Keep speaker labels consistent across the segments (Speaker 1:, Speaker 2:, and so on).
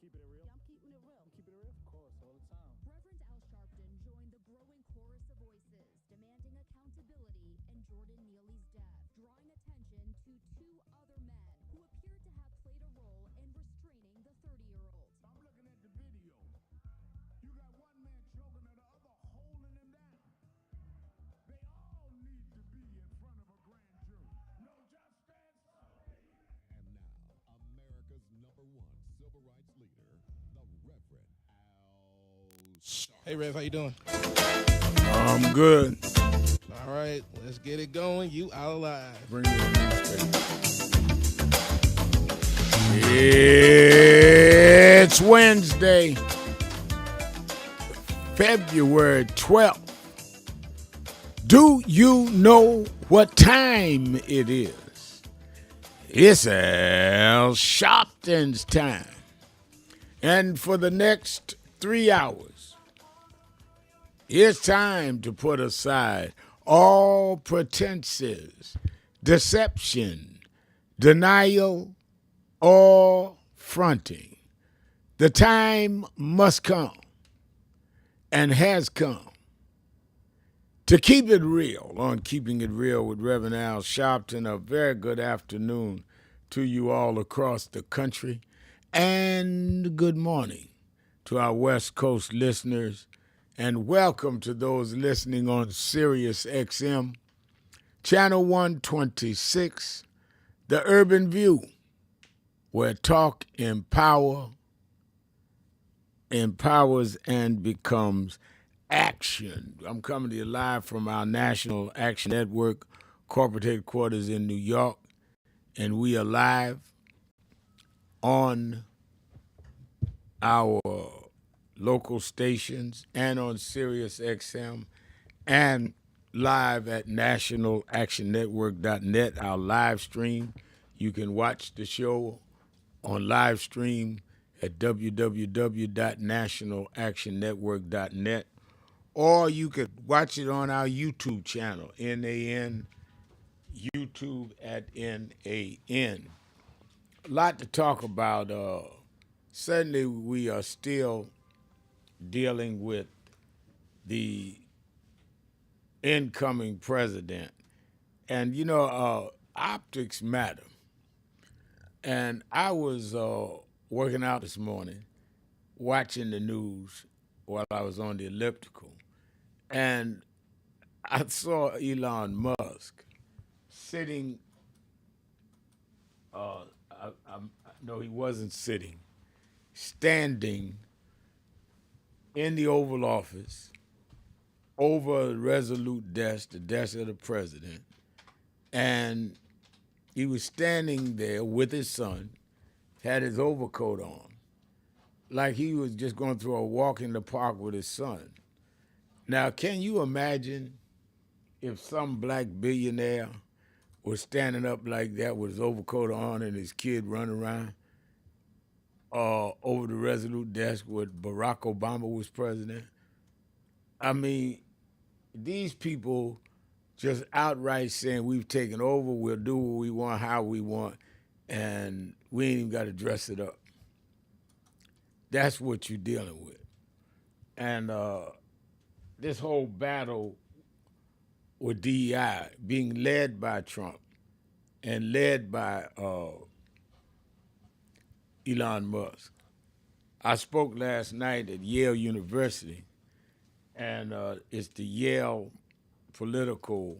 Speaker 1: keeping it real.
Speaker 2: Yeah, I'm keeping it real.
Speaker 1: I'm keeping it real, of course, all the time.
Speaker 2: Reverend Al Sharpton joined the growing chorus of voices demanding accountability in Jordan Neely's death, drawing attention to two other men who appeared to have played a role in restraining the 30-year-old.
Speaker 3: I'm looking at the video. You got one man choking and the other holding him down. They all need to be in front of a grand jury. No justice.
Speaker 4: And now, America's #1 civil rights leader, the Reverend Al Sharpton.
Speaker 5: Hey, Rev, how you doing?
Speaker 3: I'm good.
Speaker 5: All right, let's get it going. You out alive.
Speaker 3: Bring me the newspaper. It's Wednesday, February 12th. Do you know what time it is? It's Al Sharpton's time. And for the next 3 hours, it's time to put aside all pretenses, deception, denial, or fronting. The time must come and has come to keep it real on Keeping It Real with Reverend Al Sharpton. A very good afternoon to you all across the country, and good morning to our West Coast listeners, and welcome to those listening on Sirius XM, Channel 126, The Urban View, where talk empowers and becomes action. I'm coming to you live from our National Action Network corporate headquarters in New York, and we are live on our local stations and on Sirius XM and live at nationalactionnetwork.net, our live stream. You can watch the show on live stream at www.nationalactionnetwork.net, or you could watch it on our YouTube channel, NAN, YouTube at NAN. A lot to talk about. Certainly, we are still dealing with the incoming president. And, you know, optics matter. And I was working out this morning, watching the news while I was on the elliptical, and I saw Elon Musk sitting. No, he wasn't sitting, standing in the Oval Office over a resolute desk, the desk of the president, and he was standing there with his son, had his overcoat on, like he was just going through a walk in the park with his son. Now, can you imagine if some black billionaire was standing up like that with his overcoat on and his kid running around over the resolute desk when Barack Obama was president? I mean, these people just outright saying we've taken over, we'll do what we want, how we want, and we ain't even got to dress it up. That's what you're dealing with. And this whole battle with DEI being led by Trump and led by Elon Musk. I spoke last night at Yale University, and it's the Yale Political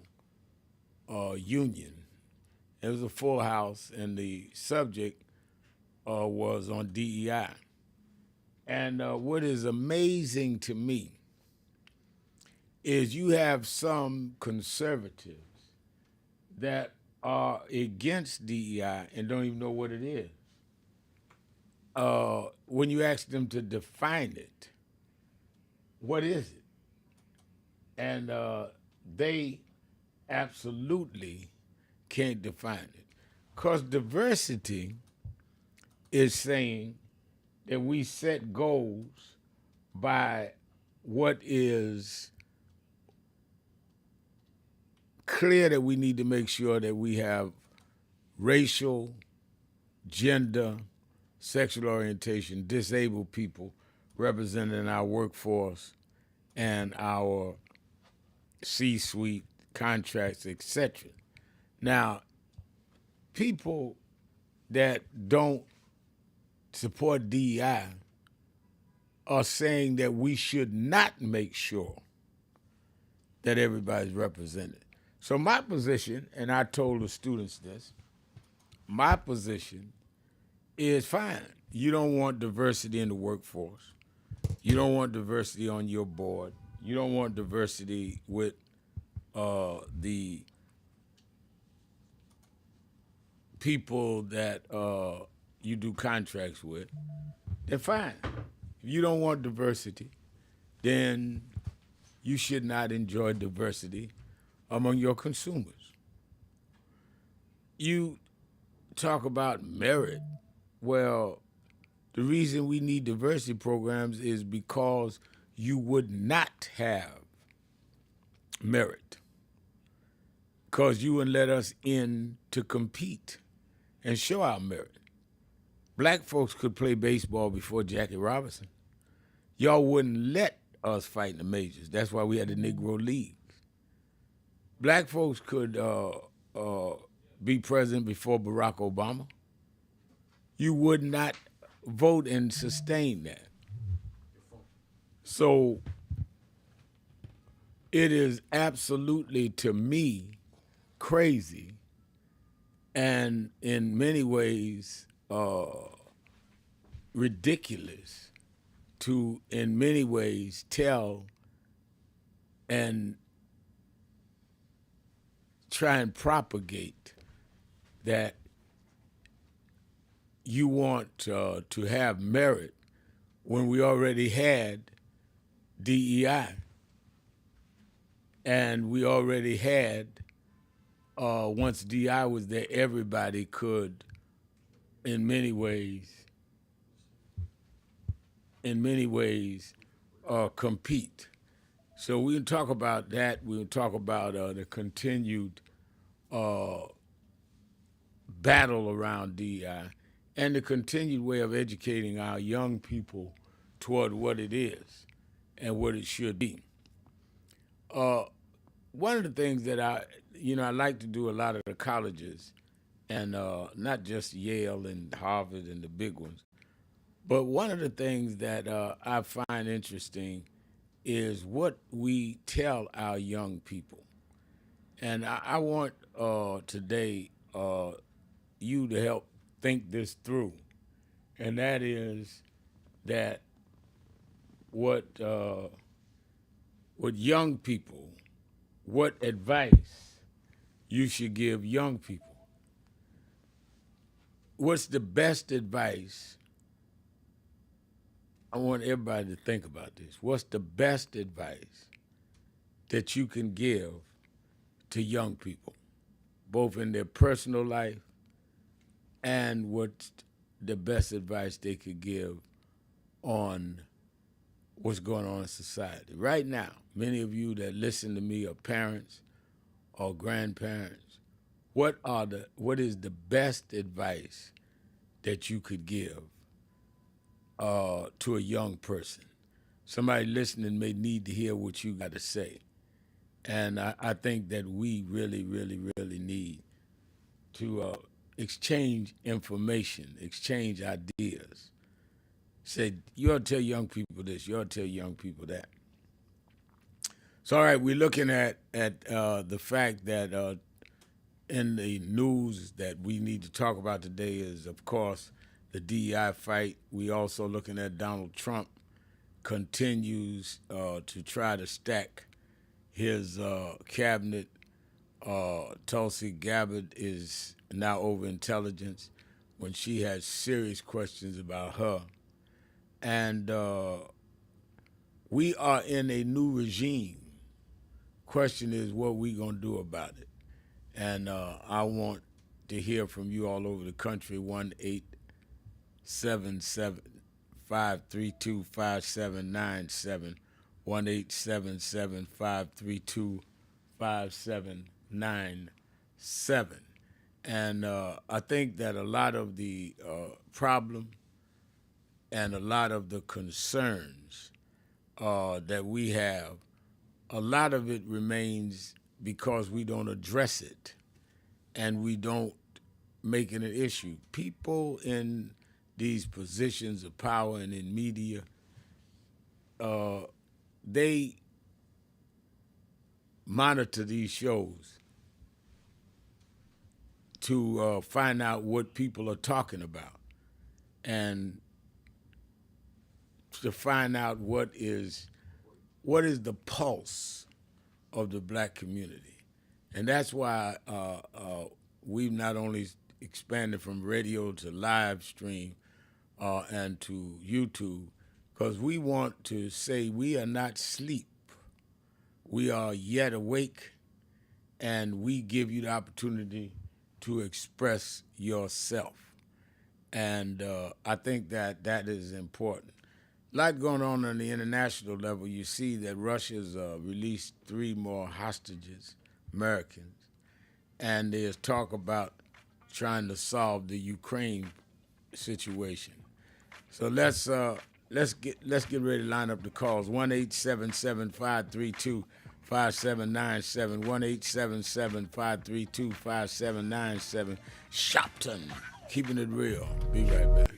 Speaker 3: Union. It was a full house, and the subject was on DEI. And what is amazing to me is you have some conservatives that are against DEI and don't even know what it is. When you ask them to define it, what is it? And they absolutely can't define it. Because diversity is saying that we set goals by what is clear, that we need to make sure that we have racial, gender, sexual orientation, disabled people represented in our workforce and our C-suite contracts, etc. Now, people that don't support DEI are saying that we should not make sure that everybody's represented. So my position, and I told the students this, my position is fine. You don't want diversity in the workforce. You don't want diversity on your board. You don't want diversity with the people that you do contracts with. Then fine. If you don't want diversity, then you should not enjoy diversity among your consumers. You talk about merit. Well, the reason we need diversity programs is because you would not have merit, because you wouldn't let us in to compete and show our merit. Black folks could play baseball before Jackie Robinson. Y'all wouldn't let us fight in the majors. That's why we had the Negro Leagues. Black folks could be president before Barack Obama. You would not vote and sustain that. So it is absolutely, to me, crazy and in many ways ridiculous to, in many ways, tell and try and propagate that you want to have merit when we already had DEI. And we already had, once DEI was there, everybody could, in many ways, compete. So we can talk about that. We'll talk about the continued battle around DEI and the continued way of educating our young people toward what it is and what it should be. One of the things that I like to do a lot of the colleges, and not just Yale and Harvard and the big ones, but one of the things that I find interesting is what we tell our young people. And I want today you to help think this through. And that is that what young people, what advice you should give young people. What's the best advice? I want everybody to think about this. What's the best advice that you can give to young people, both in their personal life and what's the best advice they could give on what's going on in society? Right now, many of you that listen to me are parents or grandparents. What is the best advice that you could give to a young person? Somebody listening may need to hear what you got to say. And I think that we really, really, really need to exchange information, exchange ideas. Say, you ought to tell young people this, you ought to tell young people that. So, all right, we're looking at the fact that in the news that we need to talk about today is, of course, the DEI fight. We also looking at Donald Trump continues to try to stack his cabinet. Tulsi Gabbard is now over intelligence when she has serious questions about her. And we are in a new regime. Question is what we gonna do about it. And I want to hear from you all over the country. 1-877-532-5797, 1-877-532-5797. And I think that a lot of the problem and a lot of the concerns that we have, a lot of it remains because we don't address it and we don't make it an issue. People in these positions of power and in media, they monitor these shows to find out what people are talking about and to find out what is the pulse of the black community. And that's why we've not only expanded from radio to live stream and to YouTube, because we want to say we are not asleep. We are yet awake, and we give you the opportunity to express yourself. And I think that is important. A lot going on the international level. You see that Russia's released 3 more hostages, Americans, and there's talk about trying to solve the Ukraine situation. So let's get ready to line up the calls. 1-877-532-5797, 1-877-532-5797. Sharpton, keeping it real. Be right back.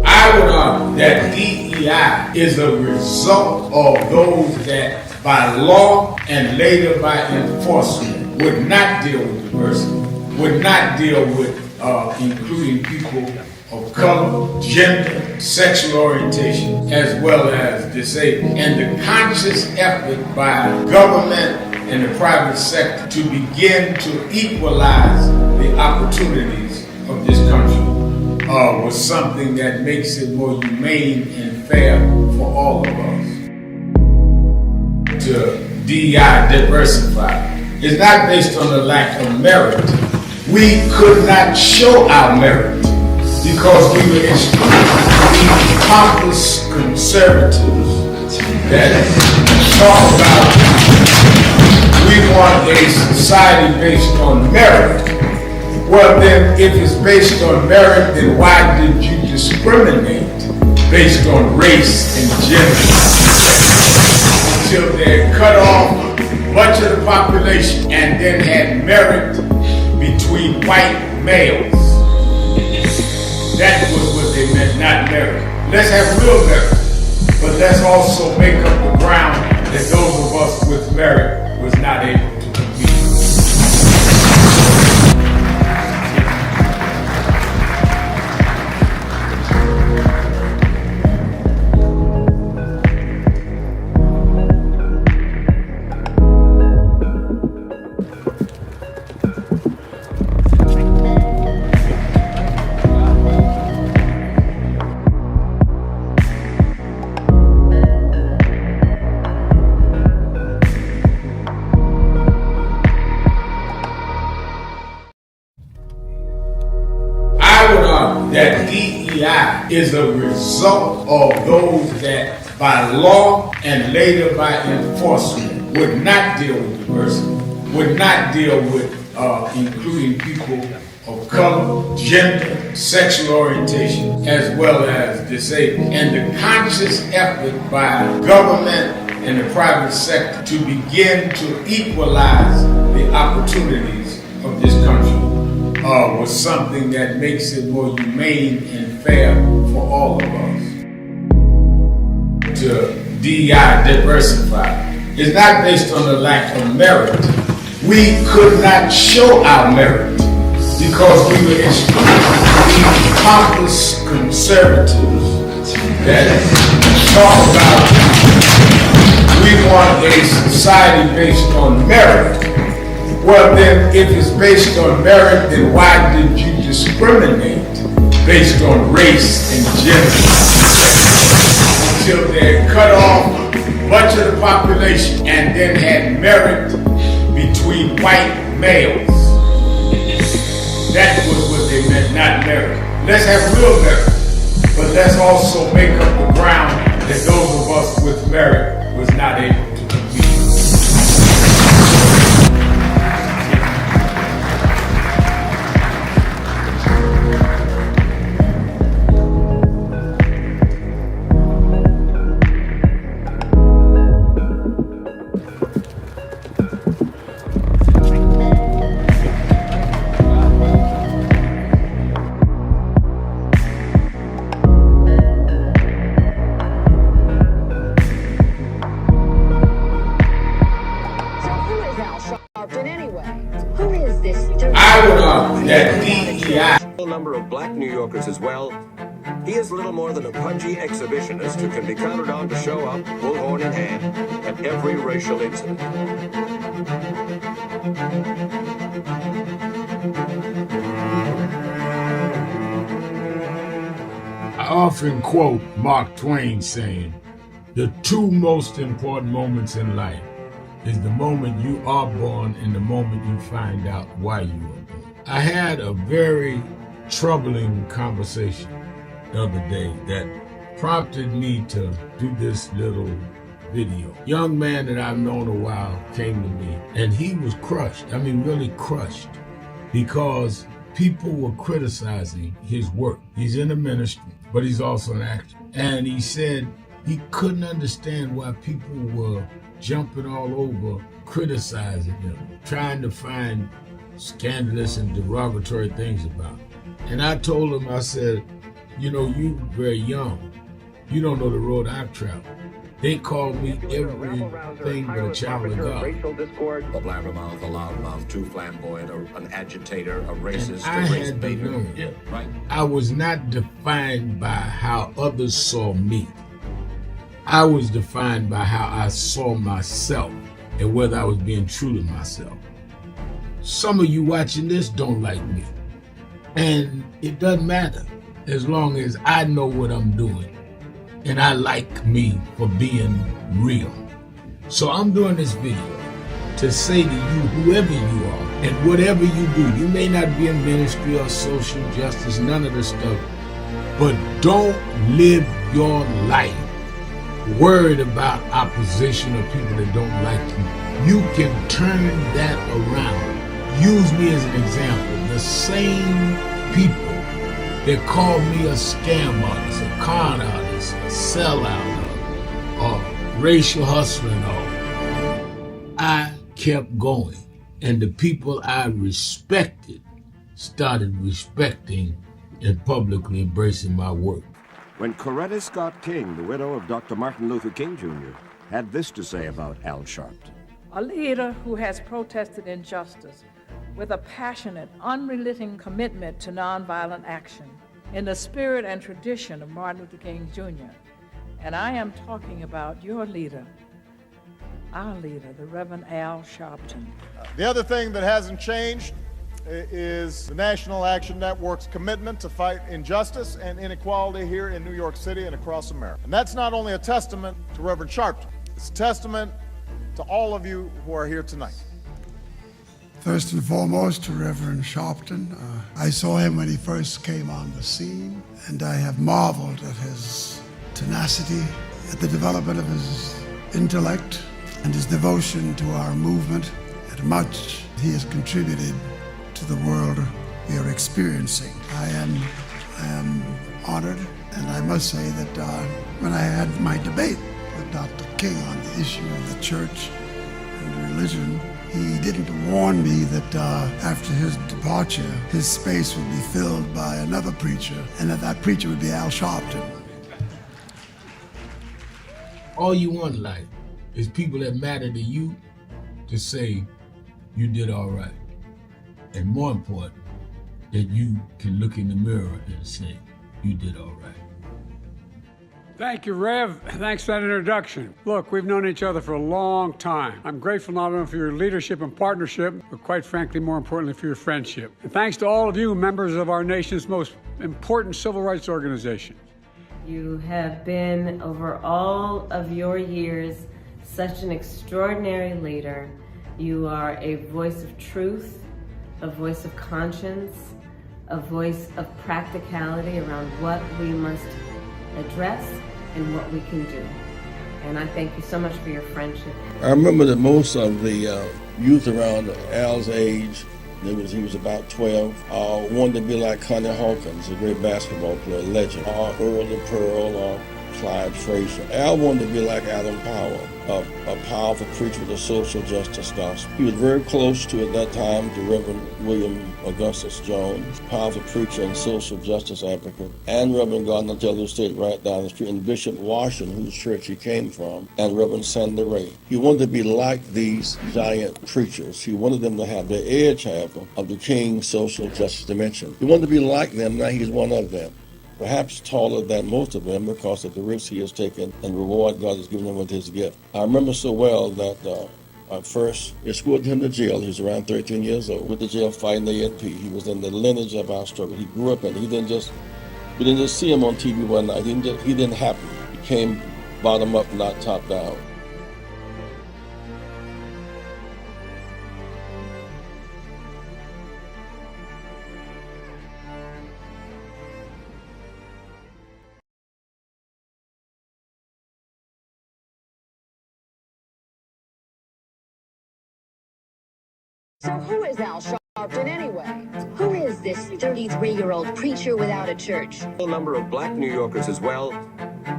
Speaker 3: I would argue that DEI is a result of those that by law and later by enforcement would not deal with diversity, would not deal with including people of color, gender, sexual orientation, as well as disabled. And the conscious effort by government and the private sector to begin to equalize the opportunities of this country was something that makes it more humane and fair for all of us. To DEI diversify. It's not based on the lack of merit. We could not show our merit because we were extremely pompous conservatives that talk about we want a society based on merit. Well then, if it's based on merit, then why did you discriminate based on race and gender? Until they cut off much of the population and then had merit between white males. That was what they meant, not merit. Let's have real merit, but let's also make up the ground that those of us with merit was not able to compete. That DEI is a result of those that by law and later by enforcement would not deal with diversity, would not deal with including people of color, gender, sexual orientation, as well as disabled. And the conscious effort by government and the private sector to begin to equalize the opportunities of this country was something that makes it more humane and fair for all of us. To DEI diversify. It's not based on the lack of merit. We could not show our merit because we were extremely pompous conservatives that talk about we want a society based on merit. Well then, if it's based on merit, then why did you discriminate based on race and gender? Until they cut off much of the population and then had merit between white males. That was what they meant, not merit. Let's have real merit, but let's also make up the ground that those of us with merit was not able to compete. that DEI.
Speaker 6: A number of black New Yorkers as well. He is little more than a pudgy exhibitionist who can be counted on to show up, bullhorn in hand, at every racial incident.
Speaker 3: I often quote Mark Twain saying, the two most important moments in life is the moment you are born and the moment you find out why you were born. I had a very troubling conversation the other day that prompted me to do this little video. Young man that I've known a while came to me and he was crushed. I mean, really crushed, because people were criticizing his work. He's in the ministry, but he's also an actor. And he said he couldn't understand why people were jumping all over, criticizing him, trying to find scandalous and derogatory things about him. And I told him, I said, you know, you very young. You don't know the road I've traveled. They call me everything but a child of God.
Speaker 6: A blabbermouth, a loudmouth, too flamboyant, an agitator, a racist,
Speaker 3: I
Speaker 6: a race
Speaker 3: had to
Speaker 6: baiter.
Speaker 3: learn.
Speaker 6: Yeah, right.
Speaker 3: I was not defined by how others saw me. I was defined by how I saw myself and whether I was being true to myself. Some of you watching this don't like me. And it doesn't matter as long as I know what I'm doing. And I like me for being real. So I'm doing this video to say to you, whoever you are and whatever you do, you may not be in ministry or social justice, none of this stuff, but don't live your life worried about opposition or people that don't like you. You can turn that around. Use me as an example. The same people that called me a scam artist, a con artist, a sellout, or racial hustler and all, I kept going. And the people I respected started respecting and publicly embracing my work.
Speaker 6: When Coretta Scott King, the widow of Dr. Martin Luther King Jr., had this to say about Al Sharpton.
Speaker 7: A leader who has protested injustice with a passionate, unrelenting commitment to nonviolent action in the spirit and tradition of Martin Luther King Jr. And I am talking about your leader, our leader, the Reverend Al Sharpton.
Speaker 8: The other thing that hasn't changed is the National Action Network's commitment to fight injustice and inequality here in New York City and across America. And that's not only a testament to Reverend Sharpton, it's a testament to all of you who are here tonight.
Speaker 9: First and foremost, to Reverend Sharpton. I saw him when he first came on the scene, and I have marveled at his tenacity, at the development of his intellect, and his devotion to our movement, and much he has contributed to the world we are experiencing. I am honored, and I must say that when I had my debate with Dr. King on the issue of the church and religion, he didn't warn me that after his departure, his space would be filled by another preacher, and that preacher would be Al Sharpton.
Speaker 3: All you want in life is people that matter to you to say you did all right. And more important, that you can look in the mirror and say you did all right.
Speaker 10: Thank you, Rev. Thanks for that introduction. Look, we've known each other for a long time. I'm grateful not only for your leadership and partnership, but quite frankly, more importantly, for your friendship. And thanks to all of you, members of our nation's most important civil rights organization.
Speaker 11: You have been, over all of your years, such an extraordinary leader. You are a voice of truth, a voice of conscience, a voice of practicality around what we must address and what we can do. And I thank you so much for your friendship.
Speaker 5: I remember that most of the youth around Al's age, he was about 12, wanted to be like Connie Hawkins, a great basketball player, legend, or Earl the Pearl, or Clyde Frazier. Al wanted to be like Adam Powell, a powerful preacher with a social justice gospel. He was very close to, at that time, the Reverend William Augustus Jones, powerful preacher and social justice advocate, and Reverend Gardner Taylor State right down the street, and Bishop Washington, whose church he came from, and Reverend Sandy Ray. He wanted to be like these giant preachers. He wanted them to have the edge, however, of the King's social justice dimension. He wanted to be like them. Now he's one of them. Perhaps taller than most of them because of the risks he has taken and the reward God has given him with his gift. I remember so well that I first escorted him to jail. He was around 13 years old. With the jail fighting the ANP. He was in the lineage of our struggle. He grew up in it. We didn't just see him on TV one night. He didn't happen. He came bottom up, not top down.
Speaker 12: So who is Al Sharpton anyway? Who is this 33-year-old preacher without a church?
Speaker 6: A number of black New Yorkers as well.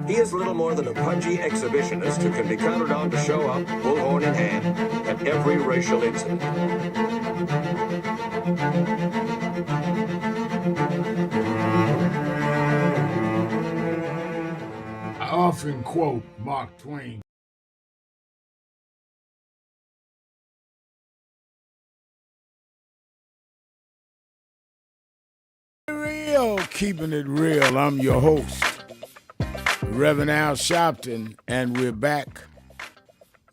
Speaker 6: He is little more than a pudgy exhibitionist who can be counted on to show up, bullhorn in hand, at every racial incident.
Speaker 3: I often quote Mark Twain. Keeping it real. I'm your host, Reverend Al Sharpton, and we're back.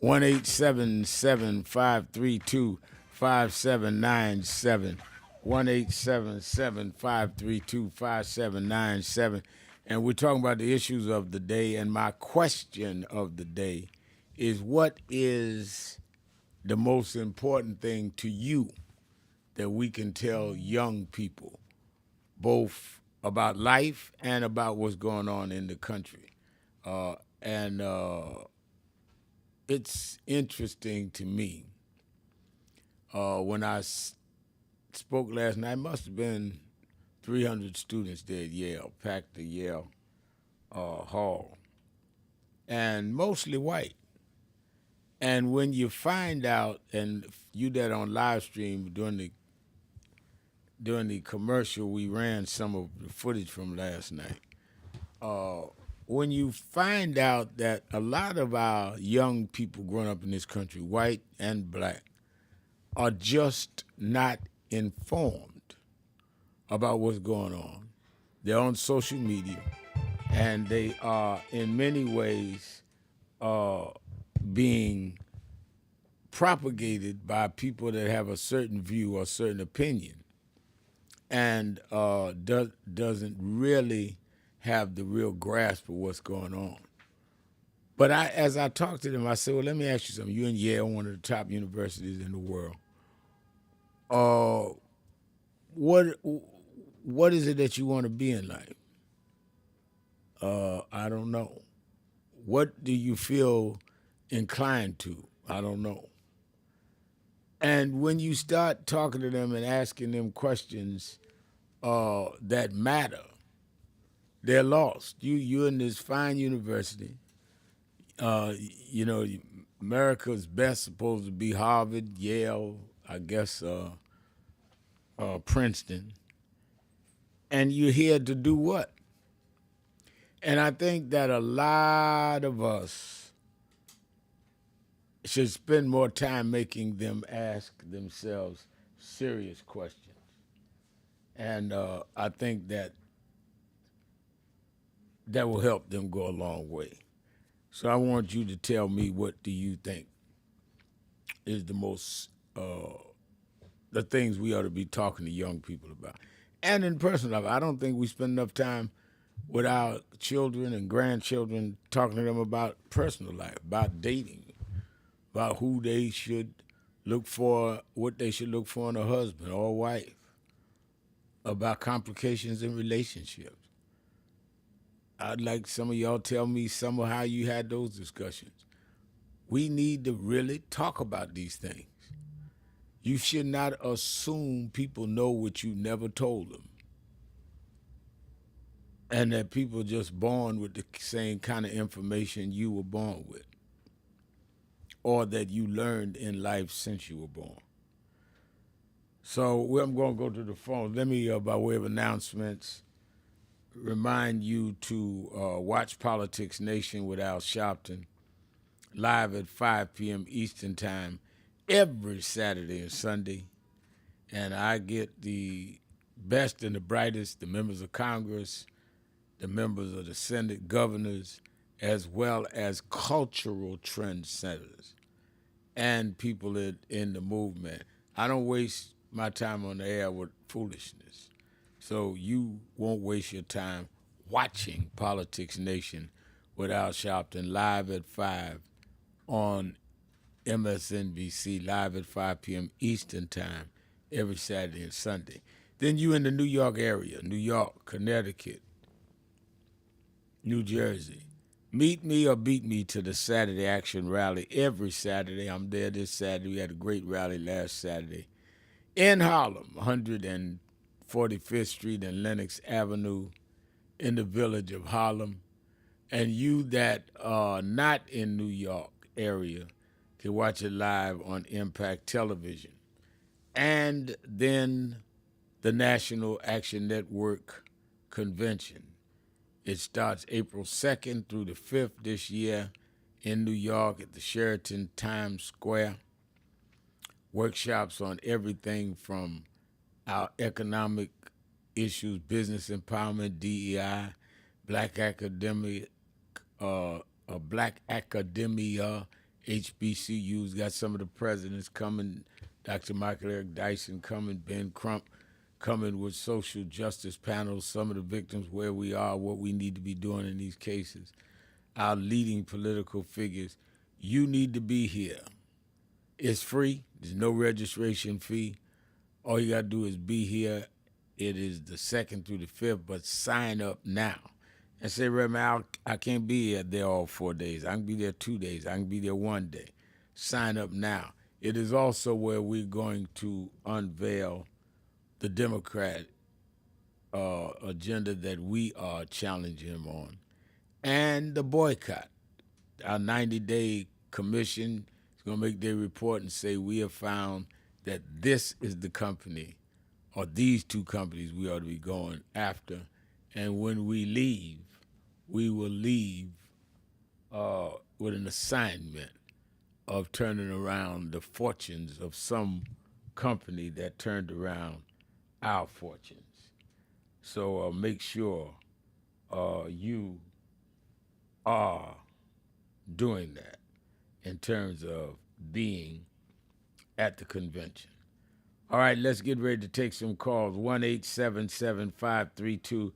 Speaker 3: 1-877-532-5797. 1-877-532-5797. And we're talking about the issues of the day. And my question of the day is, what is the most important thing to you that we can tell young people, both about life and about what's going on in the country? And it's interesting to me. When I spoke last night, must have been 300 students there at Yale, packed the Yale hall, and mostly white. And when you find out, and you that on live stream during the commercial, we ran some of the footage from last night. When you find out that a lot of our young people growing up in this country, white and black, are just not informed about what's going on. They're on social media, and they are in many ways being propagated by people that have a certain view or certain opinion, and doesn't really have the real grasp of what's going on. But as I talked to them, I said, well, let me ask you something. You're in Yale, one of the top universities in the world. What is it that you want to be in life? I don't know. What do you feel inclined to? I don't know. And when you start talking to them and asking them questions that matter, they're lost. You're in this fine university. America's best supposed to be Harvard, Yale, I guess Princeton. And you're here to do what? And I think that a lot of us should spend more time making them ask themselves serious questions. And I think that will help them go a long way. So I want you to tell me, what do you think is the most, the things we ought to be talking to young people about? And in personal life, I don't think we spend enough time with our children and grandchildren talking to them about personal life, about dating, about who they should look for, what they should look for in a husband or a wife, about complications in relationships. I'd like some of y'all tell me some of how you had those discussions. We need to really talk about these things. You should not assume people know what you never told them. and that people just born with the same kind of information you were born with, or that you learned in life since you were born. So I'm going to go to the phone. Let me, by way of announcements, remind you to watch Politics Nation with Al Sharpton live at 5 p.m. Eastern Time every Saturday and Sunday. And I get the best and the brightest, the members of Congress, the members of the Senate, governors, as well as cultural trendsetters and people in the movement. I don't waste my time on the air with foolishness. So you won't waste your time watching Politics Nation with Al Sharpton live at 5 on MSNBC, live at 5 p.m. Eastern Time every Saturday and Sunday. Then you in the New York area, New York, Connecticut, New Jersey. Meet me or beat me to the Saturday Action Rally every Saturday. I'm there this Saturday. We had a great rally last Saturday in Harlem, 145th Street and Lenox Avenue in the village of Harlem. And you that are not in New York area can watch it live on Impact Television. And then the National Action Network Convention. It starts April 2nd through the 5th this year in New York at the Sheraton Times Square. Workshops on everything from our economic issues, business empowerment, DEI, Black academia, HBCUs. Got some of the presidents coming, Dr. Michael Eric Dyson coming, Ben Crump coming with social justice panels, some of the victims, where we are, what we need to be doing in these cases, our leading political figures. You need to be here. It's free. There's no registration fee. All you got to do is be here. It is the 2nd through the 5th, but sign up now. And say, Reverend, I can't be there all 4 days. I can be there 2 days. I can be there 1 day. Sign up now. It is also where we're going to unveil the Democrat agenda that we are challenging him on, and the boycott. Our 90-day commission is going to make their report and say we have found that this is the company or these two companies we ought to be going after. And when we leave, we will leave with an assignment of turning around the fortunes of some company that turned around our fortunes. So make sure you are doing that in terms of being at the convention. All right, let's get ready to take some calls. 1-877-532-5797,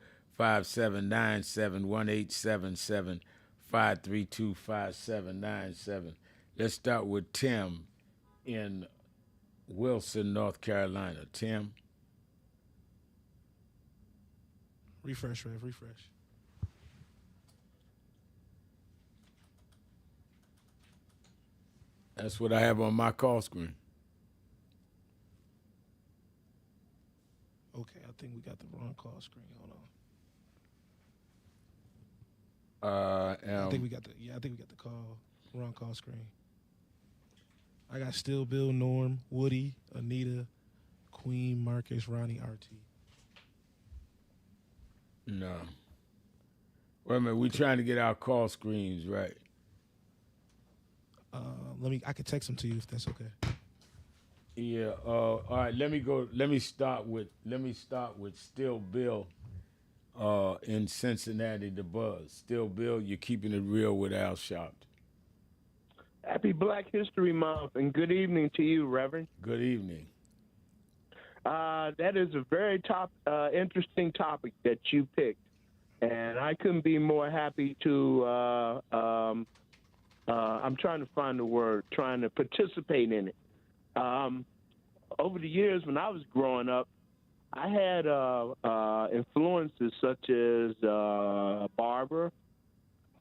Speaker 3: 1-877-532-5797. Let's start with Tim in Wilson, North Carolina. Tim?
Speaker 13: Refresh, Rev, refresh.
Speaker 3: That's what I have on my call screen.
Speaker 13: Okay, I think we got the wrong call screen. Hold on. I think we got the wrong call screen. I got Still Bill, Norm, Woody, Anita, Queen, Marcus, Ronnie, RT.
Speaker 3: No. Wait a minute, we're trying to get our call screens right.
Speaker 13: I can text them to you if that's okay.
Speaker 3: Yeah. All right. Let me start with Still Bill, in Cincinnati, the Buzz. Still Bill, you're keeping it real with Al Sharpton.
Speaker 14: Happy Black History Month and good evening to you, Reverend.
Speaker 3: Good evening.
Speaker 14: That is a very interesting topic that you picked, and I couldn't be more happy to. I'm trying to find the word. Trying to participate in it. Over the years, when I was growing up, I had influences such as a barber,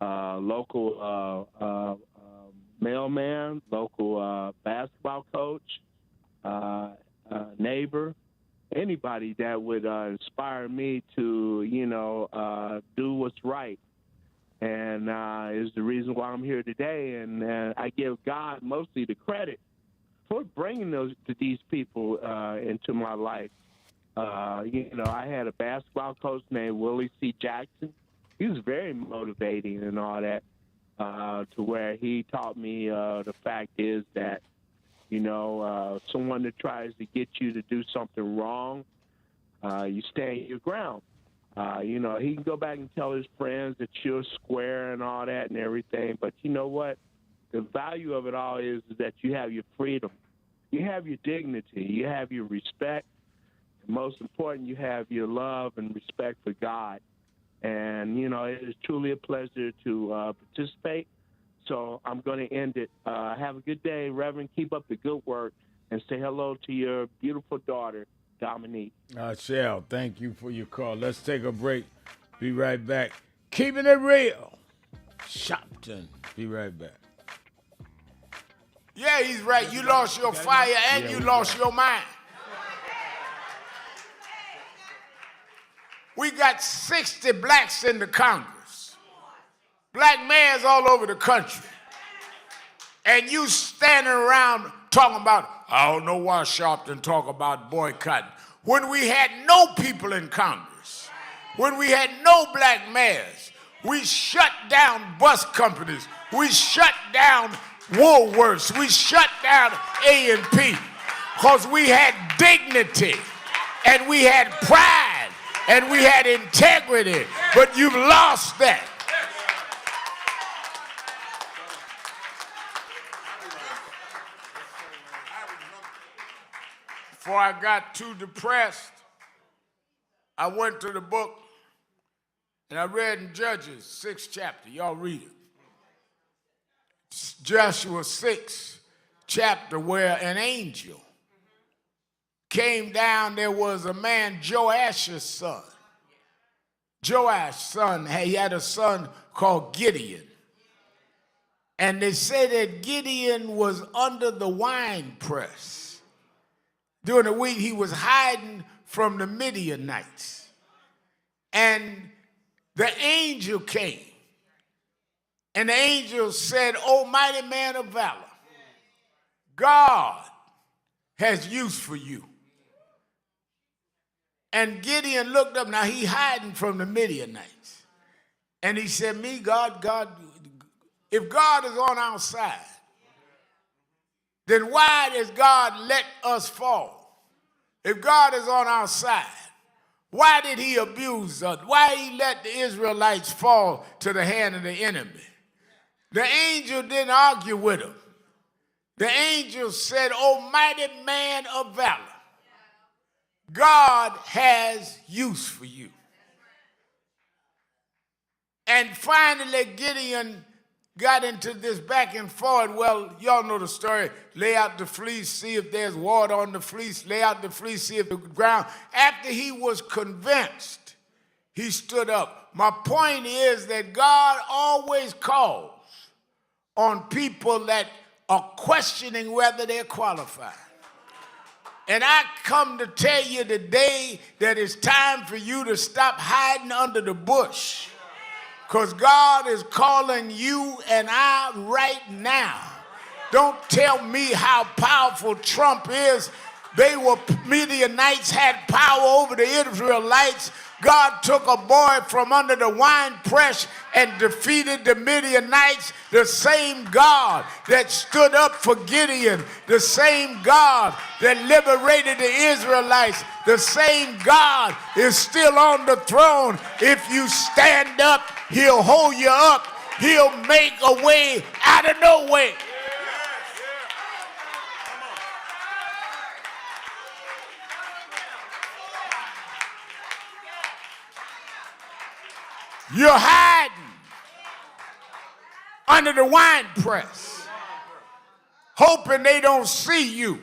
Speaker 14: local mailman, local basketball coach, neighbor, anybody that would inspire me to, do what's right. And is the reason why I'm here today. And I give God mostly the credit for bringing these people into my life. I had a basketball coach named Willie C. Jackson. He was very motivating and all that, to where he taught me the fact is that, someone that tries to get you to do something wrong, you stand your ground. He can go back and tell his friends that you're square and all that and everything, but you know what? The value of it all is that you have your freedom. You have your dignity. You have your respect. And most important, you have your love and respect for God. And, it is truly a pleasure to participate. So I'm going to end it. Have a good day, Reverend. Keep up the good work. And say hello to your beautiful daughter, Dominique.
Speaker 3: I shall. Thank you for your call. Let's take a break. Be right back. Keeping it real. Sharpton. Be right back. Yeah, he's right. You lost your fire and you lost your mind. We got 60 blacks in the Congress. Black mayors all over the country. And you standing around talking about, I don't know why Sharpton talk about boycotting. When we had no people in Congress, when we had no black mayors, we shut down bus companies, we shut down Woolworths, we shut down A&P, because we had dignity, and we had pride, and we had integrity, but you've lost that. Before I got too depressed, I went to the book and I read in Judges 6th chapter. Y'all read it. It's Joshua 6th chapter where an angel came down. There was a man, Joash's son. Joash's son, he had a son called Gideon. And they said that Gideon was under the wine press. During the week, he was hiding from the Midianites. And the angel came. And the angel said, O mighty man of valor, God has use for you. And Gideon looked up. Now, he hiding from the Midianites. And he said, God, if God is on our side, then why does God let us fall? If God is on our side, why did he abuse us? Why he let the Israelites fall to the hand of the enemy? The angel didn't argue with him. The angel said, O mighty man of valor, God has use for you. And finally, Gideon got into this back and forth. Well, y'all know the story. Lay out the fleece, see if there's water on the fleece. Lay out the fleece, see if the ground. After he was convinced, he stood up. My point is that God always calls on people that are questioning whether they're qualified. And I come to tell you today that it's time for you to stop hiding under the bush. Because God is calling you and I right now. Don't tell me how powerful Trump is. Midianites had power over the Israelites. God took a boy from under the wine press and defeated the Midianites. The same God that stood up for Gideon, the same God that liberated the Israelites, the same God is still on the throne. If you stand up, he'll hold you up. He'll make a way out of no way. You're hiding under the wine press, hoping they don't see you.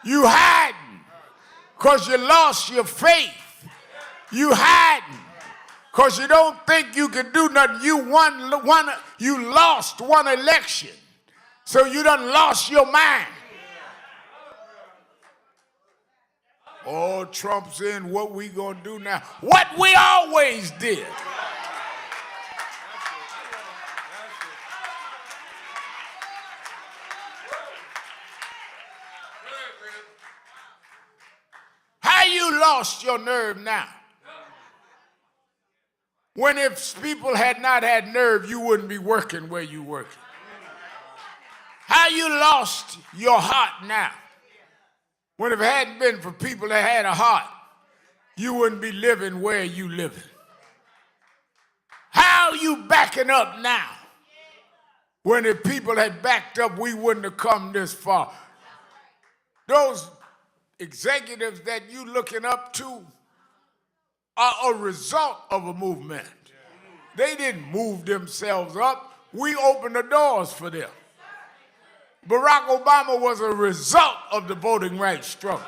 Speaker 3: You hiding because you lost your faith. You hiding because you don't think you can do nothing. You lost one election, so you done lost your mind. Oh, Trump's in, what we gonna do now? What we always did. How you lost your nerve now? When if people had not had nerve, you wouldn't be working where you working. How you lost your heart now? When if it hadn't been for people that had a heart, you wouldn't be living where you living. How you backing up now? When if people had backed up, we wouldn't have come this far. Those executives that you looking up to are a result of a movement. They didn't move themselves up. We opened the doors for them. Barack Obama was a result of the voting rights struggle.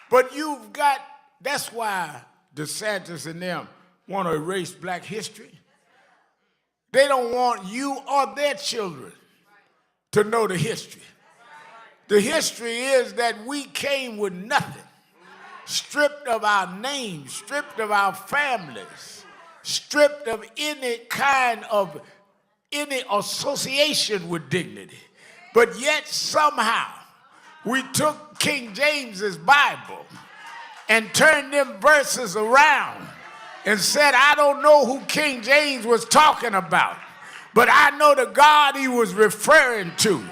Speaker 3: But you've got, that's why DeSantis and them want to erase black history. They don't want you or their children to know the history. The history is that we came with nothing, stripped of our names, stripped of our families, stripped of any kind of any association with dignity. But yet somehow we took King James's Bible and turned them verses around and said, I don't know who King James was talking about, but I know the God he was referring to.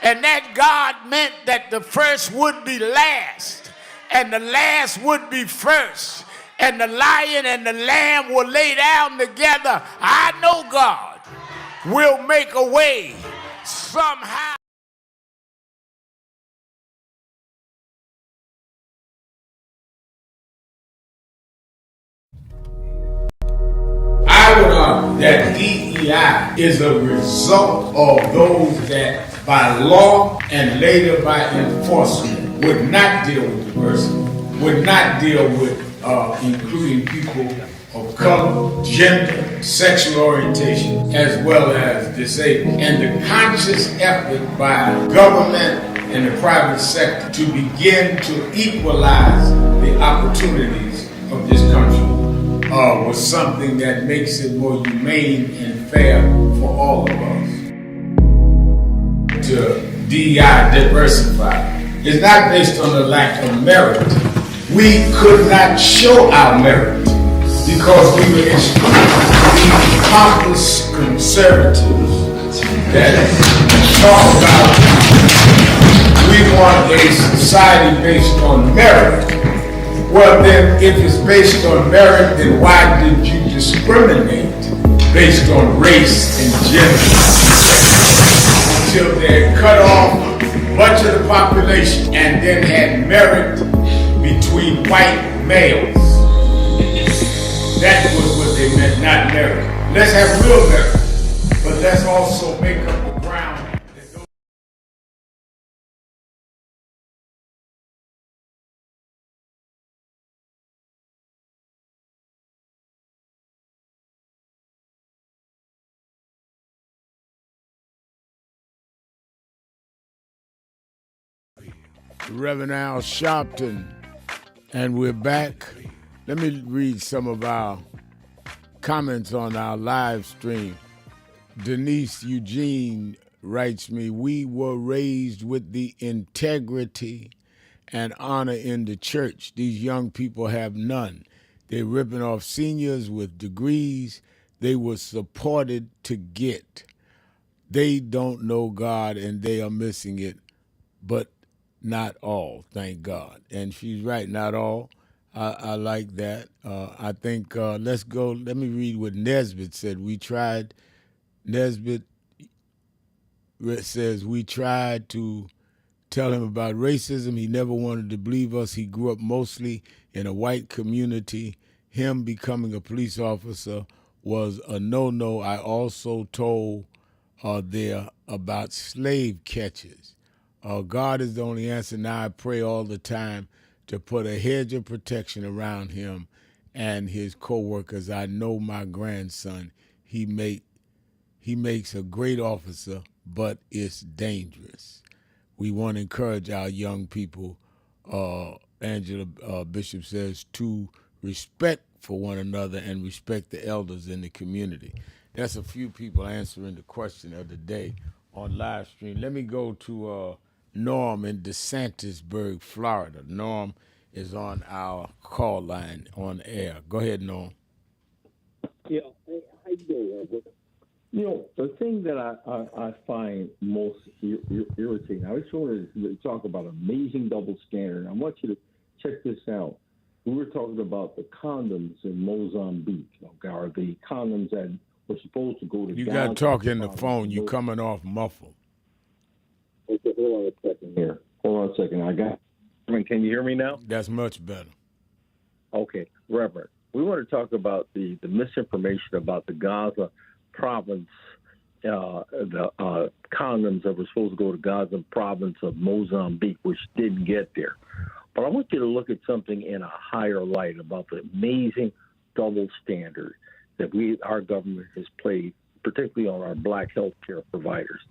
Speaker 3: And that God meant that the first would be last, and the last would be first, and the lion and the lamb will lay down together. I know God will make a way somehow. I would argue that DEI is a result of those that by law and later by enforcement would not deal with diversity, would not deal with including people of color, gender, sexual orientation, as well as disabled. And the conscious effort by government and the private sector to begin to equalize the opportunities of this country was something that makes it more humane and fair for all of us. To DEI, diversify, is not based on the lack of merit. We could not show our merit because we were the pompous conservatives that talk about we want a society based on merit. Well then, if it's based on merit, then why did you discriminate based on race and gender? Until they cut off much of the population and then had merit between white males. That was what they meant, not merit. Let's have real merit, but let's also make up the ground. Reverend Al Sharpton, and we're back. Let me read some of our comments on our live stream. Denise Eugene writes me, we were raised with the integrity and honor in the church. These young people have none. They're ripping off seniors with degrees they were supported to get. They don't know God and they are missing it, but not all, thank God. And she's right, not all. I like that. I think, let's go, let me read what Nesbitt said. Nesbitt says, we tried to tell him about racism. He never wanted to believe us. He grew up mostly in a white community. Him becoming a police officer was a no-no. I also told there about slave catchers. God is the only answer. Now I pray all the time to put a hedge of protection around him and his co-workers. I know my grandson, he He makes a great officer, but it's dangerous. We want to encourage our young people, Angela Bishop says, to respect for one another and respect the elders in the community. That's a few people answering the question of the day on live stream. Let me go to Norm in DeSantisburg, Florida. Norm is on our call line on air. Go ahead, Norm.
Speaker 15: Yeah, how you doing, Edward? You know, the thing that I find most irritating, I just wanted to talk about amazing double standard. I want you to check this out. We were talking about the condoms in Mozambique, okay, or the condoms that were supposed to go to
Speaker 3: You
Speaker 15: Gaza.
Speaker 3: got to talk in the phone. You coming off muffled.
Speaker 15: Okay, hold on a second here. Hold on a second. Can you hear me now?
Speaker 3: That's much better.
Speaker 15: Okay, Reverend. We want to talk about the misinformation about the Gaza province, the condoms that were supposed to go to Gaza province of Mozambique, which didn't get there. But I want you to look at something in a higher light about the amazing double standard that our government has played, particularly on our black healthcare providers.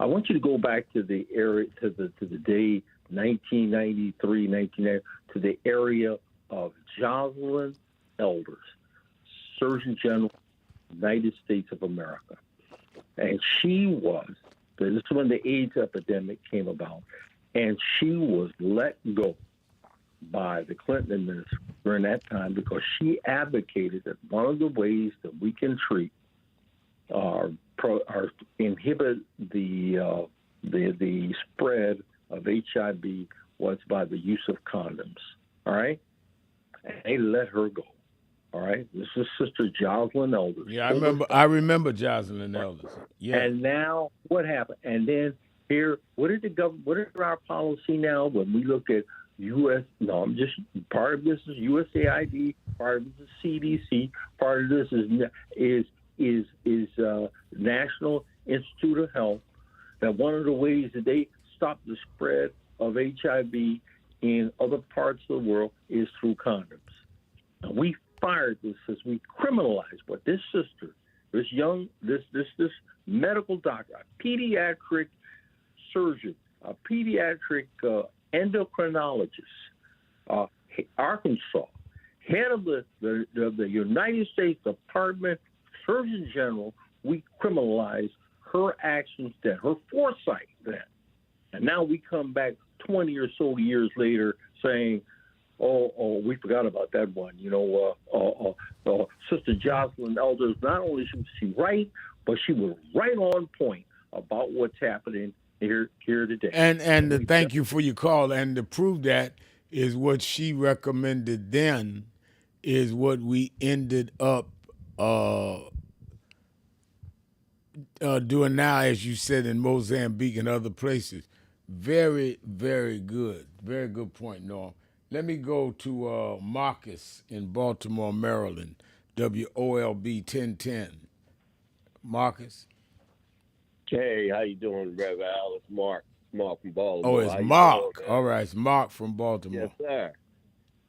Speaker 15: I want you to go back to the area, to the day 1993, 1990, to the area of Jocelyn Elders, Surgeon General of the United States of America. And this is when the AIDS epidemic came about, and she was let go by the Clinton administration during that time because she advocated that one of the ways that we can treat or inhibit the spread of HIV was by the use of condoms. All right, and they let her go. All right, this is Sister Jocelyn Elders.
Speaker 3: Yeah, I remember Jocelyn Elders. Yeah.
Speaker 15: And now what happened? And then here, what is our policy now when we look at part of this is USAID, part of this is CDC, part of this is National Institute of Health. That one of the ways that they stop the spread of HIV in other parts of the world is through condoms. Now, we fired this as we criminalized what this sister, this medical doctor, a pediatric surgeon, a pediatric endocrinologist, Arkansas, head of the United States Department Surgeon General, we criminalized her actions then, her foresight then. And now we come back 20 or so years later saying, oh, we forgot about that one. You know, Sister Jocelyn Elders, not only was she right, but she was right on point about what's happening here today.
Speaker 3: And thank you for your call. And to prove that is what she recommended then is what we ended up doing now, as you said, in Mozambique and other places. Very, very good. Very good point, Norm. Let me go to Marcus in Baltimore, Maryland, WOLB 1010. Marcus?
Speaker 16: Hey, how you doing, Rev Al? It's Mark from Baltimore.
Speaker 3: Oh, it's Mark. All right, it's Mark from Baltimore.
Speaker 16: Yes, sir.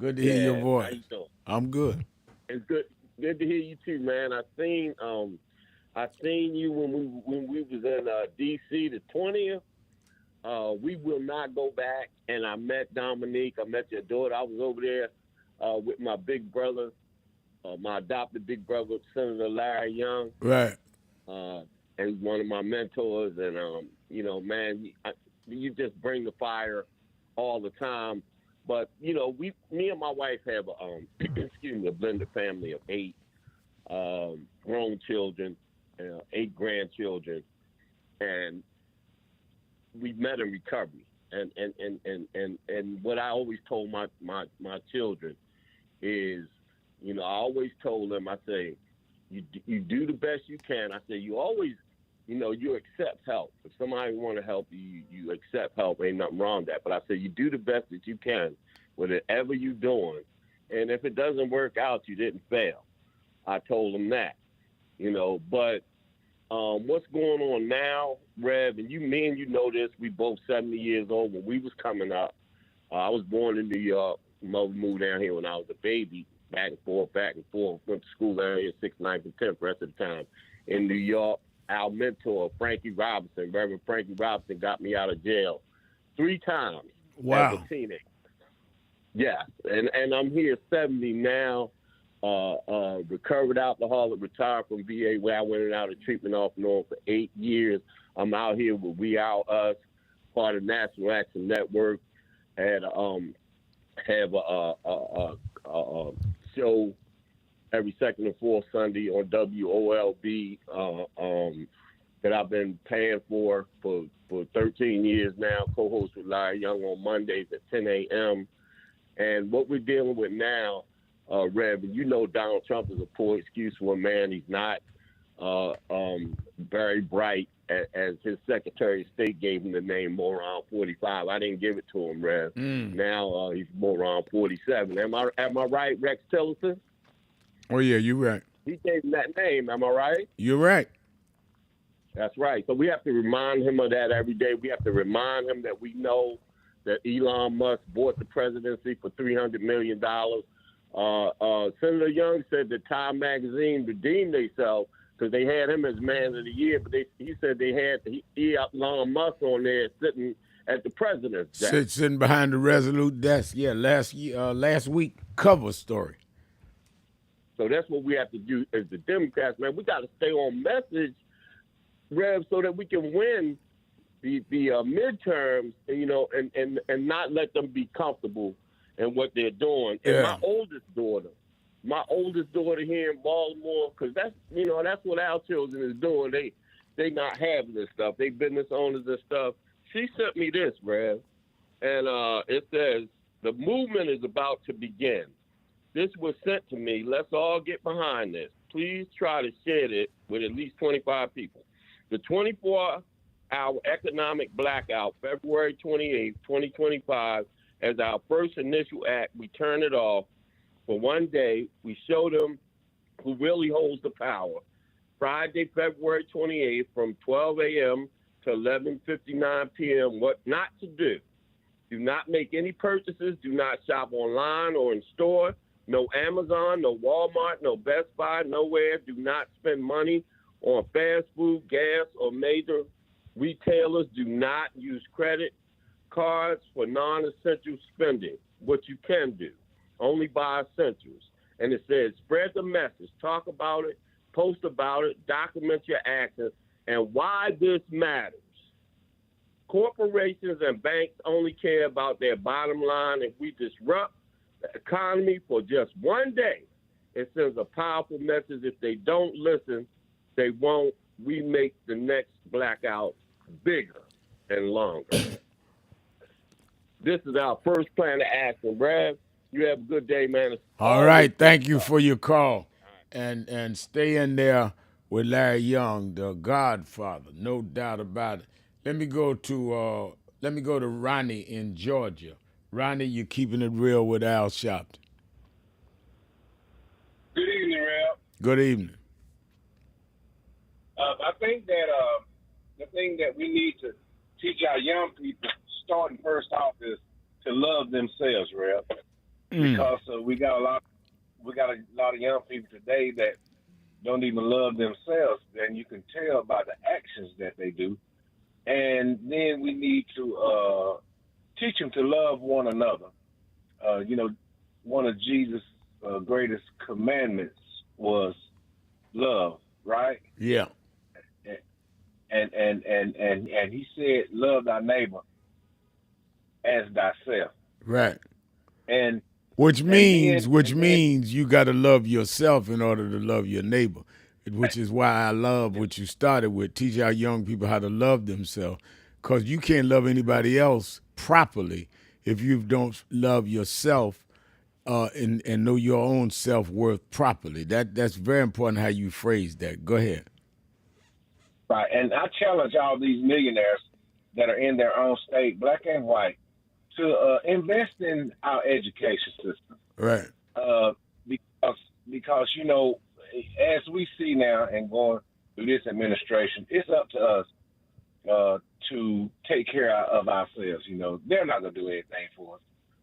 Speaker 3: Good to hear your voice.
Speaker 16: How you doing?
Speaker 3: I'm good.
Speaker 16: It's good to hear you too, man. I seen you when we was in D.C. the 20th. We will not go back. And I met Dominique. I met your daughter. I was over there with my big brother, my adopted big brother, Senator Larry Young.
Speaker 3: Right.
Speaker 16: And one of my mentors. And, you know, man, you just bring the fire all the time. But, you know, me and my wife have, a blended family of 8 grown children, 8 grandchildren. And we met in recovery. And what I always told my children is, you know, I always told them, I say, you do the best you can. I say, you always, you know, you accept help. If somebody want to help you, you accept help. Ain't nothing wrong with that. But I say, you do the best that you can, whatever you're doing. And if it doesn't work out, you didn't fail. I told them that, you know, but what's going on now, Rev, and you know this, we both 70 years old. When we was coming up, I was born in New York. Mother moved down here when I was a baby, back and forth. Went to school down here 6th, 9th, and 10th, rest of the time in New York. our mentor, Frankie Robinson. Reverend Frankie Robinson got me out of jail 3 times as a teenager. Yeah, and I'm here 70 now, recovered alcoholic, retired from VA, where I went in and out of treatment off and on for 8 years. I'm out here with We Out Us, part of National Action Network, and have a show every second and fourth Sunday on WOLB that I've been paying for 13 years now, co-host with Larry Young on Mondays at 10 a.m. And what we're dealing with now, Rev, you know Donald Trump is a poor excuse for a man he's not very bright, as his Secretary of State gave him the name Moron 45. I didn't give it to him, Rev. Now he's Moron 47. Am I right, Rex Tillerson?
Speaker 3: Oh, yeah, you're right.
Speaker 16: He gave him that name, am I right?
Speaker 3: You're right.
Speaker 16: That's right. So we have to remind him of that every day. We have to remind him that we know that Elon Musk bought the presidency for $300 million. Senator Young said that Time Magazine redeemed themselves because they had him as Man of the Year, but he said they had Elon Musk on there sitting at the president's desk.
Speaker 3: Sitting behind the Resolute desk. Yeah, last week cover story.
Speaker 16: So that's what we have to do as the Democrats, man. We got to stay on message, Rev, so that we can win the midterms, and not let them be comfortable in what they're doing. And my oldest daughter here in Baltimore, because that's what our children is doing. They not having this stuff. They business owners and stuff. She sent me this, Rev, and it says the movement is about to begin. This was sent to me. Let's all get behind this. Please try to share it with at least 25 people. The 24-hour economic blackout, February 28, 2025, as our first initial act, we turn it off for one day. We show them who really holds the power. Friday, February 28th, from 12 a.m. to 11:59 p.m., what not to do. Do not make any purchases. Do not shop online or in store. No Amazon, no Walmart, no Best Buy, nowhere. Do not spend money on fast food, gas, or major retailers. Do not use credit cards for non-essential spending. What you can do, only buy essentials. And it says, spread the message, talk about it, post about it, document your actions, and why this matters. Corporations and banks only care about their bottom line. If we disrupt the economy for just one day, it sends a powerful message. If they don't listen, they won't. We make the next blackout bigger and longer. This is our first plan of action. Brad, you have a good day, man.
Speaker 3: All right. Thank you for your call. And stay in there with Larry Young, the Godfather, no doubt about it. Let me go to Ronnie in Georgia. Ronnie, you're keeping it real with Al Sharpton.
Speaker 17: Good evening, Ralph.
Speaker 3: Good evening.
Speaker 17: I think that the thing that we need to teach our young people, starting first off, is to love themselves, Ralph. Because we got a lot of young people today that don't even love themselves, and you can tell by the actions that they do. And then we need to teach them to love one another. One of Jesus' greatest commandments was love, right?
Speaker 3: Yeah.
Speaker 17: And he said, love thy neighbor as thyself.
Speaker 3: Right.
Speaker 17: And
Speaker 3: which means you got to love yourself in order to love your neighbor, which is why I love what you started with, teach our young people how to love themselves, because you can't love anybody else properly if you don't love yourself and know your own self-worth properly. That's very important how you phrase that. Go ahead.
Speaker 17: Right, and I challenge all these millionaires that are in their own state, black and white, to invest in our education system.
Speaker 3: Right.
Speaker 17: Because as we see now and going through this administration, it's up to us to take care of ourselves. They're not going to do anything for us.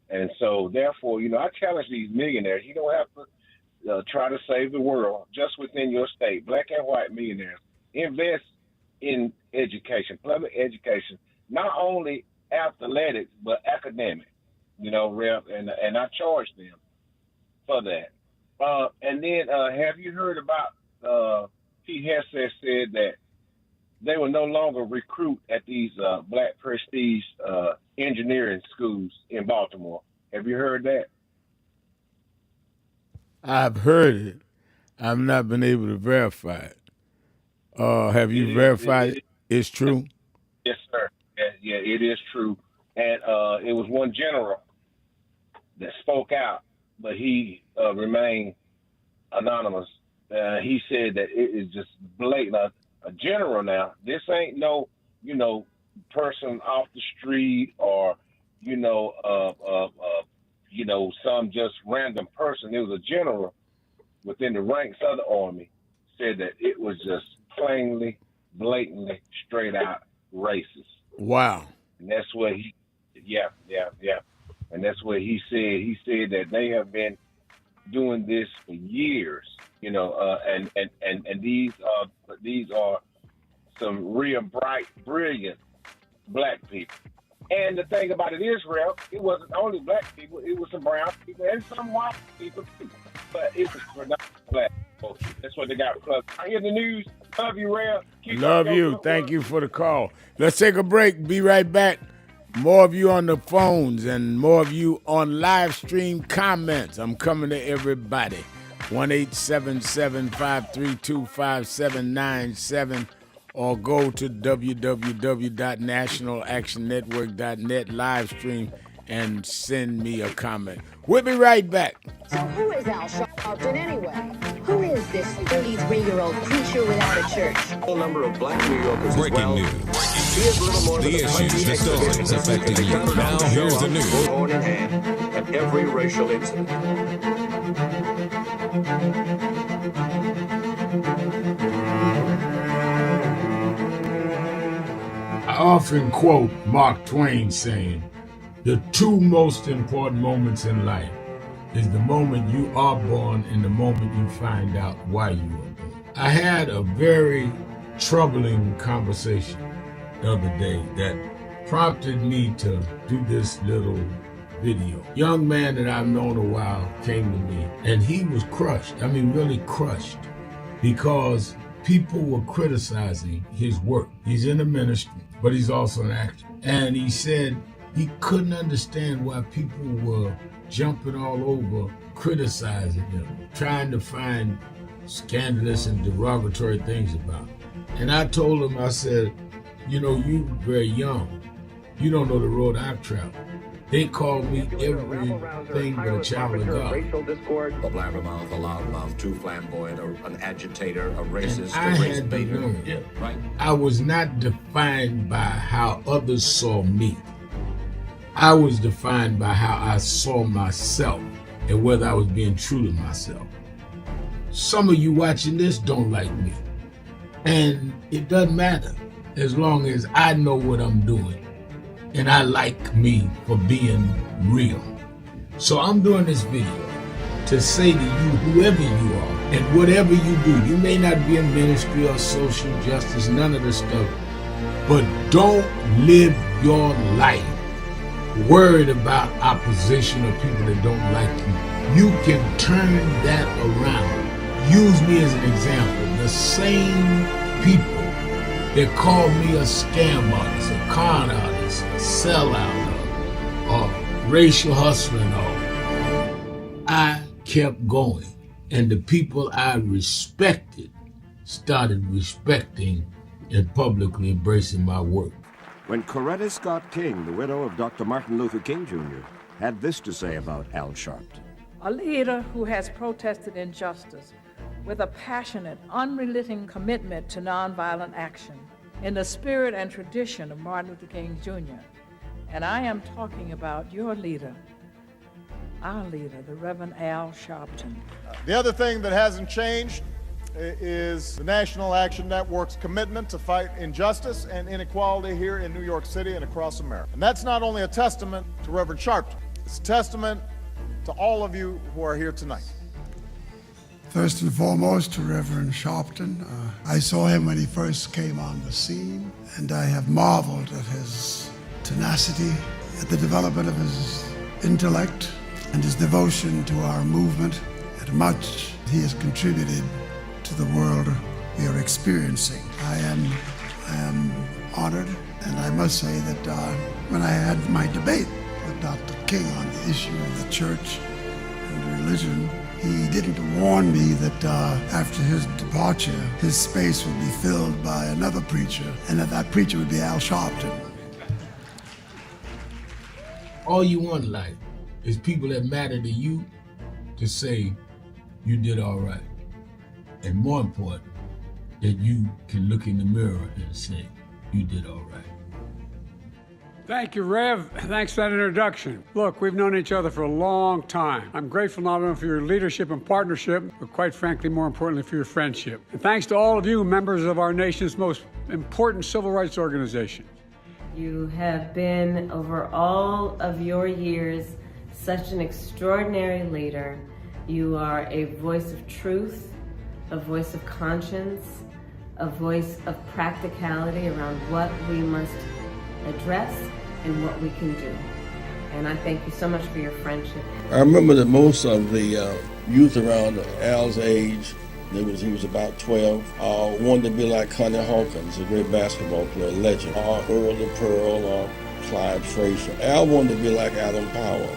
Speaker 17: And so, therefore, I challenge these millionaires. You don't have to try to save the world just within your state. Black and white millionaires, invest in education, public education, not only athletics, but academic, Rep, and I charge them for that. And then have you heard about Pete Hesse said that they will no longer recruit at these black prestige engineering schools in Baltimore. Have you heard that?
Speaker 3: I've heard it. I've not been able to verify it. Have you verified it? It's true?
Speaker 17: Yes, sir. Yeah, it is true. And it was one general that spoke out, but he remained anonymous. He said that it is just blatant. A general now, this ain't no, person off the street or, some just random person. It was a general within the ranks of the Army said that it was just plainly, blatantly, straight out racist.
Speaker 3: Wow.
Speaker 17: And that's what yeah. And that's what he said. He said that they have been doing this for years, and these are some real bright, brilliant black people. And the thing about it is, Ralph, it wasn't only black people, it was some brown people and some white people too. But it was predominantly black folks. That's what they got. I hear the news. Love you, Ralph.
Speaker 3: Love you. Thank you for the call. Let's take a break. Be right back. More of you on the phones and more of you on live stream comments. I'm coming to everybody. 1-877-532-5797 or go to www.nationalactionnetwork.net live stream and send me a comment. We'll be right back.
Speaker 12: So who is Al Sharpton anyway? Who is this 33-year-old preacher without a church?
Speaker 6: A number of black New Yorkers
Speaker 4: Breaking
Speaker 6: as well.
Speaker 4: news.
Speaker 6: He is little more
Speaker 4: The
Speaker 6: than
Speaker 4: issues, the stories affecting you. Now here's the news.
Speaker 6: Bullhorn in hand at every racial incident.
Speaker 3: I often quote Mark Twain saying, the two most important moments in life is the moment you are born and the moment you find out why you are born. I had a very troubling conversation the other day that prompted me to do this little video. Young man that I've known a while came to me and he was crushed. I mean, really crushed because people were criticizing his work. He's in the ministry, but he's also an actor. And he said he couldn't understand why people were jumping all over, criticizing him, trying to find scandalous and derogatory things about him. And I told him, I said, you're very young. You don't know the road I've traveled. They call me everything but a child of God.
Speaker 6: Racial discord, a blabbermouth, a loudmouth, too flamboyant, an agitator, a racist,
Speaker 3: I
Speaker 6: a race
Speaker 3: had to
Speaker 6: baiter.
Speaker 3: learn.
Speaker 6: Yeah, right.
Speaker 3: I was not defined by how others saw me. I was defined by how I saw myself and whether I was being true to myself. Some of you watching this don't like me. And it doesn't matter as long as I know what I'm doing. And I like me for being real. So I'm doing this video to say to you, whoever you are, and whatever you do, you may not be in ministry or social justice, none of this stuff, but don't live your life worried about opposition or people that don't like you. You can turn that around. Use me as an example. The same people that call me a scam artist, a con artist, a sellout, or racial hustler and all, I kept going. And the people I respected started respecting and publicly embracing my work.
Speaker 6: When Coretta Scott King, the widow of Dr. Martin Luther King Jr., had this to say about Al Sharpton.
Speaker 7: A leader who has protested injustice with a passionate, unrelenting commitment to nonviolent action in the spirit and tradition of Martin Luther King Jr. And I am talking about your leader, our leader, the Reverend Al Sharpton.
Speaker 8: The other thing that hasn't changed is the National Action Network's commitment to fight injustice and inequality here in New York City and across America. And that's not only a testament to Reverend Sharpton, it's a testament to all of you who are here tonight.
Speaker 9: First and foremost, to Reverend Sharpton. I saw him when he first came on the scene, and I have marveled at his tenacity, at the development of his intellect, and his devotion to our movement, and much he has contributed to the world we are experiencing. I am honored, and I must say that when I had my debate with Dr. King on the issue of the church and religion, he didn't warn me that after his departure, his space would be filled by another preacher, and that preacher would be Al Sharpton.
Speaker 3: All you want in life is people that matter to you to say you did all right. And more important, that you can look in the mirror and say you did all right.
Speaker 10: Thank you, Rev. Thanks for that introduction. Look, we've known each other for a long time. I'm grateful not only for your leadership and partnership, but quite frankly, more importantly, for your friendship. And thanks to all of you, members of our nation's most important civil rights organization.
Speaker 11: You have been, over all of your years, such an extraordinary leader. You are a voice of truth, a voice of conscience, a voice of practicality around what we must address and what we can do. And I thank you so much for your friendship.
Speaker 5: I remember that most of the youth around Al's age, he was about 12, wanted to be like Connie Hawkins, a great basketball player, legend, or Earl the Pearl, or Clyde Frazier. Al wanted to be like Adam Powell,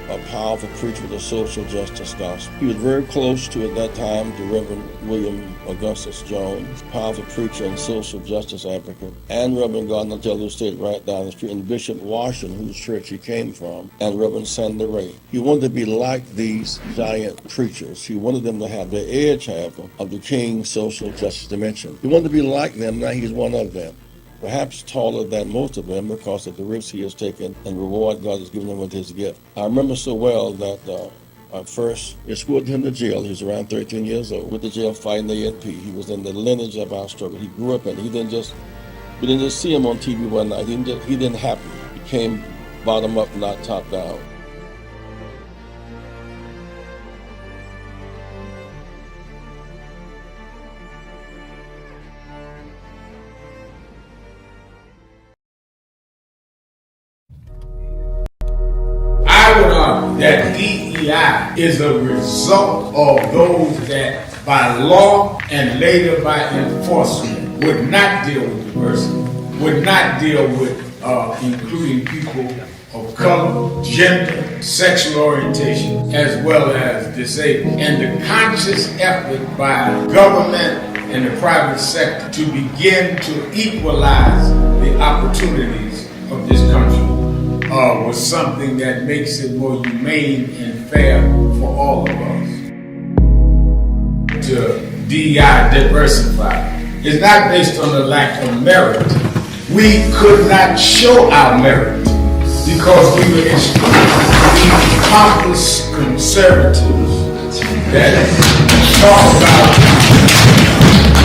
Speaker 5: a powerful preacher with a social justice gospel. He was very close to, at that time, the Reverend William Augustus Jones, powerful preacher and social justice advocate, and Reverend Gardner Taylor State right down the street, and Bishop Washington, whose church he came from, and Reverend Sandy Ray. He wanted to be like these giant preachers. He wanted them to have the edge, however, of the King's social justice dimension. He wanted to be like them, now he's one of them. Perhaps taller than most of them because of the risks he has taken and the reward God has given him with his gift. I remember so well that I first escorted him to jail. He was around 13 years old, with the jail fighting the ANP. He was in the lineage of our struggle. He grew up in it. We didn't just see him on TV one night. He didn't happen. He came bottom up, not top down.
Speaker 3: That DEI is a result of those that by law and later by enforcement would not deal with diversity, would not deal with including people of color, gender, sexual orientation, as well as disabled. And the conscious effort by government and the private sector to begin to equalize the opportunities of this country was something that makes it more humane and fair for all of us. To DEI diversify is not based on the lack of merit. We could not show our merit because we were excluded. Pompous conservatives that talk about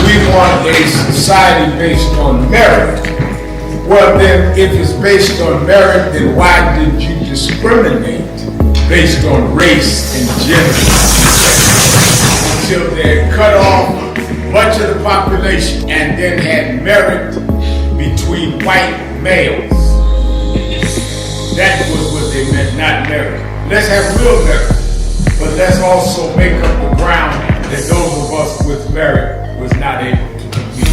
Speaker 3: we want a society based on merit. Well then, if it's based on merit, then why did you discriminate based on race and gender? Until they cut off much of the population and then had merit between white males. That was what they meant, not merit. Let's have real merit, but let's also make up the ground that those of us with merit was not able to compete.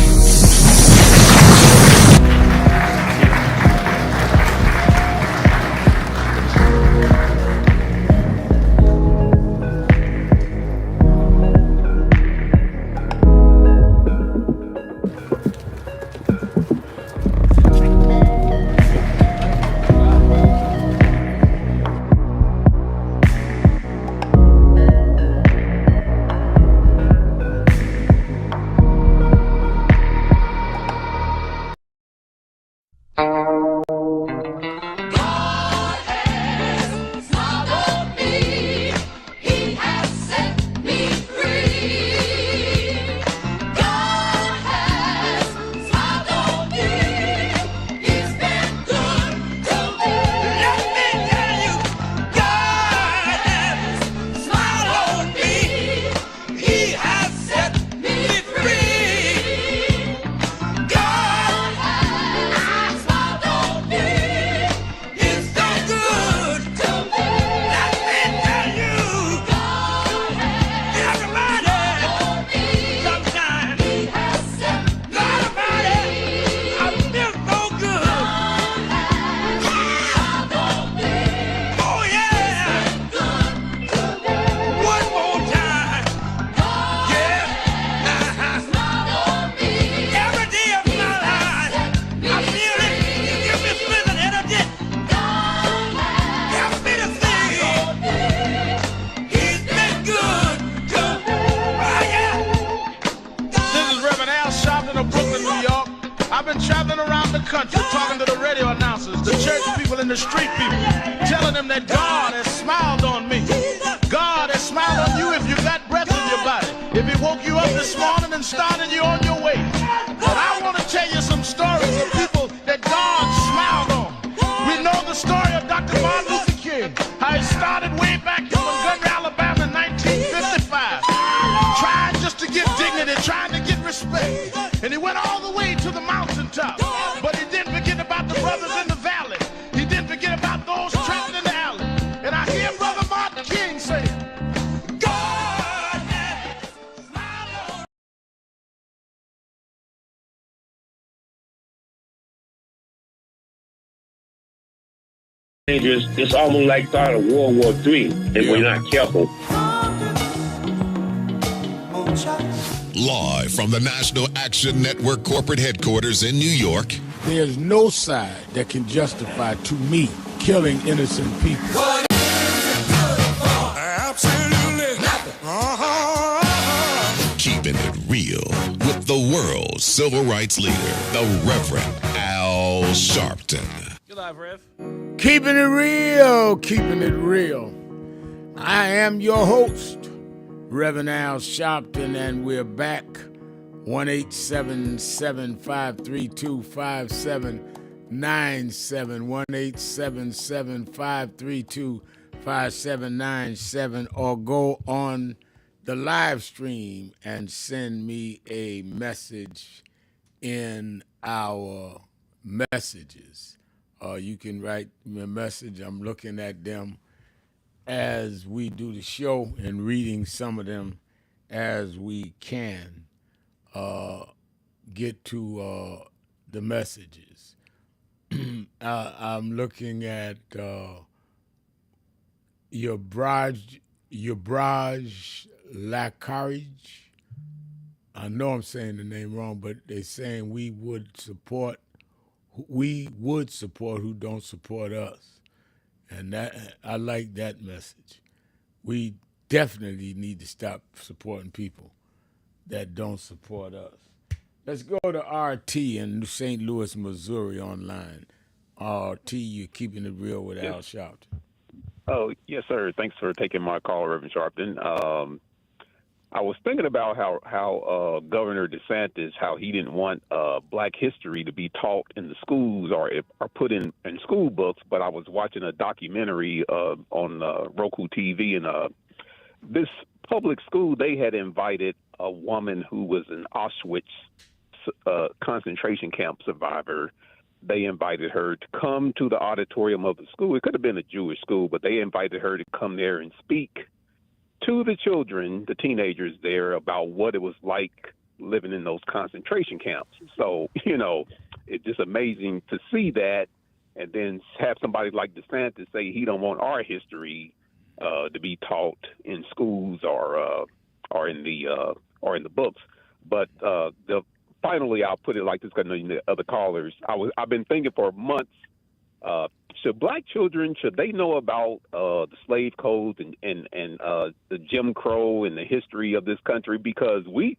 Speaker 18: been traveling around the country talking to the radio announcers, the church people and the street people, telling them that God has smiled on me. God has smiled on you if you got breath in your body. If he woke you up this morning and started you on your way. But I want to tell you some stories of people that God smiled on. We know the story of Dr. Martin Luther King, how he started way back in Montgomery, Alabama in 1955, trying just to get dignity, trying to get respect. And he went all the way to the mountaintop. But he didn't forget about the brothers in the valley. He didn't forget about those trapped in the alley. And I hear Brother Martin King say, God has smiled on.
Speaker 16: It's almost like start of World War III if we're not careful.
Speaker 4: Live from the National Action Network corporate headquarters in New York.
Speaker 3: There's no side that can justify, to me, killing innocent people.
Speaker 4: Absolutely nothing. Keeping it real with the world's civil rights leader, the Reverend Al Sharpton.
Speaker 1: You live, Rev.
Speaker 3: Keeping it real, keeping it real. I am your host, Reverend Al Sharpton, and we're back. 1-877-532-5797, 1-877-532-5797, or go on the live stream and send me a message in our messages. You can write me a message. I'm looking at them as we do the show and reading some of them as we can get to the messages. I'm looking at your Braj Lacarage. I know I'm saying the name wrong, but they're saying we would support who don't support us. And that I like that message. We definitely need to stop supporting people that don't support us. Let's go to RT in St. Louis, Missouri online. RT, you're keeping it real with Al Sharpton.
Speaker 19: Oh, yes, sir. Thanks for taking my call, Reverend Sharpton. I was thinking about how Governor DeSantis, how he didn't want Black history to be taught in the schools or put in school books. But I was watching a documentary on Roku TV, and this public school, they had invited a woman who was an Auschwitz concentration camp survivor. They invited her to come to the auditorium of the school. It could have been a Jewish school, but they invited her to come there and speak to the children, the teenagers there, about what it was like living in those concentration camps. So, it's just amazing to see that, and then have somebody like DeSantis say he don't want our history to be taught in schools or in the books. But finally, I'll put it like this, because I know the other callers. I've been thinking for months. Should Black children, should they know about the slave codes and the Jim Crow and the history of this country? Because we've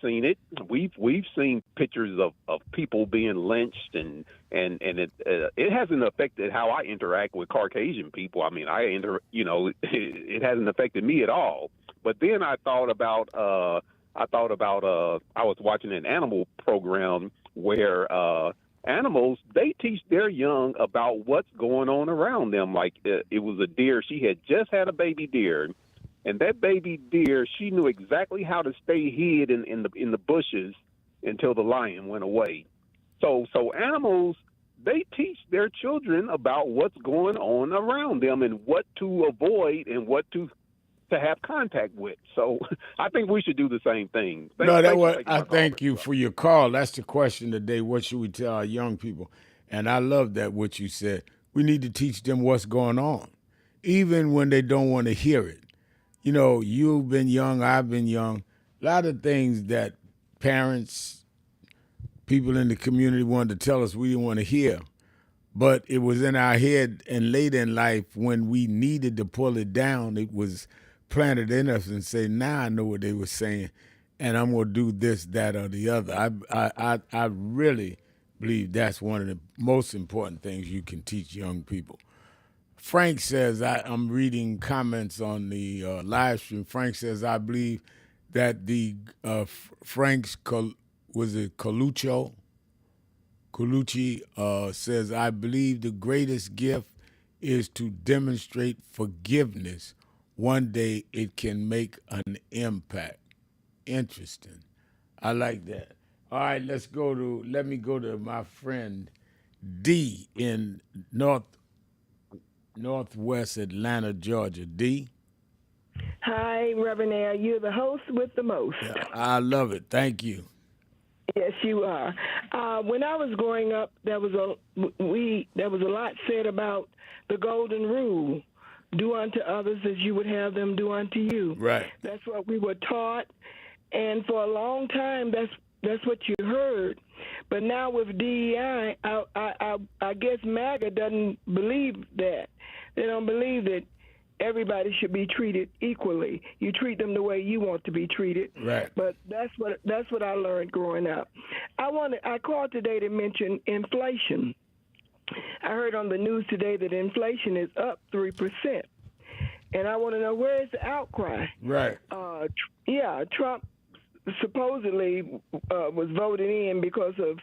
Speaker 19: seen it. We've seen pictures of people being lynched, and it hasn't affected how I interact with Caucasian people. I mean, it hasn't affected me at all. But then I thought about I was watching an animal program where animals, they teach their young about what's going on around them. Like it was a deer. She had just had a baby deer, and that baby deer, she knew exactly how to stay hid in the bushes until the lion went away. So animals, they teach their children about what's going on around them and what to avoid and what to have contact with. So I think we should do the same thing.
Speaker 3: I thank you for your call. That's the question today. What should we tell our young people? And I love that what you said. We need to teach them what's going on, even when they don't want to hear it. You've been young, I've been young. A lot of things that parents, people in the community wanted to tell us we didn't want to hear. But it was in our head, and later in life when we needed to pull it down, it was planted in us and say, now I know what they were saying. and I'm going to do this, that, or the other. I really believe that's one of the most important things you can teach young people. Frank says, I'm reading comments on the live stream. Frank says, I believe that the Frank's, was it Colucci, says, I believe the greatest gift is to demonstrate forgiveness. One day it can make an impact. Interesting. I like that. All right, let me go to my friend D in Northwest Atlanta, Georgia. D?
Speaker 20: Hi, Reverend Al. You're the host with the most.
Speaker 3: Yeah, I love it. Thank you.
Speaker 20: Yes, you are. When I was growing up, there was a lot said about the golden rule: do unto others as you would have them do unto you.
Speaker 3: Right.
Speaker 20: That's what we were taught, and for a long time, that's what you heard. But now with DEI, I guess MAGA doesn't believe that. They don't believe that everybody should be treated equally. You treat them the way you want to be treated.
Speaker 3: Right.
Speaker 20: But that's what I learned growing up. I called today to mention inflation. I heard on the news today that inflation is up 3%. And I want to know, where is the outcry?
Speaker 3: Right.
Speaker 20: Trump supposedly was voted in because of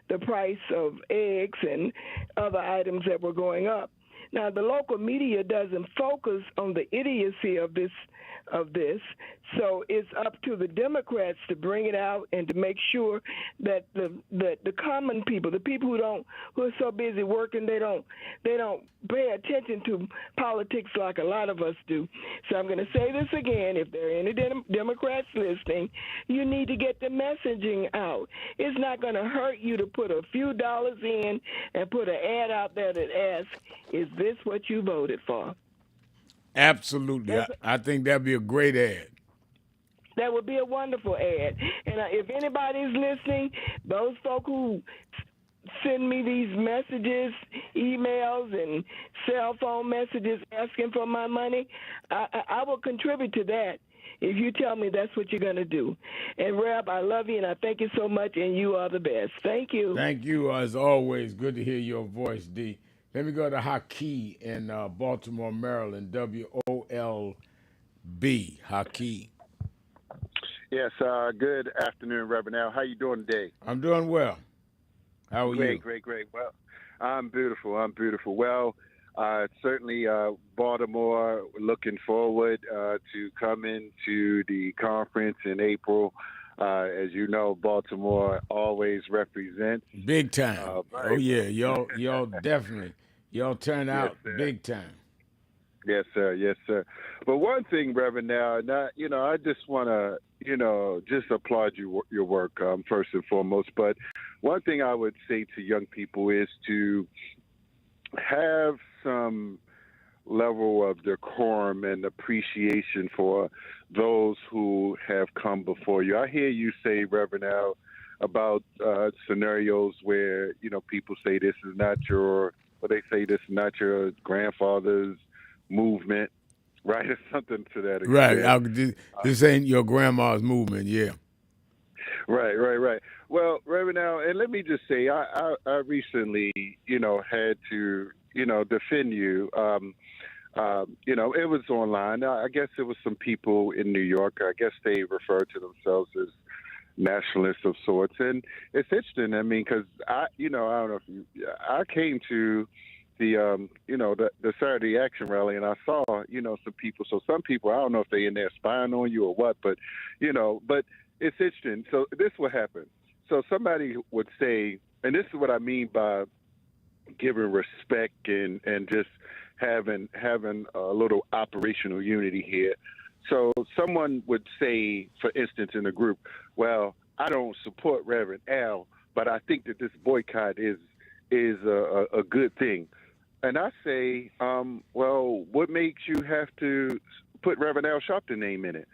Speaker 20: the price of eggs and other items that were going up. Now, the local media doesn't focus on the idiocy of this, so it's up to the Democrats to bring it out and to make sure that the common people, the people who are so busy working, they don't pay attention to politics like a lot of us do. So I'm going to say this again: if there are any Democrats listening, you need to get the messaging out. It's not going to hurt you to put a few dollars in and put an ad out there that asks, "Is this what you voted for?"
Speaker 3: Absolutely. I think that'd be a great ad.
Speaker 20: That would be a wonderful ad. And if anybody's listening, those folk who send me these messages, emails, and cell phone messages asking for my money, I will contribute to that if you tell me that's what you're going to do. And, Reb, I love you, and I thank you so much, and you are the best. Thank you.
Speaker 3: Thank you, as always. Good to hear your voice, D. Let me go to Haki in Baltimore, Maryland, WOLB. Haki.
Speaker 21: Yes, good afternoon, Reverend Al. How you doing today?
Speaker 3: I'm doing well. How are you?
Speaker 21: Great. Well, I'm beautiful. Well, certainly Baltimore, looking forward to coming to the conference in April. As you know, Baltimore always represents.
Speaker 3: Big time. Oh, yeah. Y'all definitely. Y'all turn out big time.
Speaker 21: Yes, sir. But one thing, Reverend, now, I just want to, just applaud your work first and foremost. But one thing I would say to young people is to have some level of decorum and appreciation for those who have come before you. I hear you say, Reverend Al, about scenarios where, people say this is not your grandfather's movement, right? Or something to that extent.
Speaker 3: Right. This ain't your grandma's movement, yeah.
Speaker 21: Right. Well, Reverend Al, and let me just say, I recently, had to, defend you. It was online. I guess it was some people in New York. I guess they refer to themselves as nationalists of sorts. And it's interesting, because I don't know if I came to the Saturday Action Rally, and I saw, some people. So some people, I don't know if they in there spying on you or what, but it's interesting. So this is what happened. So somebody would say, and this is what I mean by giving respect and just having a little operational unity here. So someone would say, for instance, in a group, well, I don't support Reverend Al, but I think that this boycott is a good thing. And I say, well, what makes you have to put Reverend Al Sharpton name in it?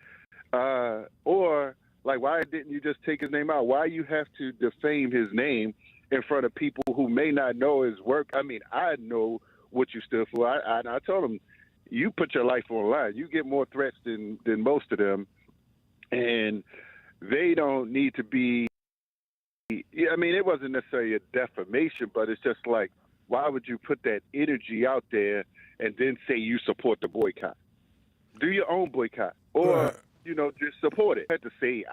Speaker 21: Or, like, why didn't you just take his name out? Why you have to defame his name in front of people who may not know his work? I mean, I know what you stood for. I told him, you put your life on the line. You get more threats than most of them. And they don't need to be. I mean, it wasn't necessarily a defamation, but it's just like, why would you put that energy out there and then say you support the boycott? Do your own boycott, or just support it. You have to say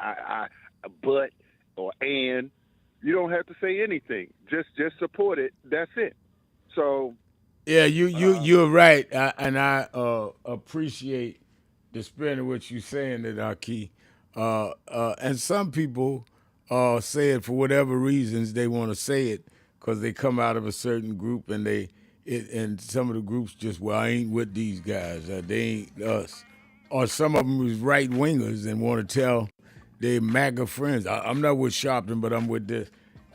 Speaker 21: but or and. You don't have to say anything. Just support it. That's it. So.
Speaker 3: Yeah, you're right, and I appreciate the spirit of what you're saying, that Aki. And some people say it for whatever reasons they want to say it, because they come out of a certain group, and and some of the groups just, well, I ain't with these guys, they ain't us, or some of them is right wingers and want to tell their MAGA friends, I'm not with Sharpton, but I'm with this,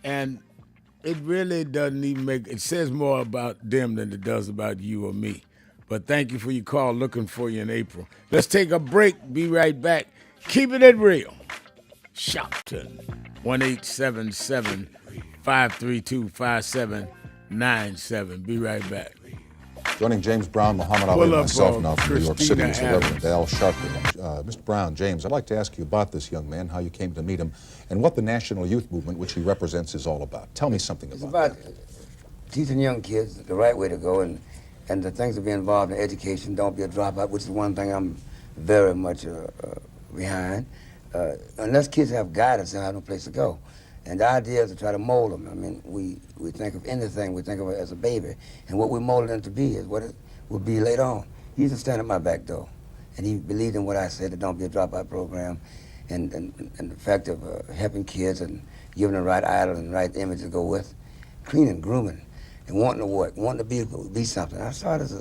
Speaker 3: and it really doesn't even it says more about them than it does about you or me. But thank you for your call. Looking for you in April. Let's take a break. Be right back. Keeping it real. Sharpton, 1-877-532-5797. Be right back.
Speaker 2: Joining James Brown, Muhammad Ali, and myself now from New York City is the Reverend Al Sharpton. Mr. Brown, James, I'd like to ask you about this young man, how you came to meet him, and what the National Youth Movement, which he represents, is all about. Tell me something about
Speaker 22: it. It's about teaching young kids the right way to go, and the things to be involved in education. Don't be a dropout, which is one thing I'm very much behind. Unless kids have guidance, they have no place to go. And the idea is to try to mold them. I mean, we think of anything, we think of it as a baby. And what we mold them to be is what it will be later on. He used to stand at my back door, and he believed in what I said, the Don't Be a Dropout program, and the fact of helping kids and giving them the right idol and the right image to go with, cleaning, grooming, and wanting to work, wanting to be something. I started as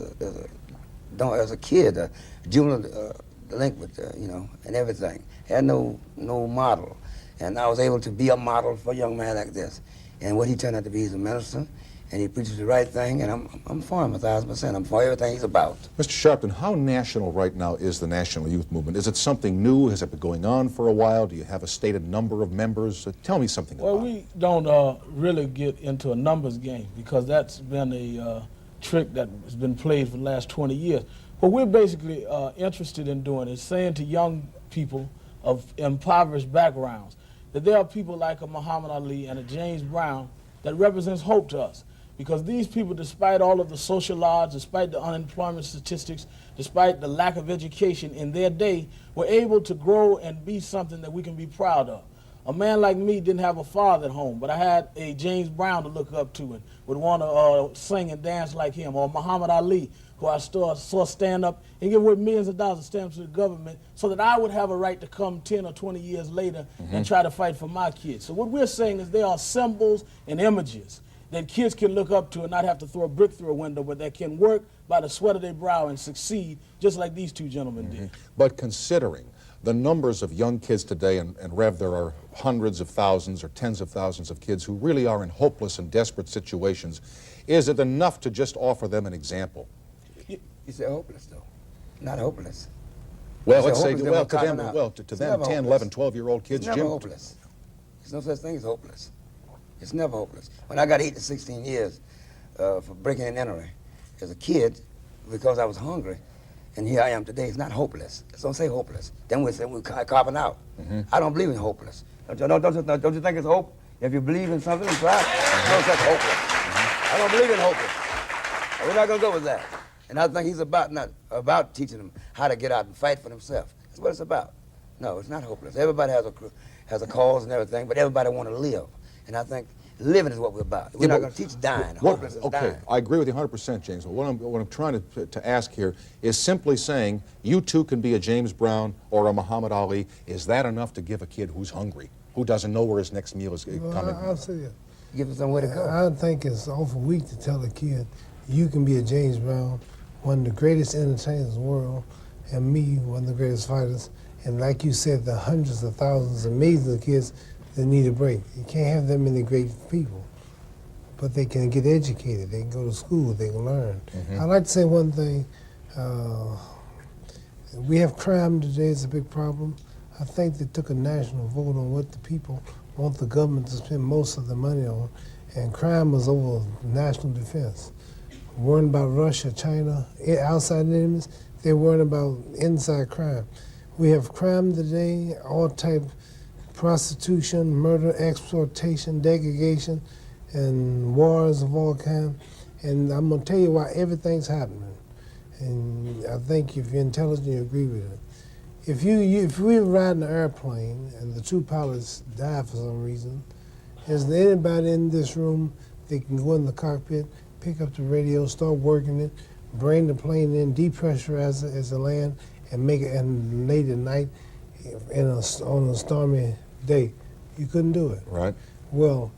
Speaker 22: a kid, a juvenile delinquent, and everything. Had no model. And I was able to be a model for a young man like this. And what he turned out to be is a minister, and he preaches the right thing, and I'm for him 1,000%. I'm for everything he's about.
Speaker 2: Mr. Sharpton, how national right now is the National Youth Movement? Is it something new? Has it been going on for a while? Do you have a stated number of members? Tell me something about it.
Speaker 1: Well, we don't really get into a numbers game, because that's been a trick that has been played for the last 20 years. What we're basically interested in doing is saying to young people of impoverished backgrounds that there are people like a Muhammad Ali and a James Brown that represents hope to us. Because these people, despite all of the social odds, despite the unemployment statistics, despite the lack of education in their day, were able to grow and be something that we can be proud of. A man like me didn't have a father at home, but I had a James Brown to look up to and would want to sing and dance like him, or Muhammad Ali, who I saw stand up and give away millions of dollars of stamps to the government so that I would have a right to come 10 or 20 years later and try to fight for my kids. So what we're saying is there are symbols and images that kids can look up to and not have to throw a brick through a window, but that can work by the sweat of their brow and succeed, just like these two gentlemen did.
Speaker 2: But considering the numbers of young kids today, and Rev, there are hundreds of thousands or tens of thousands of kids who really are in hopeless and desperate situations, is it enough to just offer them an example?
Speaker 22: You say hopeless, though. Not hopeless.
Speaker 2: Well, let's say, to them, 10, 11, 12-year-old kids,
Speaker 22: it's never hopeless. There's no such thing as hopeless. It's never hopeless. When I got 8 to 16 years for breaking and entering as a kid, because I was hungry, and here I am today, it's not hopeless. Don't say hopeless. Then we're carving out. I don't believe in hopeless. Don't you think it's hope? If you believe in something, try it. No such hopeless. I don't believe in hopeless. We're not going to go with that. And I think he's about teaching them how to get out and fight for themselves. That's what it's about. No, it's not hopeless. Everybody has a cause and everything, but everybody want to live. And I think living is what we're about. We're not going to teach dying. Hopeless is dying.
Speaker 2: I agree with you 100%, James. But what I'm trying to ask here is simply saying, you too can be a James Brown or a Muhammad Ali. Is that enough to give a kid who's hungry, who doesn't know where his next meal is coming?
Speaker 23: I'll say it.
Speaker 22: Give him somewhere to go.
Speaker 23: I think it's awful weak to tell a kid, you can be a James Brown, one of the greatest entertainers in the world, and me, one of the greatest fighters. And like you said, the hundreds of thousands of millions of kids that need a break. You can't have that many great people, but they can get educated. They can go to school. They can learn. I'd like to say one thing. We have crime today. It's a big problem. I think they took a national vote on what the people want the government to spend most of the money on, and crime was over national defense. Worrying about Russia, China, outside enemies, they're worrying about inside crime. We have crime today, all type prostitution, murder, exploitation, degradation, and wars of all kinds. And I'm going to tell you why everything's happening. And I think if you're intelligent, you agree with it. If we were riding an airplane and the two pilots died for some reason, is there anybody in this room that can go in the cockpit, pick up the radio, start working it, bring the plane in, depressurize it as it land, and make it, and late at night on a stormy day? You couldn't do it.
Speaker 2: Right.
Speaker 23: Well,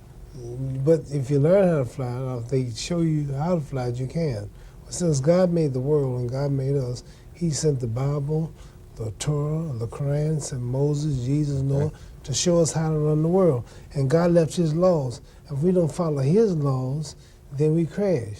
Speaker 23: but if you learn how to fly, or if they show you how to fly it, you can. Since God made the world and God made us, He sent the Bible, the Torah, the Quran, sent Moses, Jesus, Noah, to show us how to run the world. And God left His laws. If we don't follow His laws, then we crash.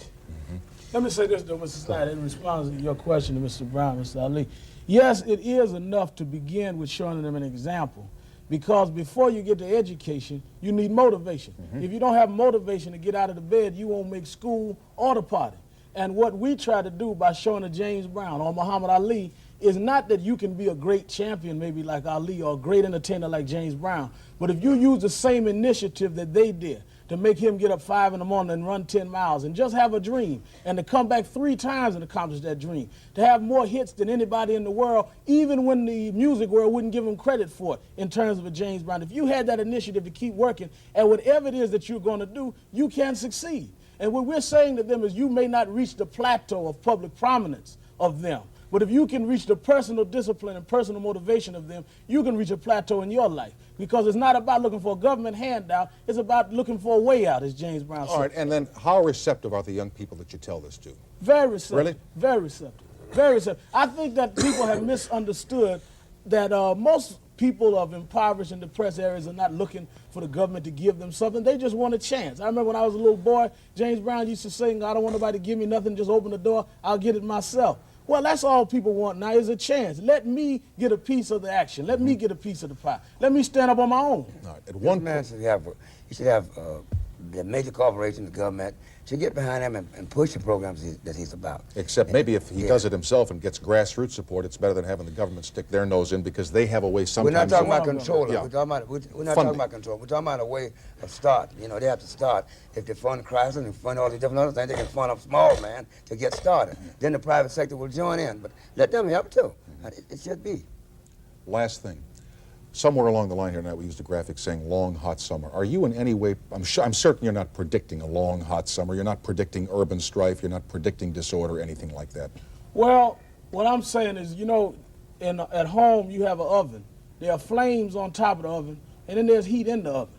Speaker 1: Let me say this, though, Mr. Snyder, in response to your question to Mr. Brown, Mr. Ali. Yes, it is enough to begin with showing them an example, because before you get to education, you need motivation. If you don't have motivation to get out of the bed, you won't make school or the party. And what we try to do by showing a James Brown or Muhammad Ali is not that you can be a great champion maybe like Ali or a great entertainer like James Brown, but if you use the same initiative that they did to make him get up 5 in the morning and run 10 miles and just have a dream and to come back 3 times and accomplish that dream, to have more hits than anybody in the world, even when the music world wouldn't give him credit for it in terms of a James Brown. If you had that initiative to keep working at whatever it is that you're going to do, you can succeed. And what we're saying to them is you may not reach the plateau of public prominence of them, but if you can reach the personal discipline and personal motivation of them, you can reach a plateau in your life. Because it's not about looking for a government handout, it's about looking for a way out, as James Brown said.
Speaker 2: All right, and then how receptive are the young people that you tell this to?
Speaker 1: Very receptive.
Speaker 2: Really?
Speaker 1: Very receptive. Very receptive. I think that people have misunderstood that most people of impoverished and depressed areas are not looking for the government to give them something. They just want a chance. I remember when I was a little boy, James Brown used to sing, I don't want nobody to give me nothing, just open the door, I'll get it myself. Well, that's all people want now is a chance. Let me get a piece of the action. Let me get a piece of the pie. Let me stand up on my own.
Speaker 22: All right. At one man should have the major corporations, the government, should get behind him and push the programs that he's about.
Speaker 2: Except maybe if he does it himself and gets grassroots support, it's better than having the government stick their nose in, because they have a way sometimes.
Speaker 22: We're not talking about control.
Speaker 2: Yeah.
Speaker 22: We're not talking about control. We're talking about a way of start. You know, they have to start. If they fund Chrysler and fund all these different other things, they can fund a small man to get started. Then the private sector will join in. But let them help too. It should be.
Speaker 2: Last thing. Somewhere along the line here tonight, we used a graphic saying long, hot summer. Are you in any way, I'm certain you're not predicting a long, hot summer. You're not predicting urban strife. You're not predicting disorder, anything like that.
Speaker 1: Well, what I'm saying is, you know, at home you have an oven. There are flames on top of the oven, and then there's heat in the oven.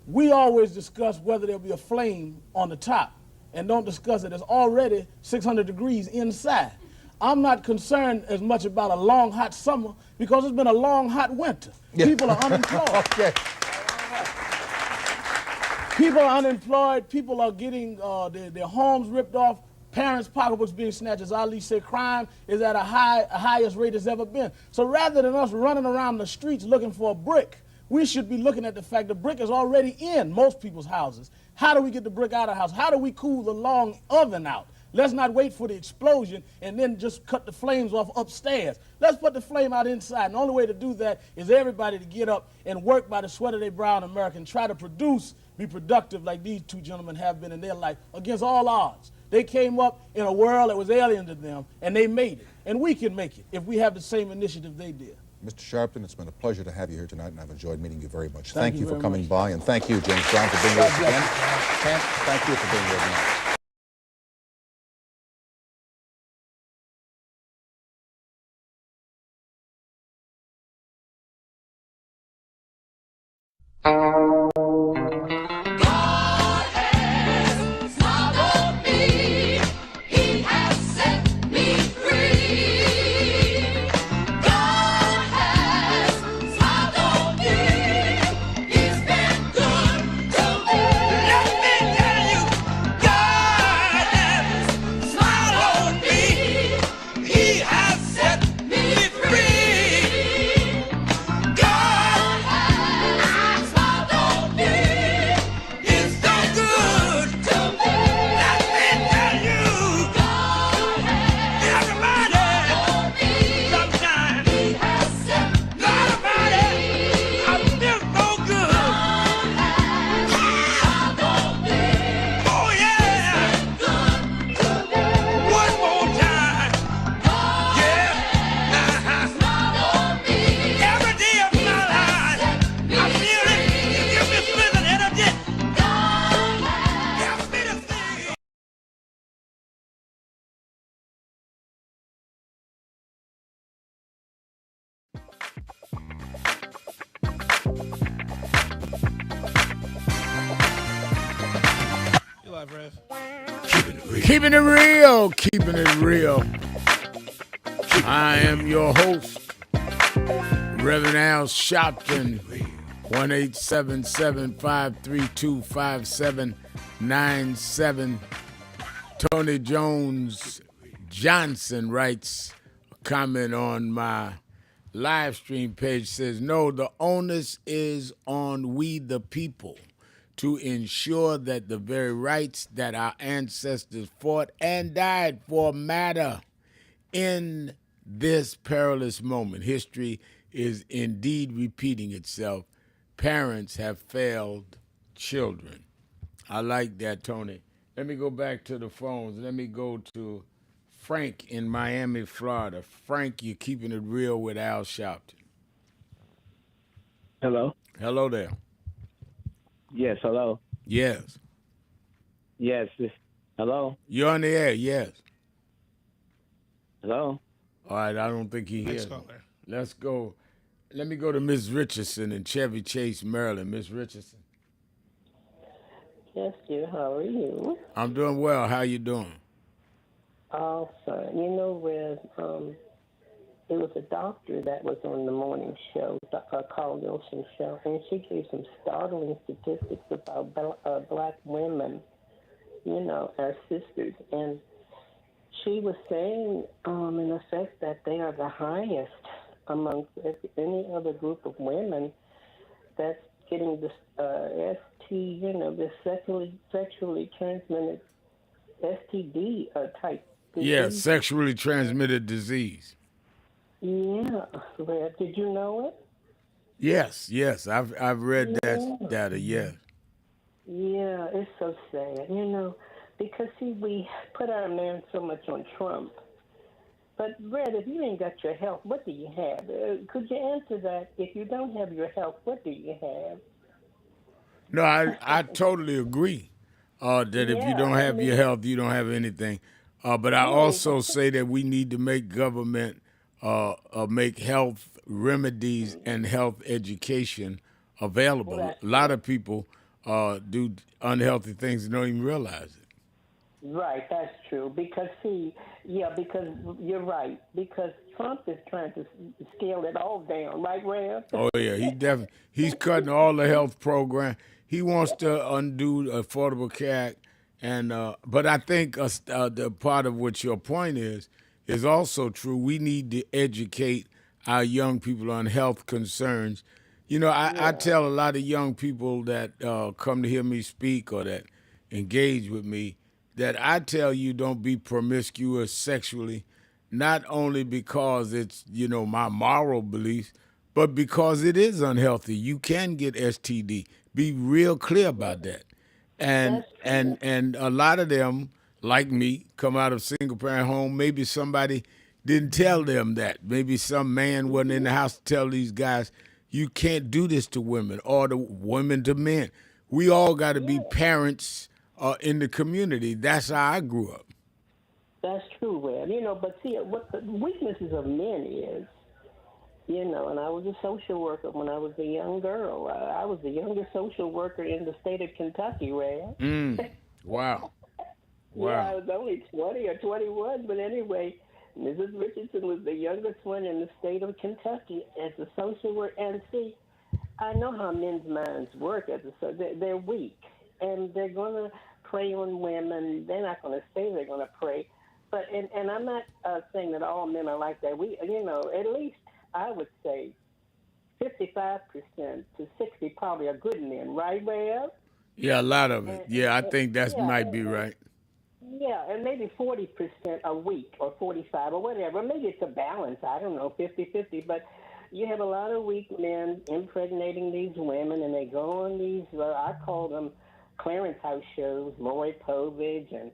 Speaker 1: We always discuss whether there'll be a flame on the top, and don't discuss it. There's already 600 degrees inside. I'm not concerned as much about a long, hot summer because it's been a long, hot winter. Yeah. People are unemployed.
Speaker 2: Okay.
Speaker 1: People are unemployed. People are getting their homes ripped off. Parents' pocketbooks being snatched. As Ali said, crime is at a highest rate it's ever been. So rather than us running around the streets looking for a brick, we should be looking at the fact the brick is already in most people's houses. How do we get the brick out of the house? How do we cool the long oven out? Let's not wait for the explosion and then just cut the flames off upstairs. Let's put the flame out inside. And the only way to do that is everybody to get up and work by the sweat of their brow in America and try to produce, be productive like these two gentlemen have been in their life against all odds. They came up in a world that was alien to them, and they made it. And we can make it if we have the same initiative they did.
Speaker 2: Mr. Sharpton, it's been a pleasure to have you here tonight, and I've enjoyed meeting you very much. Thank you for coming by, and thank you, James Brown, for being with us again. Kent, thank you for being here tonight.
Speaker 13: God
Speaker 18: 5, Rev.
Speaker 3: Keeping it real, keeping it real. I am your host, Reverend Al Sharpton, 1-877-532-5797. Tony Jones Johnson writes a comment on my live stream page, says, no, the onus is on we the people to ensure that the very rights that our ancestors fought and died for matter in this perilous moment. History is indeed repeating itself. Parents have failed children. I like that, Tony. Let me go back to the phones. Let me go to Frank in Miami, Florida. Frank, you're keeping it real with Al Sharpton.
Speaker 13: Hello?
Speaker 3: Hello there.
Speaker 13: Yes, hello?
Speaker 3: Yes.
Speaker 13: Yes, hello?
Speaker 3: You're on the air, yes.
Speaker 13: Hello?
Speaker 3: All right, I don't think he hears me. Let's go. Let me go to Miss Richardson in Chevy Chase, Maryland. Miss Richardson.
Speaker 14: Yes, dear. How are you?
Speaker 3: I'm doing well. How you doing?
Speaker 14: Awesome. You know, Red, it was a doctor that was on the morning show, Carl Wilson show, and she gave some startling statistics about black women, you know, our sisters. And she was saying, in effect, that they are the highest amongst any other group of women that's getting this ST, you know, this sexually transmitted STD type disease.
Speaker 3: Yeah, sexually transmitted disease.
Speaker 14: Yeah, Red, did you know it?
Speaker 3: Yes, I've read that data. Yes.
Speaker 14: Yeah, it's so sad, you know, because see, we put our man so much on Trump. But Red, if you ain't got your health, what do you have? Could you answer that? If you don't have your health, what do you have?
Speaker 3: No, I totally agree that if you don't have your health, you don't have anything. But I also say that we need to make government make health remedies and health education available. A lot of people do unhealthy things and don't even realize it.
Speaker 14: Right, that's true. Because because you're right. Because Trump is trying to scale it all down, right, Rev?
Speaker 3: Oh yeah, he's cutting all the health program. He wants to undo the Affordable Care Act, and but I think the part of what your point is also true. We need to educate our young people on health concerns. You know, I tell a lot of young people that come to hear me speak or that engage with me that I tell you don't be promiscuous sexually, not only because it's, you know, my moral beliefs, but because it is unhealthy. You can get STD. Be real clear about that. And a lot of them, like me, come out of single parent home. Maybe somebody didn't tell them that. Maybe some man wasn't in the house to tell these guys, you can't do this to women or the women to men. We all got to be parents in the community. That's how I grew up.
Speaker 14: That's true, Red. You know, but see, what the weaknesses of men is, you know, and I was a social worker when I was a young girl. I was the youngest social worker in the state of Kentucky, Red.
Speaker 3: Wow.
Speaker 14: Yeah, I was only 20 or 21, but anyway, Mrs. Richardson was the youngest one in the state of Kentucky as a social worker. And see, I know how men's minds work they're weak, and they're going to prey on women. They're not going to say they're going to prey. But and I'm not saying that all men are like that. We, you know, at least I would say 55% to 60 probably are good men, right, Rev?
Speaker 3: Yeah, a lot of it. Yeah, I think that might be right.
Speaker 14: Yeah, and maybe 40% are weak or 45 or whatever. Maybe it's a balance. I don't know, 50-50. But you have a lot of weak men impregnating these women, and they go on these, I call them clearance house shows, Maury Povich and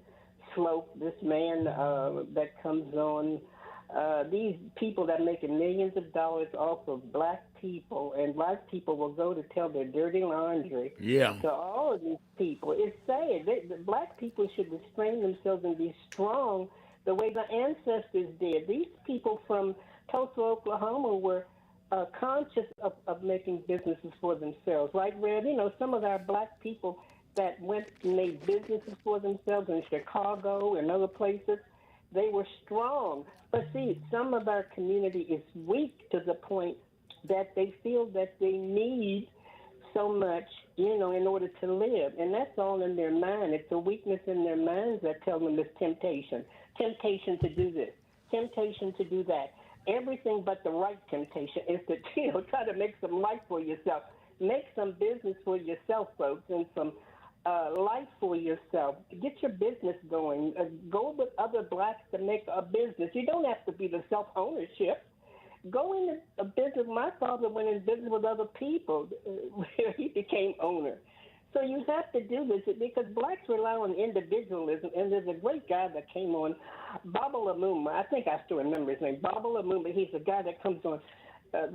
Speaker 14: Slope, this man that comes on, these people that are making millions of dollars off of black people, and black people will go to tell their dirty laundry to all of these people. It's sad. The black people should restrain themselves and be strong the way the ancestors did. These people from Tulsa, Oklahoma were conscious of making businesses for themselves. Like, Red, you know, some of our black people that went and made businesses for themselves in Chicago and other places. They were strong. But see, some of our community is weak to the point that they feel that they need so much, in order to live. And that's all in their mind. It's a weakness in their minds that tell them it's temptation. Temptation to do this. Temptation to do that. Everything but the right temptation is to, try to make some life for yourself. Make some business for yourself, folks, and some life for yourself. Get your business going. Go with other blacks to make a business. You don't have to be the self-ownership. Go into a business. My father went in business with other people where he became owner. So you have to do this because blacks rely on individualism. And there's a great guy that came on, Baba Lumumba. I think I still remember his name. Baba Lumumba. He's a guy that comes on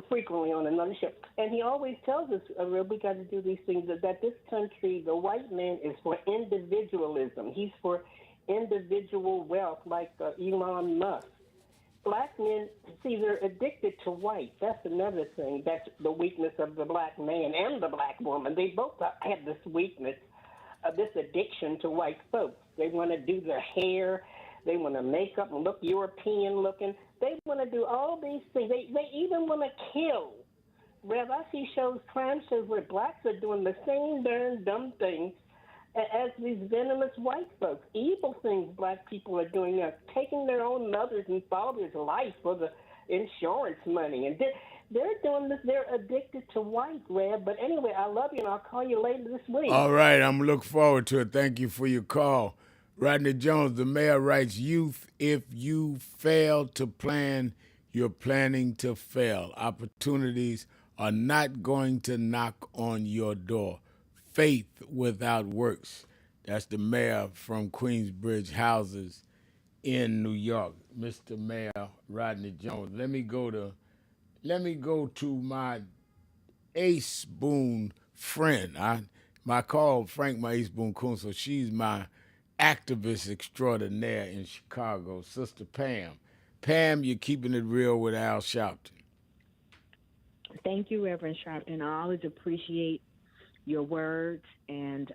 Speaker 14: frequently on another show. And he always tells us, we got to do these things, that this country, the white man is for individualism. He's for individual wealth like Elon Musk. Black men, see, they're addicted to white. That's another thing. That's the weakness of the black man and the black woman. They both have this weakness, this addiction to white folks. They want to do their hair. They want to make up and look European looking. They want to do all these things. They even want to kill. Rev, I see crime shows where blacks are doing the same darn dumb things as these venomous white folks. Evil things black people are doing now, taking their own mothers and fathers' life for the insurance money. And they're doing this. They're addicted to white, Rev. But anyway, I love you, and I'll call you later this week.
Speaker 3: All right, I'm looking forward to it. Thank you for your call. Rodney Jones, the mayor, writes, youth, if you fail to plan, you're planning to fail. Opportunities are not going to knock on your door. Faith without works. That's the mayor from Queensbridge Houses in New York, Mr. Mayor Rodney Jones. Let me go to my Ace Boone friend. I call Frank my Ace Boone Coon, so she's my activist extraordinaire in Chicago, Sister Pam. Pam, you're keeping it real with Al Sharpton.
Speaker 12: Thank you, Reverend Sharpton. I always appreciate your words, and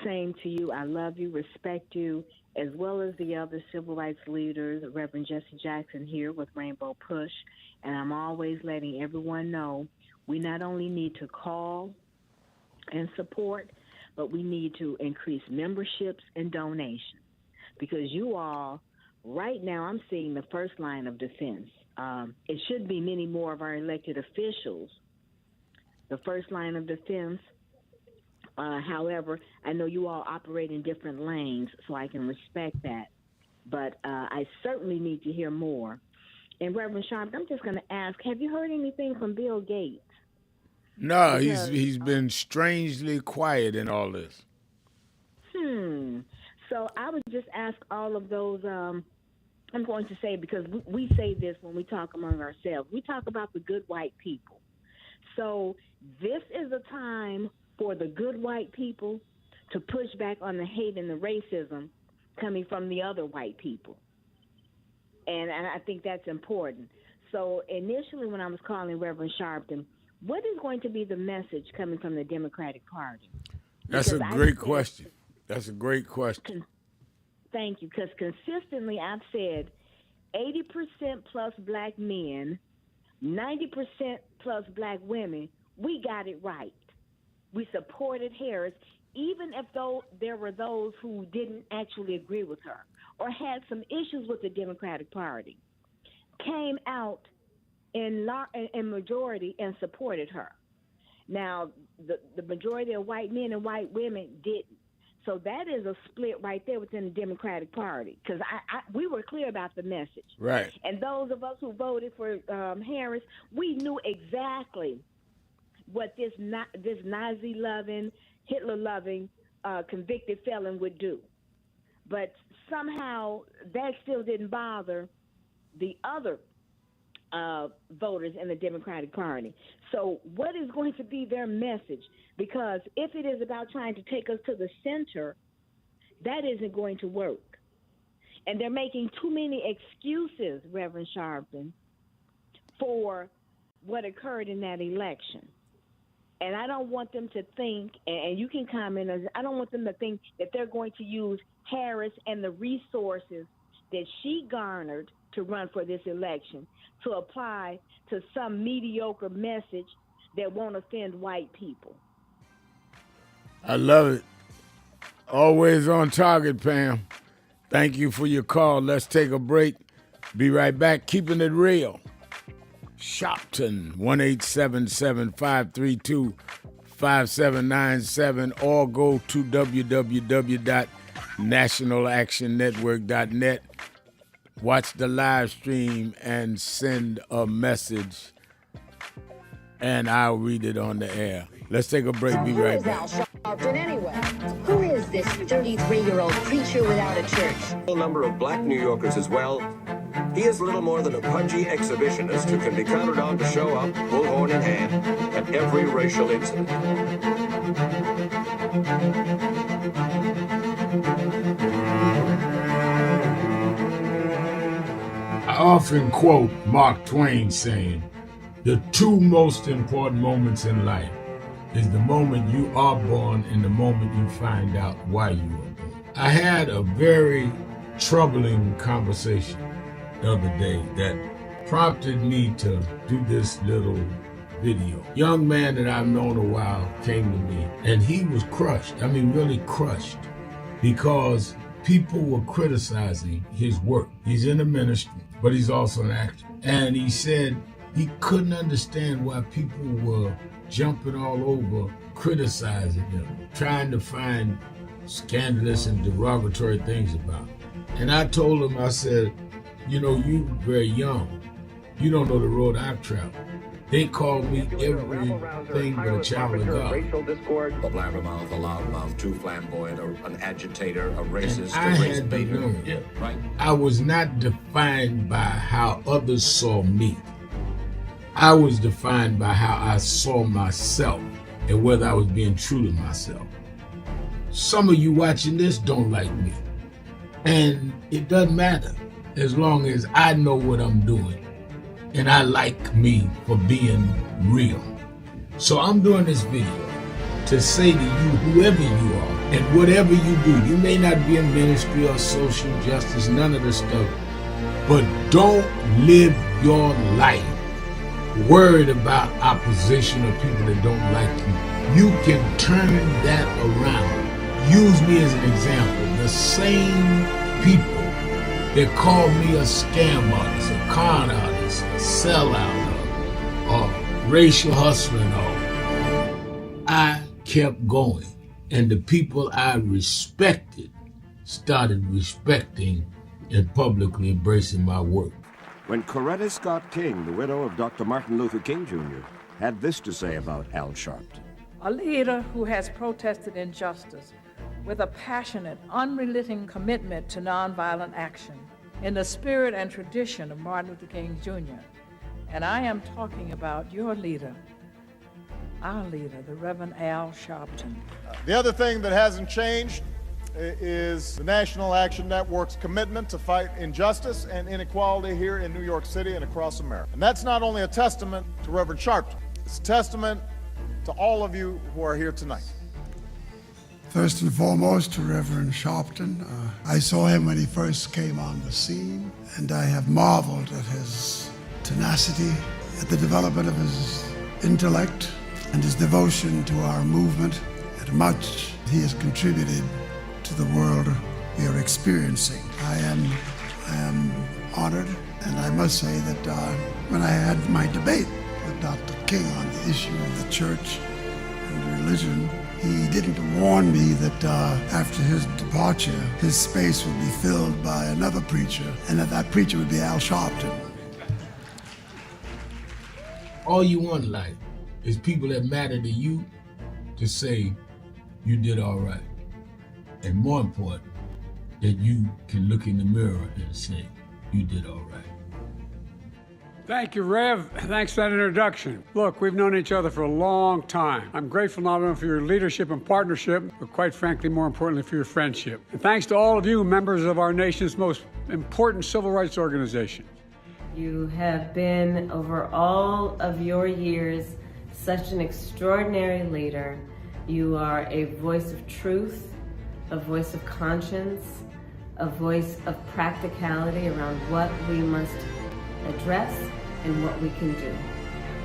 Speaker 12: saying to you, I love you, respect you, as well as the other civil rights leaders, Reverend Jesse Jackson here with Rainbow Push, and I'm always letting everyone know we not only need to call and support, but we need to increase memberships and donations, because you all, right now, I'm seeing the first line of defense. It should be many more of our elected officials, the first line of defense. However, I know you all operate in different lanes, so I can respect that. But I certainly need to hear more. And Reverend Sharp, I'm just going to ask, have you heard anything from Bill Gates?
Speaker 3: No, he's been strangely quiet in all this.
Speaker 12: So I would just ask all of those, I'm going to say, because we say this when we talk among ourselves. We talk about the good white people. So this is a time for the good white people to push back on the hate and the racism coming from the other white people. And I think that's important. So initially when I was calling Reverend Sharpton, what is going to be the message coming from the Democratic Party?
Speaker 3: That's a great question. That's a great question.
Speaker 12: Thank you, because consistently I've said 80% plus black men, 90% plus black women, we got it right. We supported Harris, even if there were those who didn't actually agree with her or had some issues with the Democratic Party, came out in majority and supported her. Now, the majority of white men and white women didn't. So that is a split right there within the Democratic Party, because we were clear about the message.
Speaker 3: Right.
Speaker 12: And those of us who voted for Harris, we knew exactly what this Nazi-loving, Hitler-loving, convicted felon would do. But somehow that still didn't bother the other voters in the Democratic Party. So what is going to be their message? Because if it is about trying to take us to the center, that isn't going to work. And they're making too many excuses, Reverend Sharpton, for what occurred in that election. And I don't want them to think, and you can comment on this, I don't want them to think that they're going to use Harris and the resources that she garnered to run for this election to apply to some mediocre message that won't offend white people.
Speaker 3: I love it. Always on target, Pam. Thank you for your call. Let's take a break. Be right back. Keeping it real. Sharpton, 1-877-532-5797, or go to www.nationalactionnetwork.net. Watch the live stream and send a message, and I'll read it on the air. Let's take a break. Be right back.
Speaker 6: Who is Al Sharpton anyway? Who is this 33-year-old preacher without a church?
Speaker 15: A number of black New Yorkers as well. He is little more than a pudgy exhibitionist who can be counted on to show up, bullhorn in hand, at every racial incident.
Speaker 3: I often quote Mark Twain saying, the two most important moments in life is the moment you are born and the moment you find out why you are born. I had a very troubling conversation the other day that prompted me to do this little video. Young man that I've known a while came to me, and he was crushed. I mean, really crushed, because people were criticizing his work. He's in the ministry, but he's also an actor. And he said he couldn't understand why people were jumping all over, criticizing him, trying to find scandalous and derogatory things about him. And I told him, I said, you know, you very young. You don't know the road I've traveled. They call me everything but a child of God.
Speaker 15: A blabbermouth, a loudmouth, too flamboyant, an agitator, a racist,
Speaker 3: I had to learn.
Speaker 15: Yeah, right.
Speaker 3: I was not defined by how others saw me. I was defined by how I saw myself and whether I was being true to myself. Some of you watching this don't like me. And it doesn't matter as long as I know what I'm doing. And I like me for being real. So I'm doing this video to say to you, whoever you are, and whatever you do, you may not be in ministry or social justice, none of this stuff, but don't live your life worried about opposition or people that don't like you. You can turn that around. Use me as an example. The same people that called me a scam artist, a con artist, a sellout, or racial hustler and all, I kept going. And the people I respected started respecting and publicly embracing my work.
Speaker 17: When Coretta Scott King, the widow of Dr. Martin Luther King Jr., had this to say about Al Sharpton.
Speaker 7: A leader who has protested injustice with a passionate, unrelenting commitment to nonviolent action in the spirit and tradition of Martin Luther King Jr. And I am talking about your leader, our leader, the Reverend Al Sharpton.
Speaker 8: The other thing that hasn't changed is the National Action Network's commitment to fight injustice and inequality here in New York City and across America. And that's not only a testament to Reverend Sharpton, it's a testament to all of you who are here tonight.
Speaker 9: First and foremost, to Reverend Sharpton. I saw him when he first came on the scene, and I have marveled at his tenacity, at the development of his intellect, and his devotion to our movement, and much he has contributed to the world we are experiencing. I am honored, and I must say that when I had my debate with Dr. King on the issue of the church and religion, he didn't warn me that after his departure, his space would be filled by another preacher, and that preacher would be Al Sharpton.
Speaker 3: All you want in life is people that matter to you to say you did all right. And more important, that you can look in the mirror and say you did all right.
Speaker 10: Thank you, Rev. Thanks for that introduction. Look, we've known each other for a long time. I'm grateful not only for your leadership and partnership, but quite frankly, more importantly, for your friendship. And thanks to all of you, members of our nation's most important civil rights organization.
Speaker 11: You have been, over all of your years, such an extraordinary leader. You are a voice of truth, a voice of conscience, a voice of practicality around what we must address and what we can do.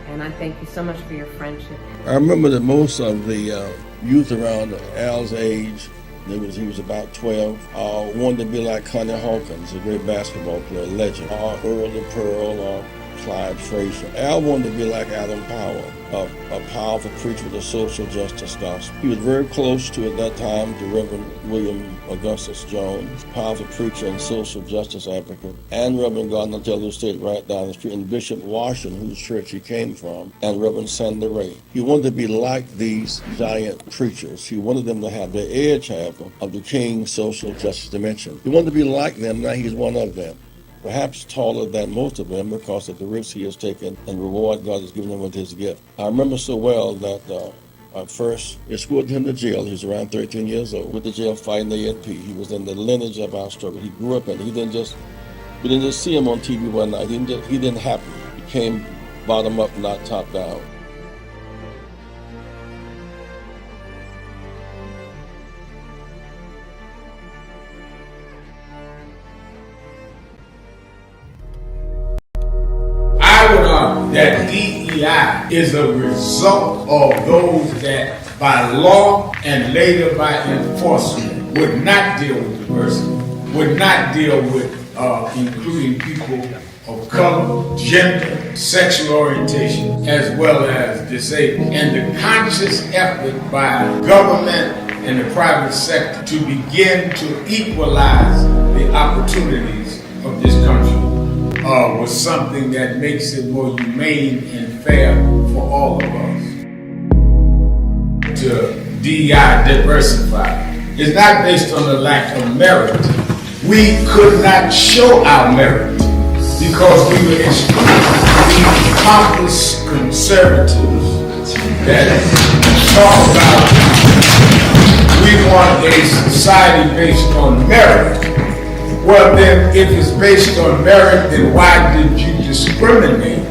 Speaker 11: And I thank you so much for your friendship.
Speaker 4: I remember that most of the youth around Al's age, he was about 12, wanted to be like Connie Hawkins, a great basketbal player, legend, or Earl the Pearl, or Clyde Frazier. Al wanted to be like Adam Powell, a powerful preacher with a social justice gospel. He was very close to, at that time, the Reverend William Augustus Jones, powerful preacher and social justice advocate, and Reverend Gardner Taylor State right down the street, and Bishop Washington, whose church he came from, and Reverend Sandy Ray. He wanted to be like these giant preachers. He wanted them to have the edge, however, of the King's social justice dimension. He wanted to be like them, now he's one of them. Perhaps taller than most of them because of the risks he has taken and the reward God has given him with his gift. I remember so well that I first escorted him to jail. He was around 13 years old with the jail fighting the ANP. He was in the lineage of our struggle. He grew up in it. We didn't just see him on TV one night. He didn't happen. He came bottom up, not top down.
Speaker 3: I would argue that DEI is a result of those that by law and later by enforcement would not deal with diversity, would not deal with including people of color, gender, sexual orientation, as well as disabled. And the conscious effort by government and the private sector to begin to equalize the opportunities of this country was something that makes it more humane and fair for all of us. To DEI diversify. It's not based on the lack of merit. We could not show our merit because we were extremely accomplished conservatives that talk about we want a society based on merit. Well then, if it's based on merit, then why did you discriminate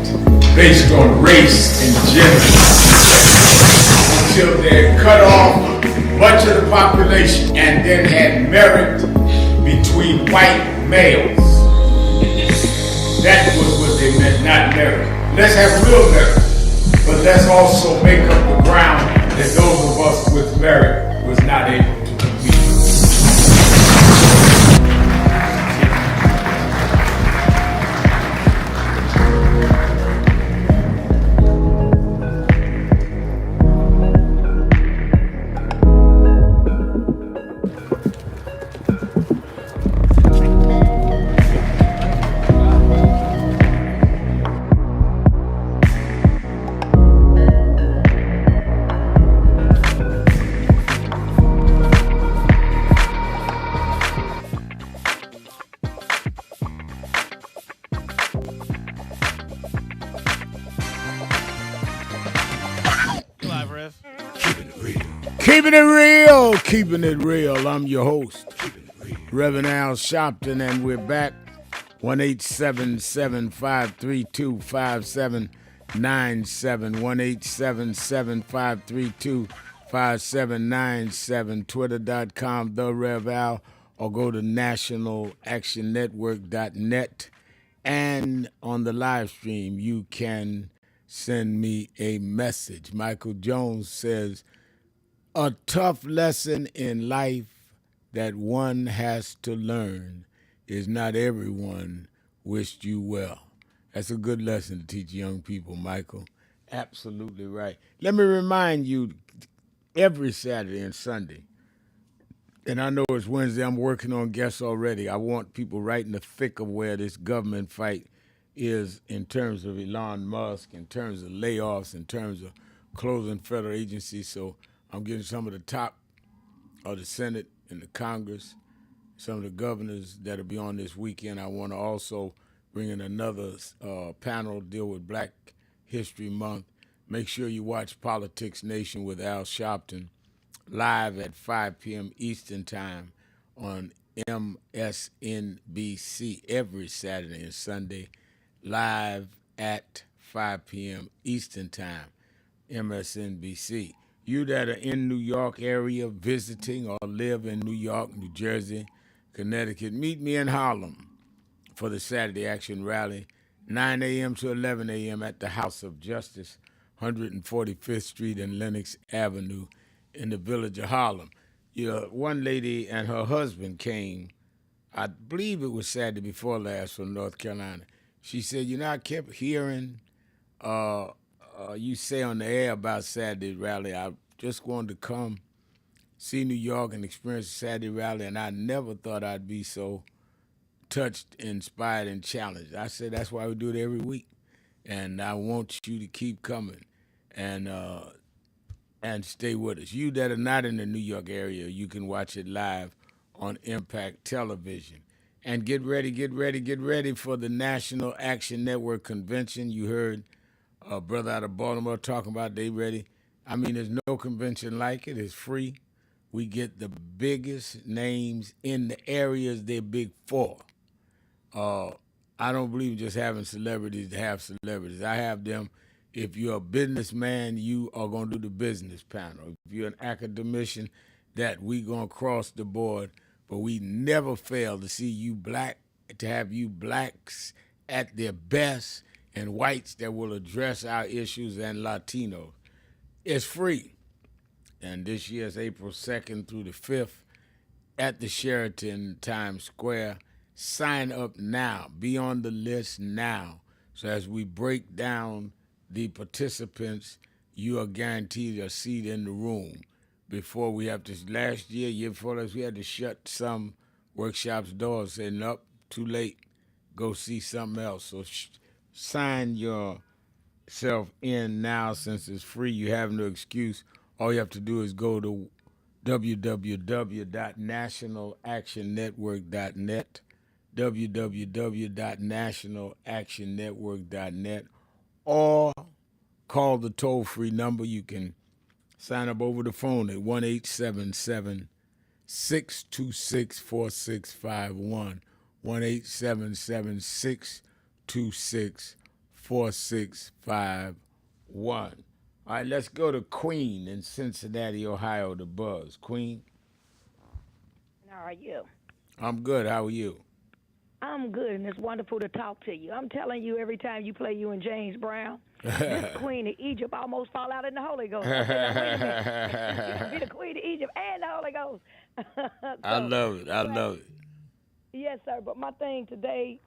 Speaker 3: based on race and gender? Until they cut off much of the population and then had merit between white males. That was what they meant, not merit. Let's have real merit, but let's also make up the ground that those of us with merit was not able to compete. Keeping it real. I'm your host, Reverend Al Sharpton, and we're back. 1-877-532-5797. 1-877-532-5797. Twitter.com, The Rev Al, or go to nationalactionnetwork.net. And on the live stream, you can send me a message. Michael Jones says, a tough lesson in life that one has to learn is not everyone wished you well. That's a good lesson to teach young people, Michael. Absolutely right. Let me remind you, every Saturday and Sunday, and I know it's Wednesday, I'm working on guests already. I want people right in the thick of where this government fight is in terms of Elon Musk, in terms of layoffs, in terms of closing federal agencies. So I'm getting some of the top of the Senate and the Congress, some of the governors that'll be on this weekend. I want to also bring in another panel, deal with Black History Month. Make sure you watch Politics Nation with Al Sharpton live at 5 p.m. Eastern Time on MSNBC every Saturday and Sunday, live at 5 p.m. Eastern Time. MSNBC. You that are in New York area visiting or live in New York, New Jersey, Connecticut, meet me in Harlem for the Saturday Action Rally, 9 a.m. to 11 a.m. at the House of Justice, 145th Street and Lenox Avenue in the village of Harlem. You know, one lady and her husband came, I believe it was Saturday before last, from North Carolina. She said, you know, I kept hearing you say on the air about Saturday rally. I just wanted to come see New York and experience the Saturday rally, and I never thought I'd be so touched, inspired, and challenged. I said, that's why we do it every week. And I want you to keep coming and stay with us. You that are not in the New York area, you can watch it live on Impact Television. And get ready for the National Action Network Convention. You heard a brother out of Baltimore talking about they ready. I mean, there's no convention like it. It's free. We get the biggest names in the areas they're big for. I don't believe in just having celebrities to have celebrities. I have them. If you're a businessman, you are going to do the business panel. If you're an academician, that we going to cross the board. But we never fail to see you black, to have you blacks at their best, and whites that will address our issues, and Latinos. It's free. And this year is April 2nd through the 5th at the Sheraton Times Square. Sign up now. Be on the list now. So as we break down the participants, you are guaranteed a seat in the room. Before we have to, last year before last, we had to shut some workshops' doors, saying, nope, too late. Go see something else. So sign yourself in now since it's free. You have no excuse. All you have to do is go to www.nationalactionnetwork.net, www.nationalactionnetwork.net, or call the toll-free number. You can sign up over the phone at 1-877-626-4651, 1-877-626-4651. All right, let's go to Queen in Cincinnati, Ohio, the Buzz. Queen?
Speaker 5: How are you?
Speaker 3: I'm good. How are you?
Speaker 5: I'm good, and it's wonderful to talk to you. I'm telling you, every time you play you and James Brown, this Queen of Egypt almost fall out in the Holy Ghost. I said, now, wait a minute. You can be the Queen of Egypt and the Holy Ghost.
Speaker 3: I love it. I love it.
Speaker 5: Yes, sir. But my thing today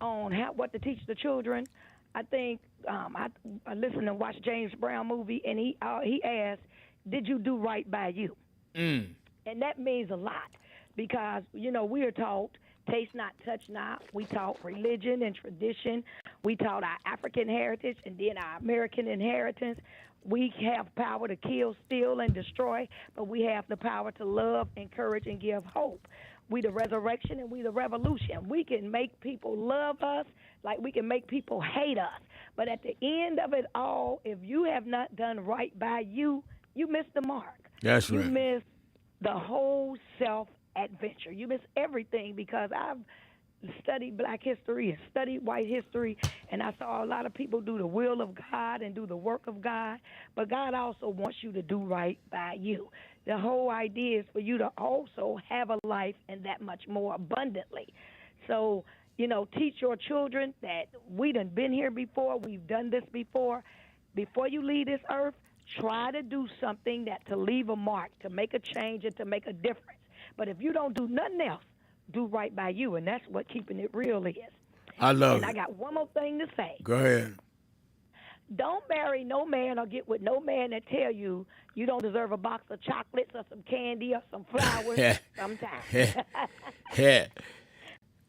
Speaker 5: on what to teach the children, I think I listened and watched James Brown movie, and he asked, did you do right by you? And that means a lot because, you know, we are taught taste not, touch not. We taught religion and tradition. We taught our African heritage and then our American inheritance. We have power to kill, steal, and destroy, but we have the power to love, encourage, and give hope. We the resurrection and we the revolution. We can make people love us like we can make people hate us. But at the end of it all, if you have not done right by you, you missed the mark.
Speaker 3: That's right.
Speaker 5: You missed the whole self-adventure. You miss everything because I've studied black history and studied white history, and I saw a lot of people do the will of God and do the work of God, but God also wants you to do right by you. The whole idea is for you to also have a life and that much more abundantly. So, you know, teach your children that we done been here before, we've done this before. Before you leave this earth, try to do something that to leave a mark, to make a change and to make a difference. But if you don't do nothing else, do right by you, and that's what keeping it real is.
Speaker 3: I love
Speaker 5: and
Speaker 3: it.
Speaker 5: I got one more thing to say.
Speaker 3: Go ahead.
Speaker 5: Don't marry no man or get with no man that tell you you don't deserve a box of chocolates or some candy or some flowers sometimes.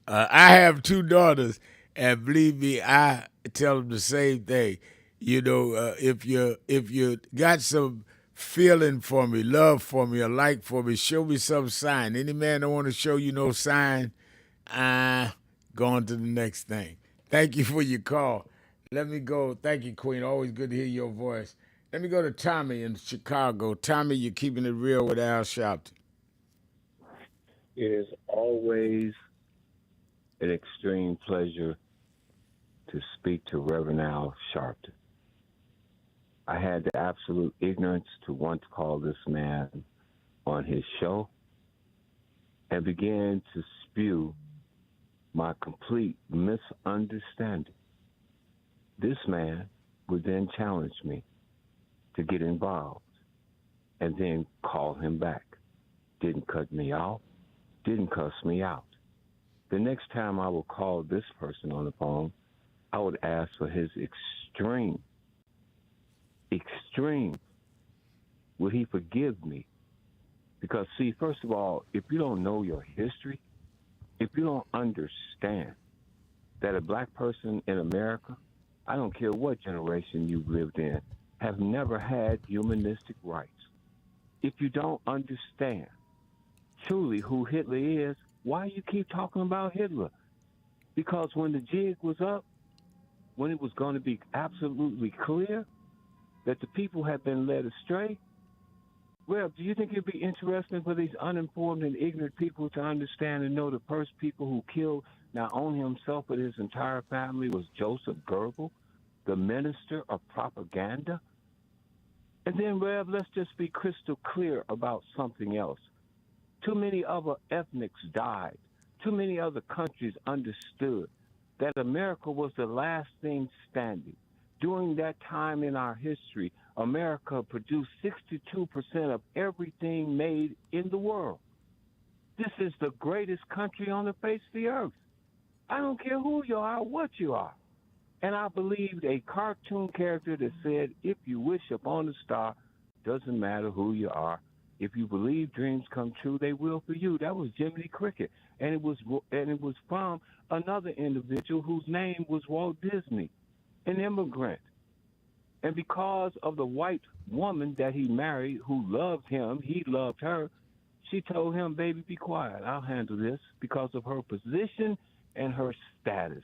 Speaker 3: I have two daughters, and believe me, I tell them the same thing. You know, if you got some feeling for me, love for me, or like for me, show me some sign. Any man that want to show you no sign, go on to the next thing. Thank you for your call. Let me go. Thank you, Queen. Always good to hear your voice. Let me go to Tommy in Chicago. Tommy, you're keeping it real with Al Sharpton.
Speaker 16: It is always an extreme pleasure to speak to Reverend Al Sharpton. I had the absolute ignorance to want to call this man on his show and began to spew my complete misunderstanding. This man would then challenge me to get involved and then call him back. Didn't cut me off, didn't cuss me out. The next time I would call this person on the phone, I would ask for his extreme. Would he forgive me? Because, see, first of all, if you don't know your history, if you don't understand that a black person in America, I don't care what generation you've lived in, have never had humanistic rights. If you don't understand truly who Hitler is, why you keep talking about Hitler? Because when the jig was up, when it was going to be absolutely clear that the people had been led astray, well, do you think it'd be interesting for these uninformed and ignorant people to understand and know the first people who killed not only himself but his entire family was Joseph Goebbels, the minister of propaganda? And then, Rev, let's just be crystal clear about something else. Too many other ethnics died. Too many other countries understood that America was the last thing standing. During that time in our history, America produced 62% of everything made in the world. This is the greatest country on the face of the earth. I don't care who you are, what you are. And I believed a cartoon character that said, if you wish upon a star, doesn't matter who you are. If you believe dreams come true, they will for you. That was Jiminy Cricket. And it was from another individual whose name was Walt Disney, an immigrant. And because of the white woman that he married who loved him, he loved her, she told him, baby, be quiet. I'll handle this, because of her position and her status.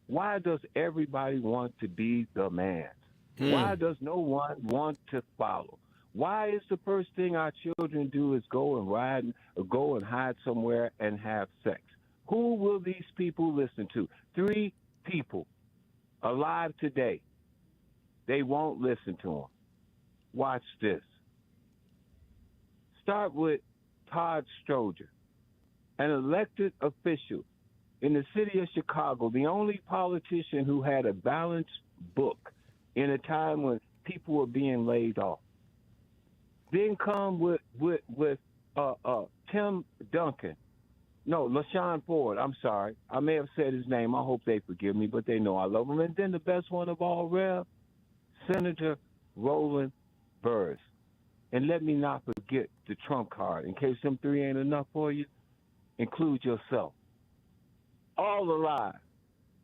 Speaker 16: Why does everybody want to be the man? Why does no one want to follow? Why is the first thing our children do is go and ride or go and hide somewhere and have sex? Who will these people listen to? 3 people alive today. They won't listen to them. Watch this. Start with Todd Stroger, an elected official in the city of Chicago, the only politician who had a balanced book in a time when people were being laid off. Then come with Tim Duncan. No, LaShawn Ford. I'm sorry. I may have said his name. I hope they forgive me, but they know I love him. And then the best one of all, Rev, Senator Roland Burrs. And let me not forget the trump card. In case them 3 ain't enough for you, include yourself. All alive,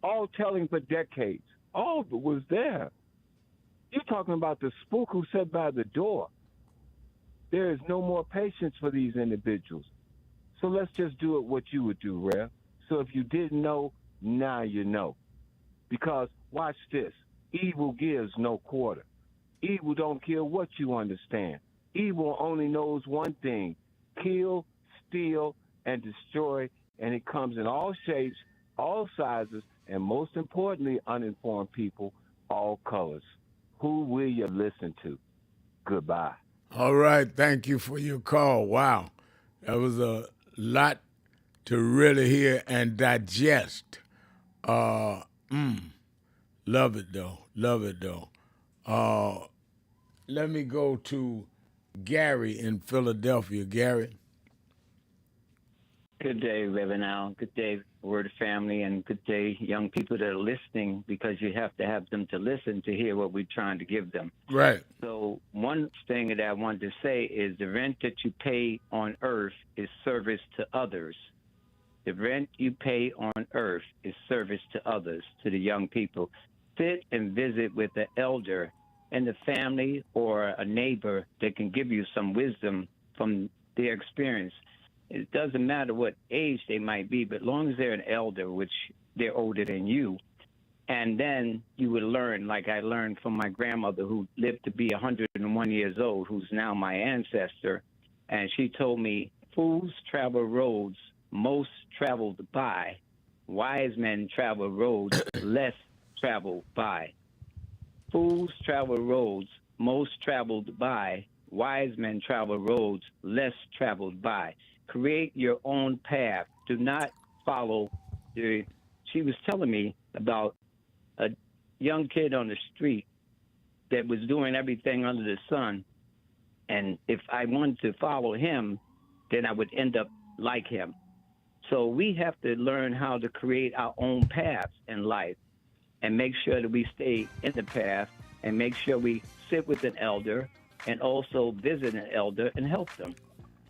Speaker 16: all telling for decades. All of it was there. You're talking about the spook who sat by the door. There is no more patience for these individuals. So let's just do it what you would do, Rev. So if you didn't know, now you know. Because watch this. Evil gives no quarter. Evil don't care what you understand. Evil only knows one thing: kill, steal, and destroy. And it comes in all shapes, all sizes, and most importantly, uninformed people, all colors. Who will you listen to? Goodbye.
Speaker 3: All right. Thank you for your call. Wow. That was a lot to really hear and digest. Love it, though. Love it, though. Let me go to Gary in Philadelphia. Gary.
Speaker 19: Good day, Reverend Al. Good day, Word Family, and good day, young people that are listening, because you have to have them to listen to hear what we're trying to give them.
Speaker 3: Right.
Speaker 19: So one thing that I wanted to say is the rent that you pay on earth is service to others. The rent you pay on earth is service to others, to the young people. Sit and visit with an elder in the family or a neighbor that can give you some wisdom from their experience. It doesn't matter what age they might be, but as long as they're an elder, which they're older than you, and then you would learn, like I learned from my grandmother who lived to be 101 years old, who's now my ancestor, and she told me, fools travel roads most traveled by. Wise men travel roads less traveled by. Fools travel roads most traveled by. Wise men travel roads less traveled by. Create your own path. Do not follow the. She was telling me about a young kid on the street that was doing everything under the sun. And if I wanted to follow him, then I would end up like him. So we have to learn how to create our own paths in life and make sure that we stay in the path and make sure we sit with an elder and also visit an elder and help them.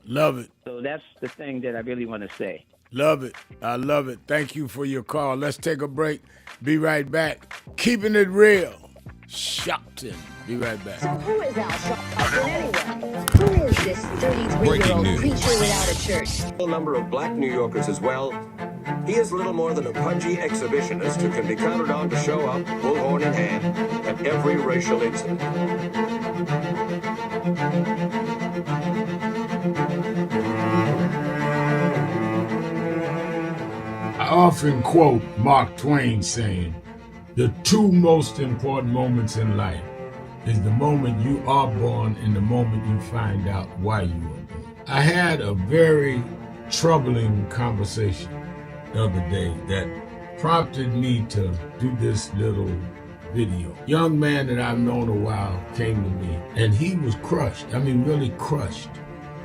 Speaker 3: Love it.
Speaker 19: So that's the thing that I really want to say.
Speaker 3: Love it. I love it. Thank you for your call. Let's take a break. Be right back. Keeping it real. Sharpton. Be right back.
Speaker 6: So who is Al Sharpton anyway? Who is this 33-year-old preacher without a church?
Speaker 15: A number of black New Yorkers as well. He is little more than a pudgy exhibitionist who can be counted on to show up, bullhorn in hand, at every racial incident.
Speaker 3: I often quote Mark Twain saying, the two most important moments in life is the moment you are born and the moment you find out why you were born. I had a very troubling conversation the other day that prompted me to do this little video. Young man that I've known a while came to me and he was crushed. I mean, really crushed,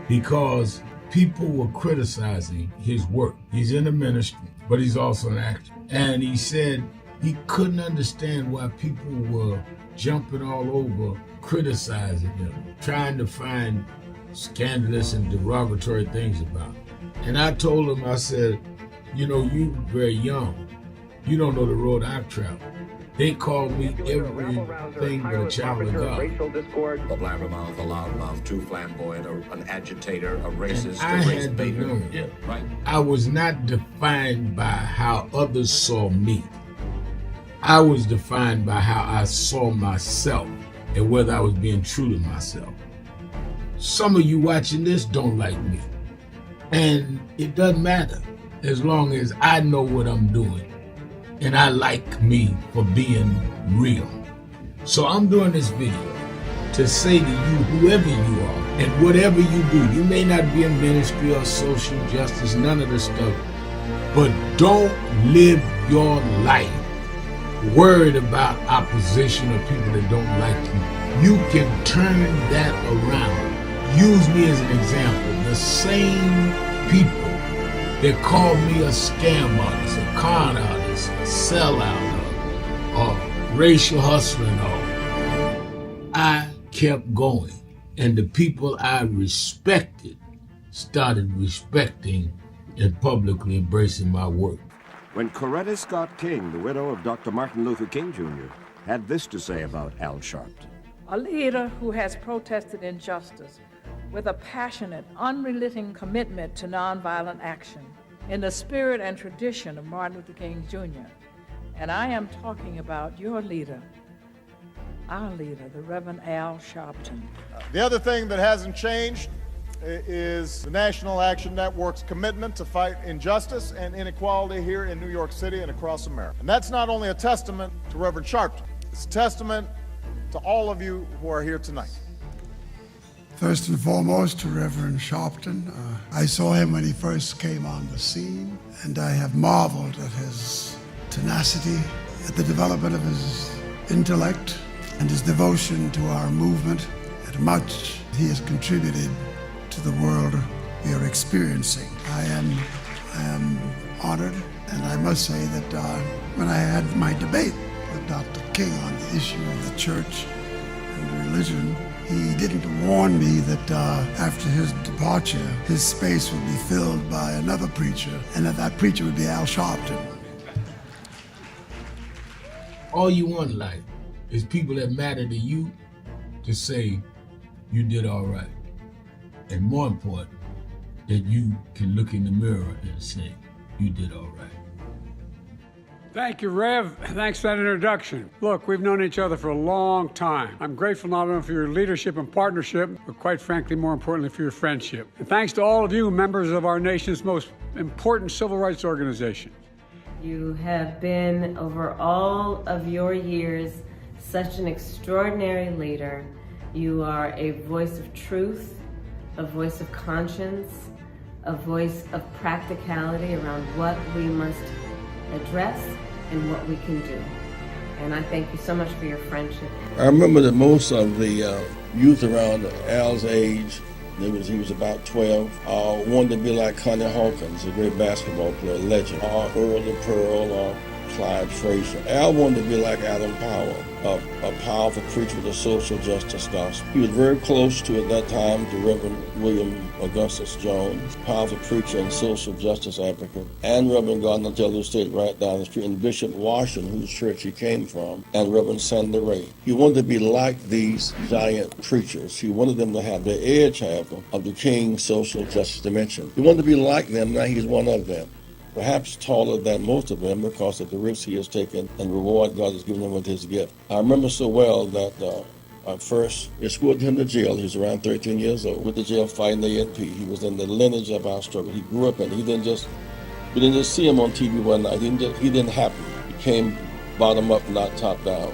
Speaker 3: because people were criticizing his work. He's in the ministry, but he's also an actor. And he said he couldn't understand why people were jumping all over, criticizing him, trying to find scandalous and derogatory things about him. And I told him, I said, you know, you very young. You don't know the road I've traveled. They called me everything but a child of God.
Speaker 15: A blabbermouth, a loudmouth, too flamboyant, an agitator, a racist,
Speaker 3: I had to learn.
Speaker 15: Right.
Speaker 3: I was not defined by how others saw me. I was defined by how I saw myself and whether I was being true to myself. Some of you watching this don't like me. And it doesn't matter as long as I know what I'm doing. And I like me for being real. So I'm doing this video to say to you, whoever you are and whatever you do, you may not be in ministry or social justice, none of this stuff, but don't live your life worried about opposition or people that don't like you. You can turn that around. Use me as an example. The same people that called me a scam artist, a con artist, a sellout, or racial hustler and all, I kept going. And the people I respected started respecting and publicly embracing my work.
Speaker 17: When Coretta Scott King, the widow of Dr. Martin Luther King Jr., had this to say about Al Sharpton.
Speaker 7: A leader who has protested injustice with a passionate, unrelenting commitment to nonviolent action in the spirit and tradition of Martin Luther King Jr. And I am talking about your leader, our leader, the Reverend Al Sharpton.
Speaker 8: The other thing that hasn't changed is the National Action Network's commitment to fight injustice and inequality here in New York City and across America. And that's not only a testament to Reverend Sharpton, it's a testament to all of you who are here tonight.
Speaker 9: First and foremost, to Reverend Sharpton. I saw him when he first came on the scene, and I have marveled at his tenacity, at the development of his intellect, and his devotion to our movement, and much he has contributed to the world we are experiencing. I am honored, and I must say that when I had my debate with Dr. King on the issue of the church and religion, he didn't warn me that after his departure, his space would be filled by another preacher, and that preacher would be Al Sharpton.
Speaker 3: All you want in life is people that matter to you to say you did all right. And more important, that you can look in the mirror and say you did all right.
Speaker 10: Thank you, Rev. Thanks for that introduction. Look, we've known each other for a long time. I'm grateful not only for your leadership and partnership, but quite frankly, more importantly, for your friendship. And thanks to all of you, members of our nation's most important civil rights organization.
Speaker 11: You have been, over all of your years, such an extraordinary leader. You are a voice of truth, a voice of conscience, a voice of practicality around what we must address and what we can do. And I thank you so much for your friendship.
Speaker 4: I remember that most of the youth around Al's age, he was about 12, wanted to be like Connie Hawkins, a great basketball player, legend, or Earl the Pearl, or Clyde Frazier. Al wanted to be like Adam Powell, a powerful preacher with a social justice gospel. He was very close to, at that time, to Reverend William Augustus Jones, powerful preacher and social justice advocate, and Reverend Gardner Taylor State right down the street, and Bishop Washington, whose church he came from, and Reverend Sandy Ray. He wanted to be like these giant preachers. He wanted them to have the edge, however, of the King's social justice dimension. He wanted to be like them. Now he's one of them. Perhaps taller than most of them because of the risks he has taken and the reward God has given him with his gift. I remember so well that I first escorted him to jail. He was around 13 years old. Went to jail fighting the ANP. He was in the lineage of our struggle. He grew up in it. We didn't just see him on TV one night. He didn't happen. He came bottom up, not top down.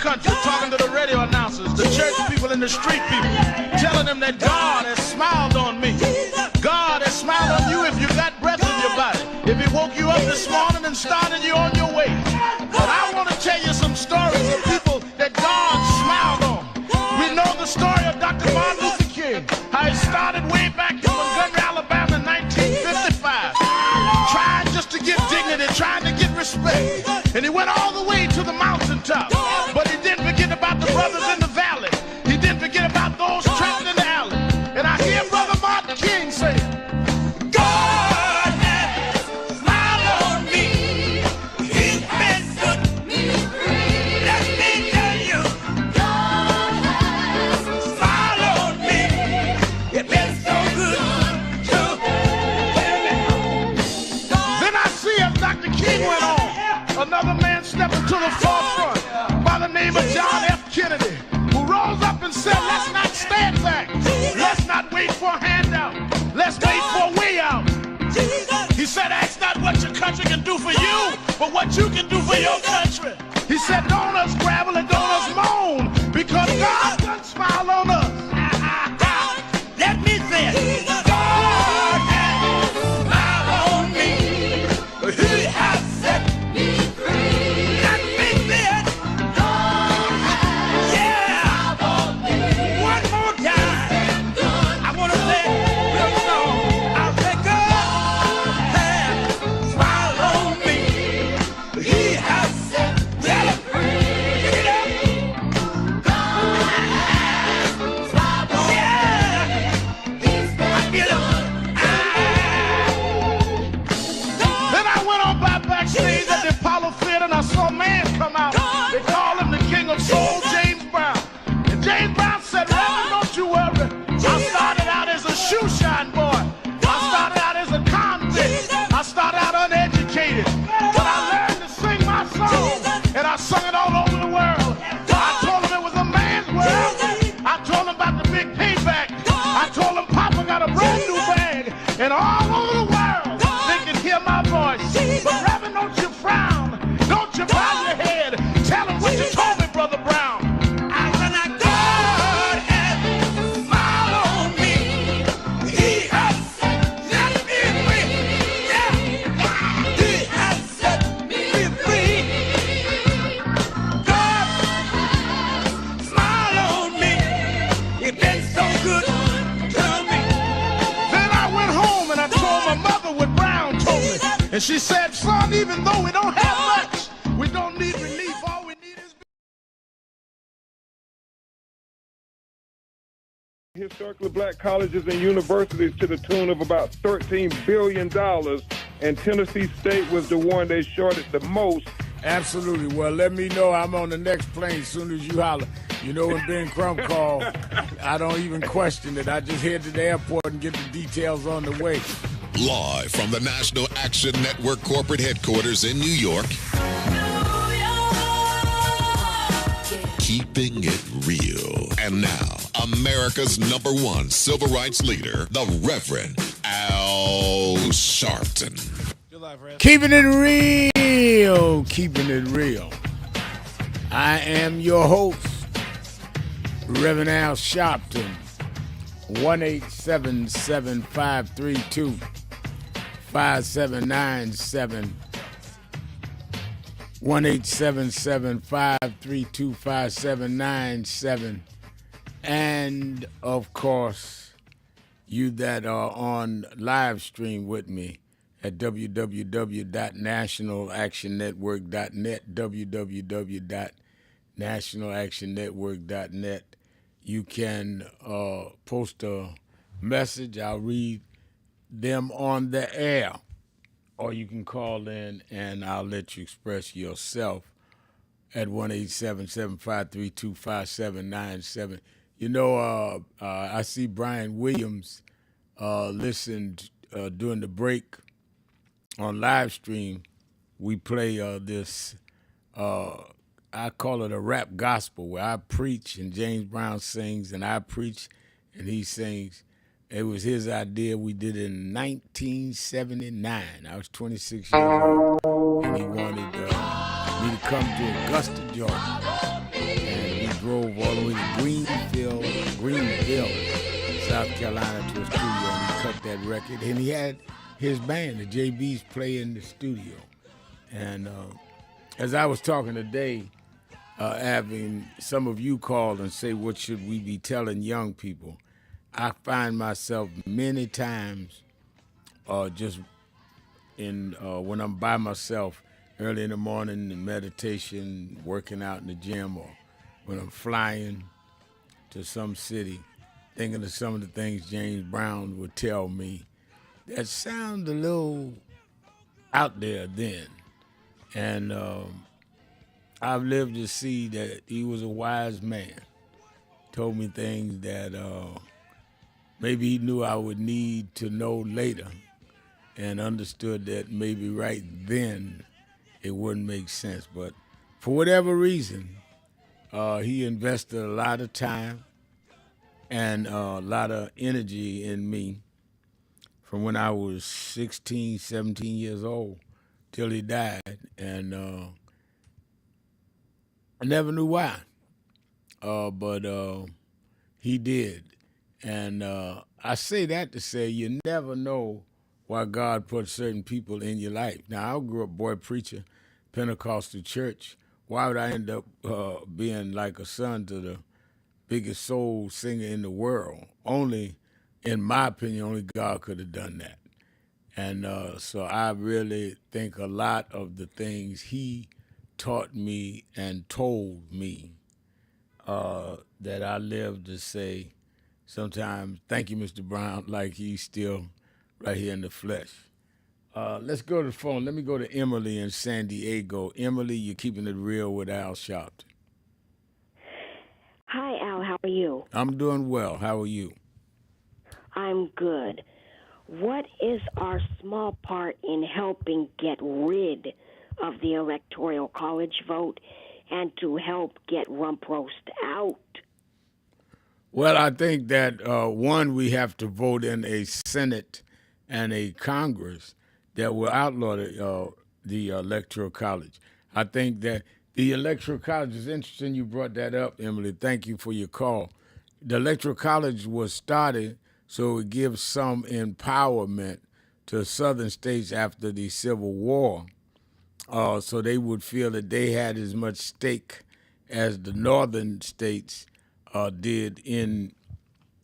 Speaker 18: country talking to the radio announcers, the church people and the street people, telling them that God has smiled on me. God has smiled on you if you got breath in your body. If he woke you up this morning and started you on your way. But I want to tell you some stories of people that God smiled on. We know the story of Dr. Martin Luther King, how he started way back in Montgomery, Alabama in 1955, trying just to get dignity, trying to get respect. And he went all the way to the mountaintop. But he didn't forget about the brothers in the valley. He didn't forget about those trapped in the alley. And I hear Brother Martin King say, God has smiled on me. He's been good to me. Let me tell you, God has smiled on me. It's been so good to me. Then I see as Dr. King went on, another man stepping to the forefront by the name of John F. Kennedy, who rose up and said, let's not stand back. Let's not wait for a handout. Let's wait for a way out. He said, ask not what your country can do for you, but what you can do for your country. He said, don't us gravel and don't us moan, because God done smile on us. Let me say it. God has smiled on me. He has set me free. Let me say it. God has smiled on me. One more time. I want to say real song. I'll say God has smiled on me. He has set me free. Get it up. God has smiled on me. He's been good. Then I went on by backstage at the Apollo Theater and I saw a man come out. They call him the King of Soul, James Brown. And James Brown said, Reverend, don't you worry. I started out as a shoe shine boy. I started out as a convict. I started out uneducated. But I learned to sing my song. And I sung it all over the world. I told him it was a man's world. I told him about the big payback. I told him Papa got a brand new bag. And all over the world, thinking And she said, son, even though we don't have much, we don't need relief. All we need is
Speaker 20: historically black colleges and universities to the tune of about $13 billion, and Tennessee State was the one they shorted the most.
Speaker 3: Absolutely. Well, let me know. I'm on the next plane as soon as you holler. You know, when Ben Crump called, I don't even question it. I just head to the airport and get the details on the way.
Speaker 21: Live from the National Action Network corporate headquarters in New York. Keeping it real. And now, America's #1 civil rights leader, the Reverend Al Sharpton.
Speaker 3: Keeping it real. Keeping it real. I am your host, Reverend Al Sharpton. 1-877-532-5797. 1-877-532-5797. And, of course, you that are on live stream with me at www.nationalactionnetwork.net, www.nationalactionnetwork.net. You can post a message. I'll read them on the air. Or you can call in and I'll let you express yourself at 1-877-532-5797. You know, I see Brian Williams listened during the break on live stream. We play this, I call it a rap gospel, where I preach and James Brown sings and I preach and he sings. It was his idea. We did it in 1979. I was 26 years old, and he wanted me to come to Augusta, Georgia. And we drove all the way to Greenville, South Carolina, to a studio, and he cut that record. And he had his band, the JBs, play in the studio. And as I was talking today, having some of you call and say, what should we be telling young people? I find myself many times just in when I'm by myself early in the morning in meditation, working out in the gym, or when I'm flying to some city, thinking of some of the things James Brown would tell me that sound a little out there then. And I've lived to see that he was a wise man. Told me things that maybe he knew I would need to know later, and understood that maybe right then it wouldn't make sense. But for whatever reason, he invested a lot of time and a lot of energy in me from when I was 16, 17 years old till he died. And I never knew why, but he did. And I say that to say you never know why God put certain people in your life. Now, I grew up boy preacher, Pentecostal church. Why would I end up being like a son to the biggest soul singer in the world? Only, in my opinion, only God could have done that. And so I really think a lot of the things he taught me and told me that I live to say, sometimes, thank you, Mr. Brown, like he's still right here in the flesh. Let's go to the phone. Let me go to Emily in San Diego. Emily, you're keeping it real with Al Sharpton.
Speaker 23: Hi, Al. How are you?
Speaker 3: I'm doing well. How are you?
Speaker 23: I'm good. What is our small part in helping get rid of the Electoral College vote and to help get rump roast out?
Speaker 3: Well, I think that, one, we have to vote in a Senate and a Congress that will outlaw the Electoral College. I think that the Electoral College is interesting you brought that up, Emily. Thank you for your call. The Electoral College was started so it gives some empowerment to southern states after the Civil War, so they would feel that they had as much stake as the northern states did in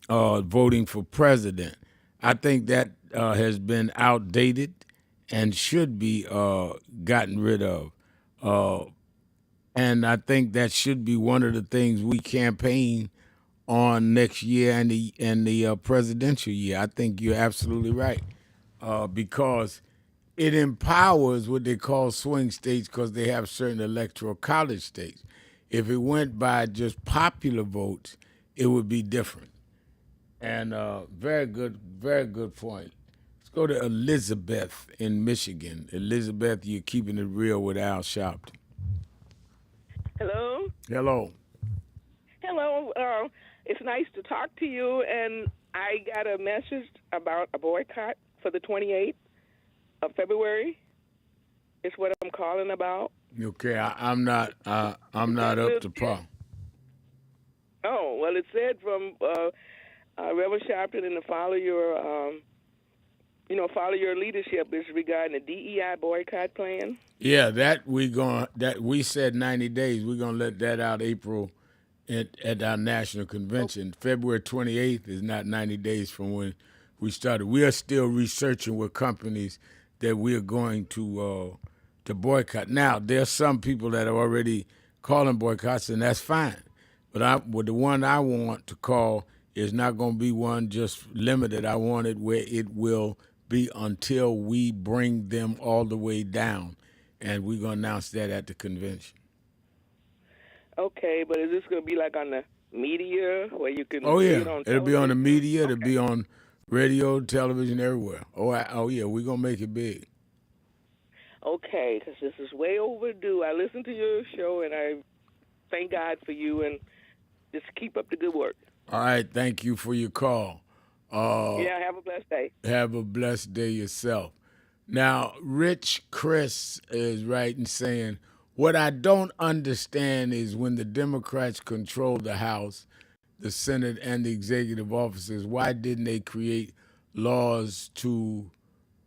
Speaker 3: voting for president. I think that has been outdated, and should be gotten rid of. And I think that should be one of the things we campaign on next year and the presidential year. I think you're absolutely right, because it empowers what they call swing states because they have certain electoral college states. If it went by just popular votes, it would be different. And very good point. Let's go to Elizabeth in Michigan. Elizabeth, you're keeping it real with Al Sharpton.
Speaker 1: Hello.
Speaker 3: Hello.
Speaker 1: Hello. It's nice to talk to you. And I got a message about a boycott for the 28th of February. It's what I'm calling about.
Speaker 3: Okay, I'm not up to par.
Speaker 1: Oh, well, it said from Reverend Sharpton and to follow your leadership is regarding the DEI boycott plan.
Speaker 3: Yeah, we said 90 days. We're gonna let that out April at our national convention. February 28th is not 90 days from when we started. We are still researching with companies that we are going to boycott. Now, there's some people that are already calling boycotts, and that's fine. But the one I want to call is not going to be one just limited. I want it where it will be until we bring them all the way down, and we're going to announce that at the convention.
Speaker 1: Okay, but is this going to be like on the media where you can?
Speaker 3: Oh yeah,
Speaker 1: see it on
Speaker 3: it'll be on the media.
Speaker 1: Okay.
Speaker 3: It'll be on radio, television, everywhere. Oh yeah, we're gonna make it big.
Speaker 1: Okay, because this is way overdue. I listen to your show, and I thank God for you, and just keep up the good work.
Speaker 3: All right, thank you for your call.
Speaker 1: Yeah, have a blessed day.
Speaker 3: Have a blessed day yourself. Now, Rich Chris is right in saying, what I don't understand is when the Democrats control the House, the Senate, and the executive offices, why didn't they create laws to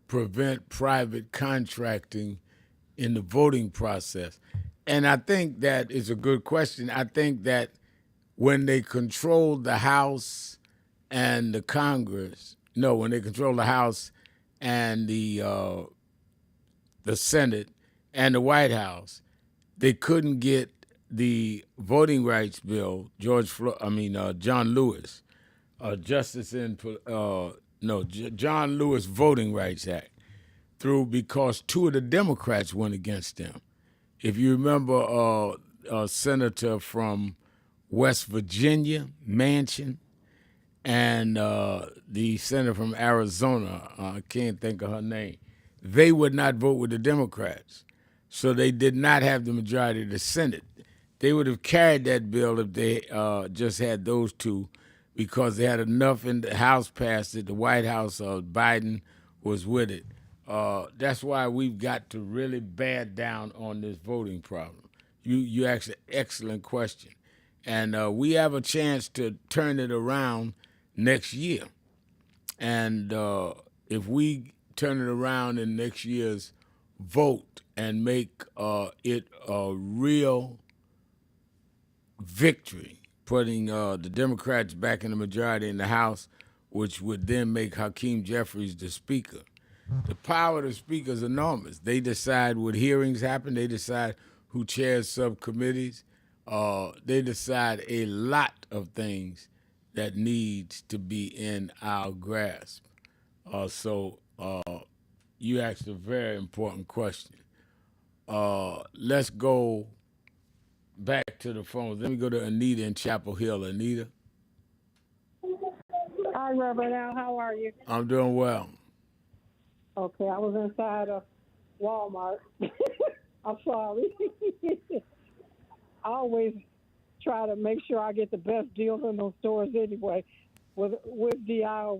Speaker 3: prevent private contracting in the voting process? And I think that is a good question. I think that when they control the House and the Congress, when they control the House and the Senate and the White House, they couldn't get the voting rights bill, John Lewis, John Lewis Voting Rights Act through because two of the Democrats went against them. If you remember, a senator from West Virginia, Manchin, and the senator from Arizona, I can't think of her name, they would not vote with the Democrats. So they did not have the majority of the Senate. They would have carried that bill if they just had those two, because they had enough in the House passed it. The White House, Biden was with it. That's why we've got to really bear down on this voting problem. You asked an excellent question. And we have a chance to turn it around next year. And if we turn it around in next year's vote and make it a real victory, putting the Democrats back in the majority in the House, which would then make Hakeem Jeffries the Speaker. The power of the Speaker is enormous. They decide what hearings happen. They decide who chairs subcommittees. They decide a lot of things that needs to be in our grasp. So you asked a very important question. Let's go back to the phones. Let me go to Anita in Chapel Hill. Anita?
Speaker 2: Hi, Reverend Al. How are you?
Speaker 3: I'm doing well.
Speaker 2: Okay, I was inside of Walmart. I'm sorry. I always try to make sure I get the best deals in those stores anyway, with DI or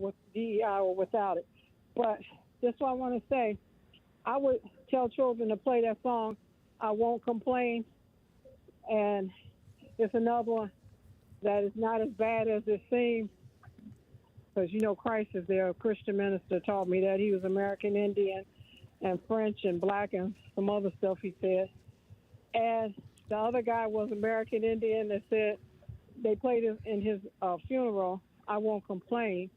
Speaker 2: without it. But that's what I want to say. I would tell children to play that song, I Won't Complain. And it's another one that is not as bad as it seems. Because, Christ is there. A Christian minister taught me that. He was American Indian and French and black and some other stuff he said. And the other guy was American Indian that said they played it in his funeral, I Won't Complain.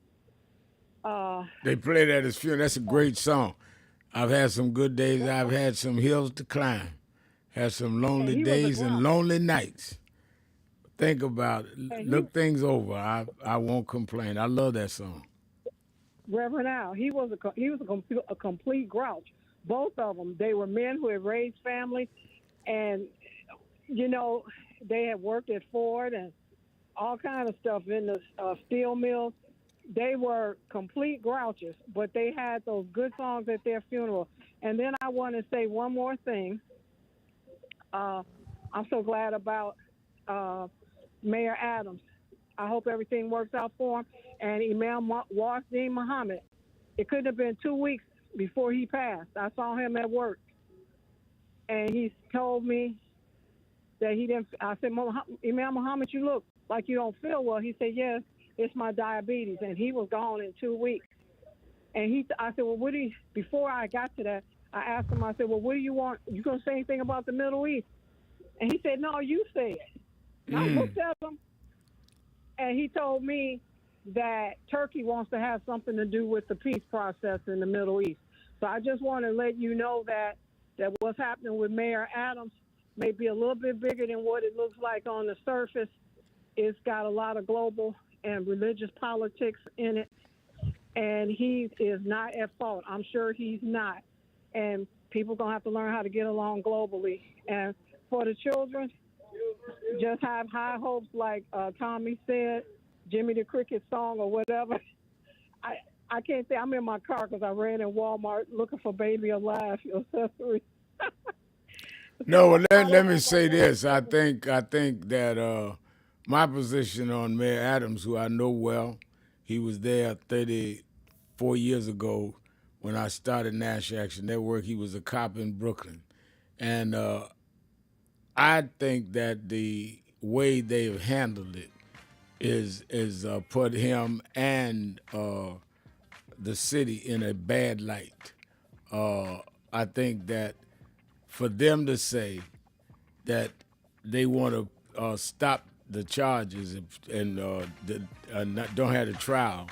Speaker 3: They played at his funeral. That's a great song. I've had some good days. I've had some hills to climb. Had some lonely days and lonely nights. Think about it. Look things over. I won't complain. I love that song.
Speaker 2: Reverend Al, he was a complete grouch. Both of them, they were men who had raised families, and you know, they had worked at Ford and all kind of stuff in the steel mills. They were complete grouches, but they had those good songs at their funeral. And then I want to say one more thing. I'm so glad about Mayor Adams. I hope everything works out for him. And Imam Wasim Muhammad. It couldn't have been 2 weeks before he passed. I saw him at work, and he told me that he didn't. I said, Imam Muhammad, you look like you don't feel well. He said, yes, it's my diabetes, and he was gone in 2 weeks. And I said, well, what do you? Before I got to that, I asked him. I said, well, what do you want? You gonna say anything about the Middle East? And he said, no, you say it. And I looked at him, and he told me that Turkey wants to have something to do with the peace process in the Middle East. So I just want to let you know that what's happening with Mayor Adams may be a little bit bigger than what it looks like on the surface. It's got a lot of global and religious politics in it, and he is not at fault. I'm sure he's not. And people going to have to learn how to get along globally. And for the children, just have high hopes, like Tommy said, Jimmy the Cricket song or whatever. I can't say I'm in my car because I ran in Walmart looking for Baby Alive accessories.
Speaker 3: No, well, let me say this. I think that my position on Mayor Adams, who I know well, he was there 34 years ago when I started National Action Network. He was a cop in Brooklyn. And I think that the way they've handled it is put him and the city in a bad light. I think that for them to say that they want to stop the charges and don't have a trial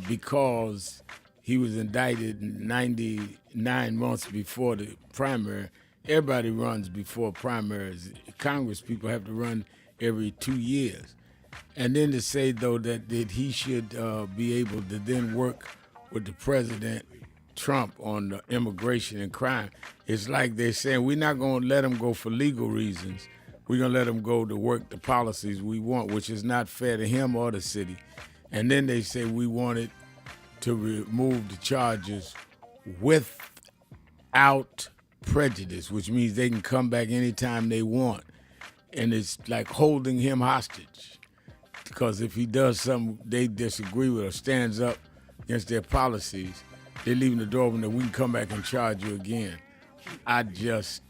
Speaker 3: because he was indicted 99 months before the primary. Everybody runs before primaries. Congress people have to run every 2 years. And then to say, though, that he should be able to then work with the President Trump on the immigration and crime, it's like they're saying, we're not going to let him go for legal reasons. We're going to let him go to work the policies we want, which is not fair to him or the city. And then they say we wanted to remove the charges without prejudice, which means they can come back anytime they want. And it's like holding him hostage. Because if he does something they disagree with or stands up against their policies, they're leaving the door open that we can come back and charge you again. I just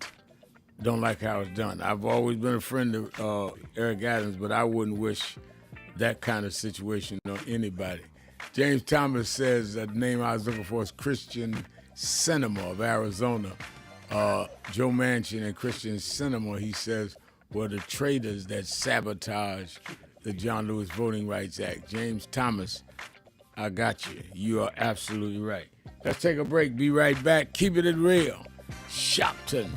Speaker 3: don't like how it's done. I've always been a friend of Eric Adams, but I wouldn't wish that kind of situation on anybody. James Thomas says that the name I was looking for is Christian Cinema of Arizona. Joe Manchin and Christian Cinema, he says, were the traitors that sabotaged the John Lewis Voting Rights Act. James Thomas, I got you. You are absolutely right. Let's take a break. Be right back. Keep it real. Sharpton.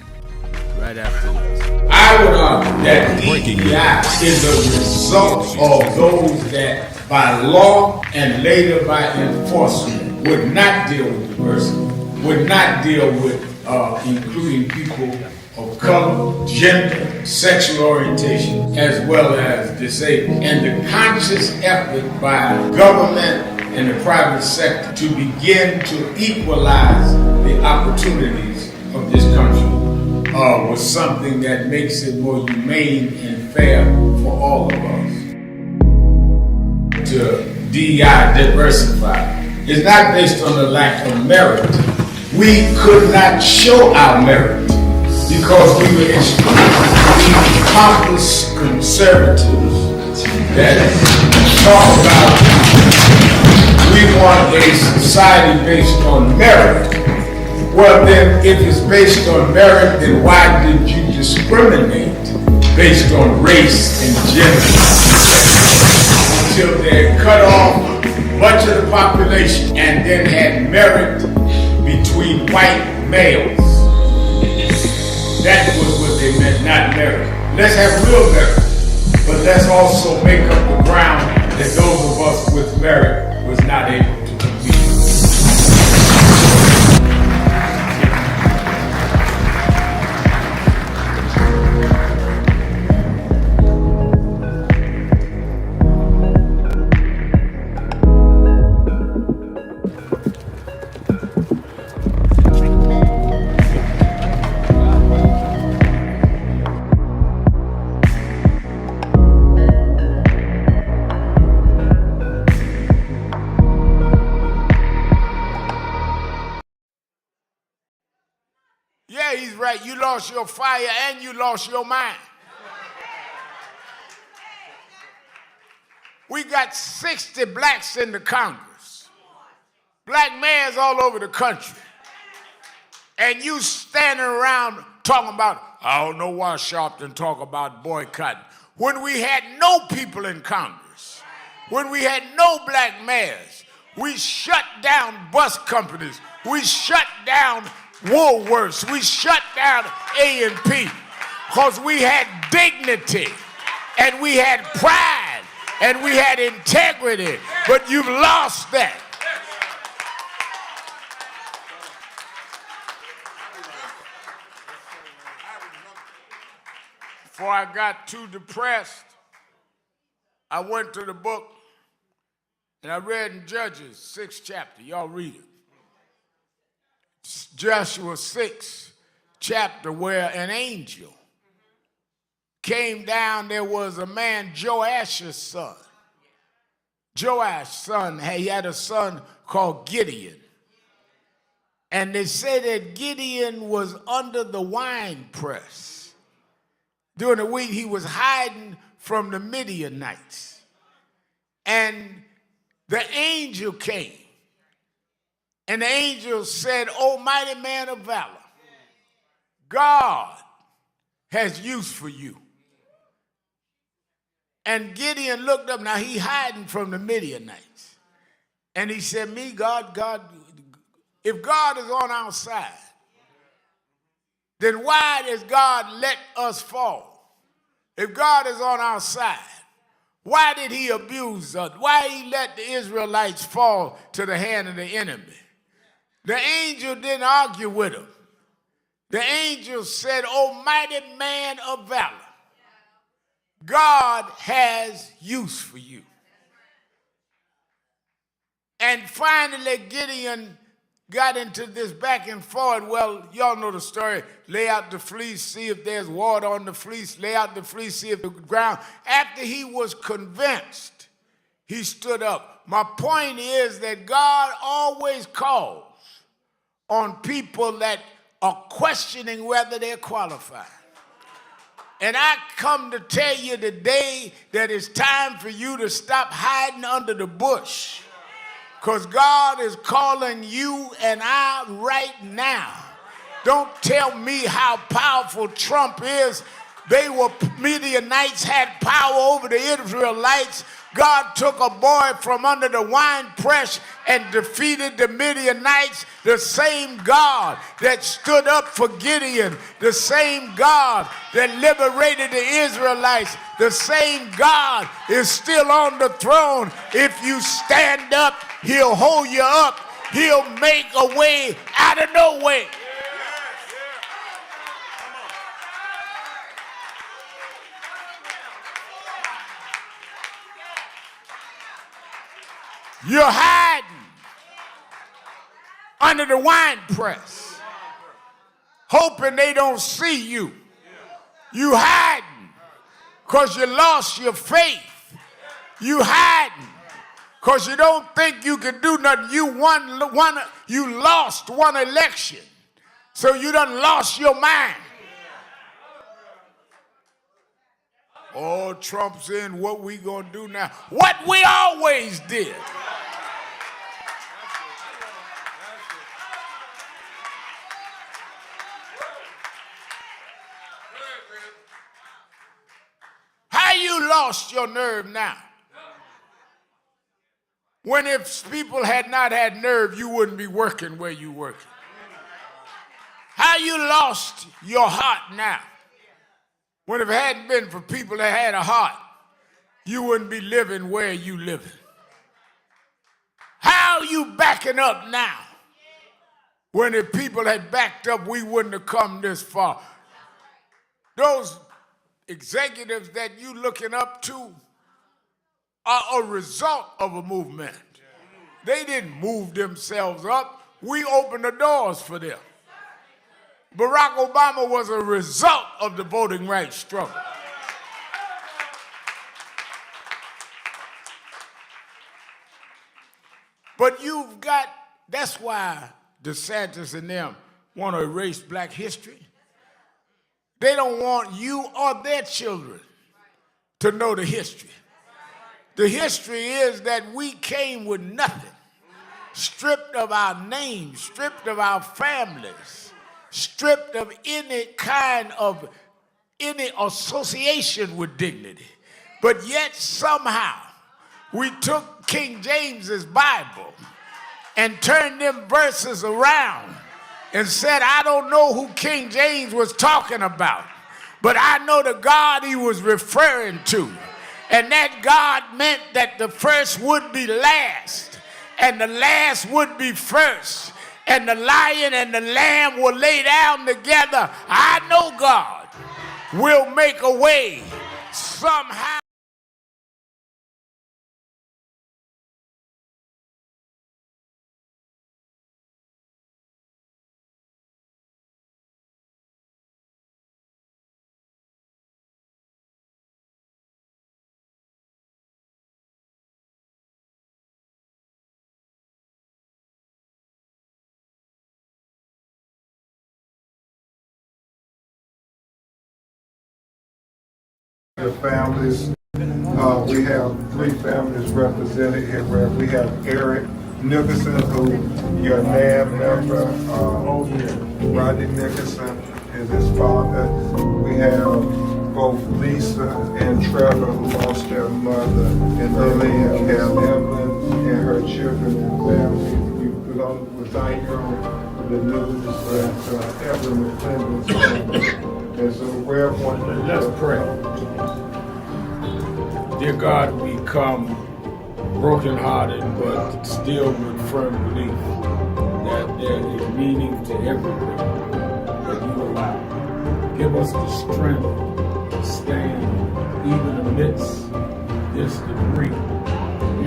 Speaker 3: Right after this. I would argue that DEI is a result of those that by law and later by enforcement would not deal with diversity, would not deal with including people of color, gender, sexual orientation, as well as disabled. And the conscious effort by government and the private sector to begin to equalize the opportunities of this country was something that makes it more humane and fair for all of us. To DEI, diversify, is not based on the lack of merit. We could not show our merit because we were accomplished conservatives that talk about we want a society based on merit. Well then, if it's based on merit, then why did you discriminate based on race and gender? Until they cut off much of the population and then had merit between between white males. That was what they meant, not marriage. Let's have real marriage, but let's also make up the ground that those of us with merit was not able to complete. Yeah, he's right. You lost your fire and you lost your mind. We got 60 blacks in the Congress. Black mayors all over the country. And you standing around talking about, I don't know why Sharpton talk about boycotting. When we had no people in Congress, when we had no black mayors, we shut down bus companies. We shut down Woolworths. We shut down A&P because we had dignity and we had pride and we had integrity, but you've lost that. Before I got too depressed, I went to the book and I read in Judges 6th chapter. Y'all read it. Joshua 6th chapter, where an angel came down. There was a man, Joash's son. Joash's son, he had a son called Gideon. And they said that Gideon was under the wine press. During the week, he was hiding from the Midianites. And the angel came. And the angel said, "O mighty man of valor, God has use for you." And Gideon looked up. Now, he hiding from the Midianites. And he said, God, if God is on our side, then why does God let us fall? If God is on our side, why did he abuse us? Why he let the Israelites fall to the hand of the enemy? The angel didn't argue with him. The angel said, "O mighty man of valor, God has use for you." And finally, Gideon got into this back and forth. Well, y'all know the story. Lay out the fleece, see if there's water on the fleece. Lay out the fleece, see if the ground. After he was convinced, he stood up. My point is that God always calls on people that are questioning whether they're qualified. And I come to tell you today that it's time for you to stop hiding under the bush, because God is calling you and I right now. Don't tell me how powerful Trump is. Midianites had power over the Israelites. God took a boy from under the wine press and defeated the Midianites. The same God that stood up for Gideon, the same God that liberated the Israelites, the same God is still on the throne. If you stand up, he'll hold you up. He'll make a way out of no way. You're hiding under the wine press, hoping they don't see you. You hiding because you lost your faith. You hiding because you don't think you can do nothing. You lost one election, so you done lost your mind. Oh, Trump's in. What we gonna do now? What we always did. How you lost your nerve now? When if people had not had nerve, you wouldn't be working where you working. How you lost your heart now? When if it hadn't been for people that had a heart, you wouldn't be living where you living. How you backing up now? When if people had backed up, we wouldn't have come this far. Those executives that you looking up to are a result of a movement. They didn't move themselves up. We opened the doors for them. Barack Obama was a result of the voting rights struggle. But you've got, that's why DeSantis and them want to erase black history. They don't want you or their children to know the history. The history is that we came with nothing, stripped of our names, stripped of our families, stripped of any kind of, any association with dignity. But yet somehow we took King James's Bible and turned them verses around and said, I don't know who King James was talking about, but I know the God he was referring to. And that God meant that the first would be last, and the last would be first, and the lion and the lamb will lay down together. I know God will make a way somehow.
Speaker 20: Your families. We have 3 families represented here. Where we have Eric Nicholson, who your NAB member, Rodney Nicholson is his father. We have both Lisa and Trevor, who lost their mother, and then we have Evelyn and her children and family. We belong with Zaire, the news that Evelyn McClendon's home. And so we're one. Let's pray.
Speaker 3: Dear God, we come brokenhearted, but still with firm belief that there is meaning to everything that you allow. Give us the strength to stand even amidst this debris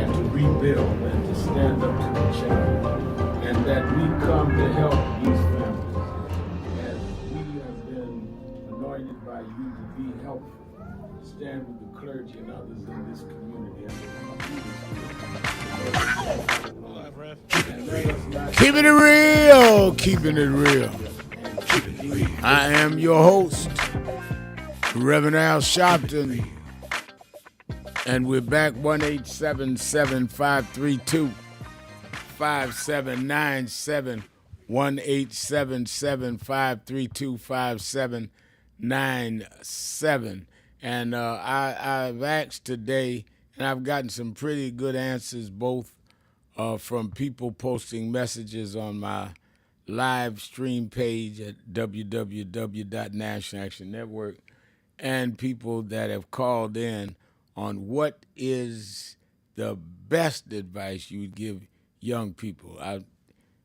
Speaker 3: and to rebuild and to stand up to the challenge. And that we come to help these families as we have been anointed by you to be helpful. Stand with the clergy and others in this community. Keeping it real, keeping it real. I am your host, Reverend Al Sharpton, and we're back 1-877-532-5797, 1-877-532-5797. And I've asked today, and I've gotten some pretty good answers, both from people posting messages on my live stream page at www.National Action Network, and people that have called in on what is the best advice you would give young people. I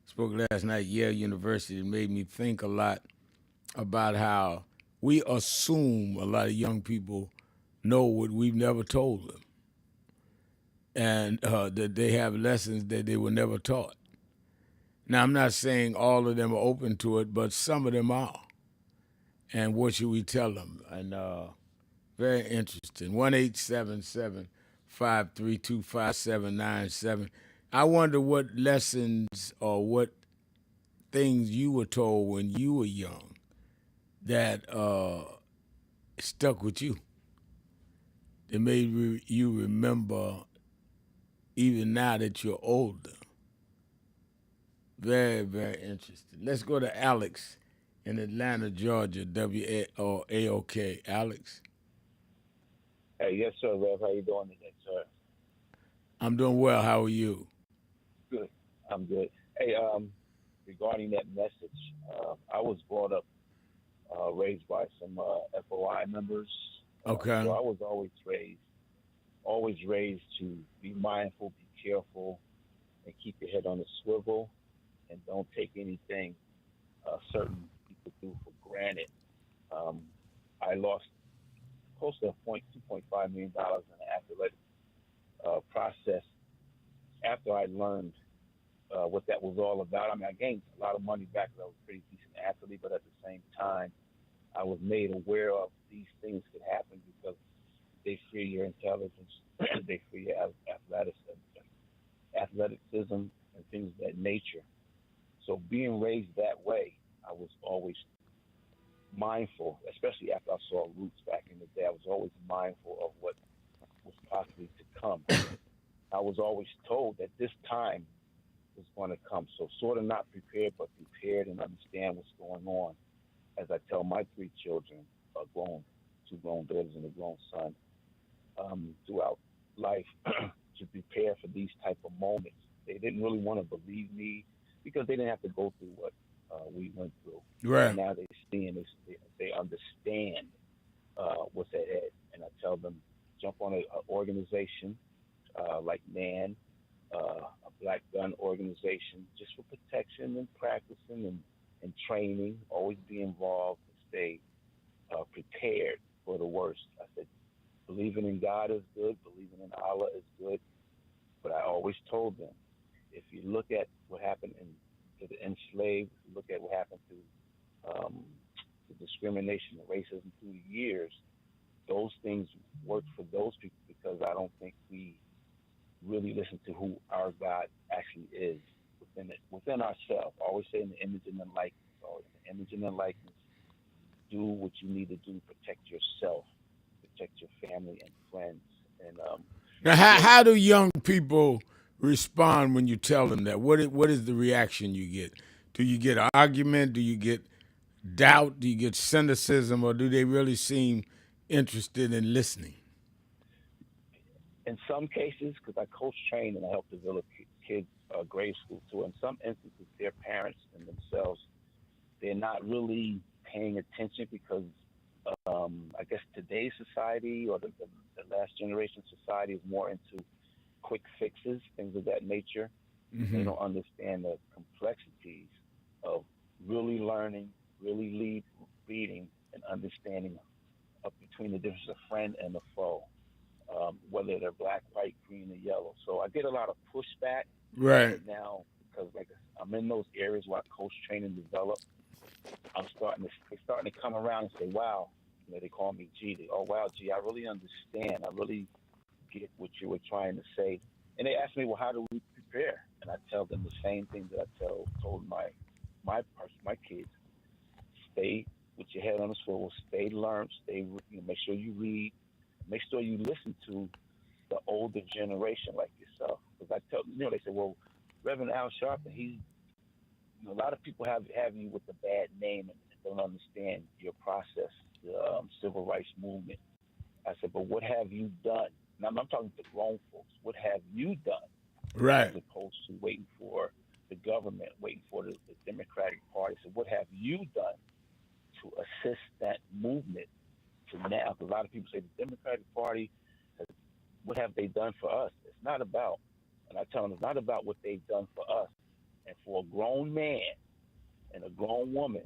Speaker 3: spoke last night at Yale University. It made me think a lot about how we assume a lot of young people know what we've never told them, and that they have lessons that they were never taught. Now, I'm not saying all of them are open to it, but some of them are. And what should we tell them? And very interesting. 1-877-532-5797. I wonder what lessons or what things you were told when you were young that stuck with you, that made you remember even now that you're older. Very, very interesting. Let's go to Alex in Atlanta, Georgia, WAOK. Alex?
Speaker 13: Hey, yes, sir, Rev. How you doing today, sir?
Speaker 3: I'm doing well. How are you?
Speaker 13: Good. I'm good. Hey, regarding that message, I was brought up, raised by some FOI members.
Speaker 3: Okay.
Speaker 13: So I was always raised to be mindful, be careful, and keep your head on the swivel, and don't take anything certain people do for granted. I lost close to $2.5 million in the athletic process after I learned what that was all about. I mean, I gained a lot of money back because I was a pretty decent athlete, but at the same time, I was made aware of these things could happen because they free your intelligence, they free your athleticism, and things of that nature. So being raised that way, I was always mindful, especially after I saw Roots back in the day. I was always mindful of what was possibly to come. I was always told that this time was going to come. So sort of not prepared, but prepared and understand what's going on. As I tell my three children, two grown daughters and a grown son, throughout life, to prepare for these type of moments. They didn't really want to believe me because they didn't have to go through what we went through.
Speaker 3: Right.
Speaker 13: And now they see and they understand what's ahead. And I tell them, jump on an organization like NAN, a black gun organization, just for protection and practicing and training. Always be involved and stay prepared for the worst. I said, believing in God is good, believing in Allah is good. But I always told them, if you look at what happened to the enslaved, if you look at what happened to the discrimination and racism through the years, those things work for those people because I don't think we really listen to who our God actually is within ourselves. I always say in the image and the likeness. Always in the image and the likeness. Do what you need to do to protect yourself, protect your family and friends. And
Speaker 3: now, how do young people respond when you tell them that? What is the reaction you get? Do you get argument? Do you get doubt? Do you get cynicism? Or do they really seem interested in listening?
Speaker 13: in some cases, because I coach train and I help develop kids grade school too, in some instances, their parents and themselves, they're not really paying attention because I guess today's society or the last generation society is more into quick fixes, things of that nature.
Speaker 3: Mm-hmm.
Speaker 13: They don't understand the complexities of really learning, really reading, and understanding between the difference of friend and a foe, whether they're black, white, green, or yellow. So I get a lot of pushback
Speaker 3: right
Speaker 13: now because like I'm in those areas where I coach, train, and develop. They're starting to come around and say, wow, they call me G. Oh, wow, G, I really understand. I really get what you were trying to say. And they ask me, well, how do we prepare? And I tell them the same thing that I told my kids. Stay with your head on the swivel. Stay learn. Make sure you read. Make sure you listen to the older generation like yourself. Because I tell they say, well, Reverend Al Sharpton, a lot of people have you with a bad name and don't understand your process, the civil rights movement. I said, but what have you done? Now I'm talking to grown folks. What have you done?
Speaker 3: Right.
Speaker 13: As opposed to waiting for the government, waiting for the Democratic Party. So what have you done to assist that movement to now? Because a lot of people say the Democratic Party, what have they done for us? It's not about, and I tell them it's not about what they've done for us. And for a grown man and a grown woman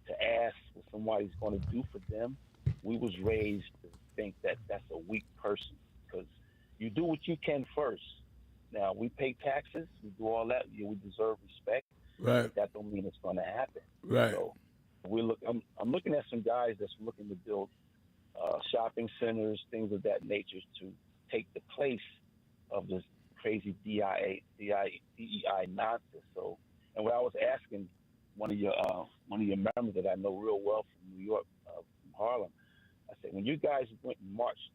Speaker 13: to ask what somebody's going to do for them, we was raised to think that that's a weak person because you do what you can first. Now, we pay taxes, we do all that, we deserve respect.
Speaker 3: Right.
Speaker 13: But that don't mean it's going to happen.
Speaker 3: Right.
Speaker 13: So I'm looking at some guys that's looking to build shopping centers, things of that nature to take the place of this crazy DEI nonsense. So, and what I was asking one of your members that I know real well from New York, from Harlem, I said, when you guys went and marched,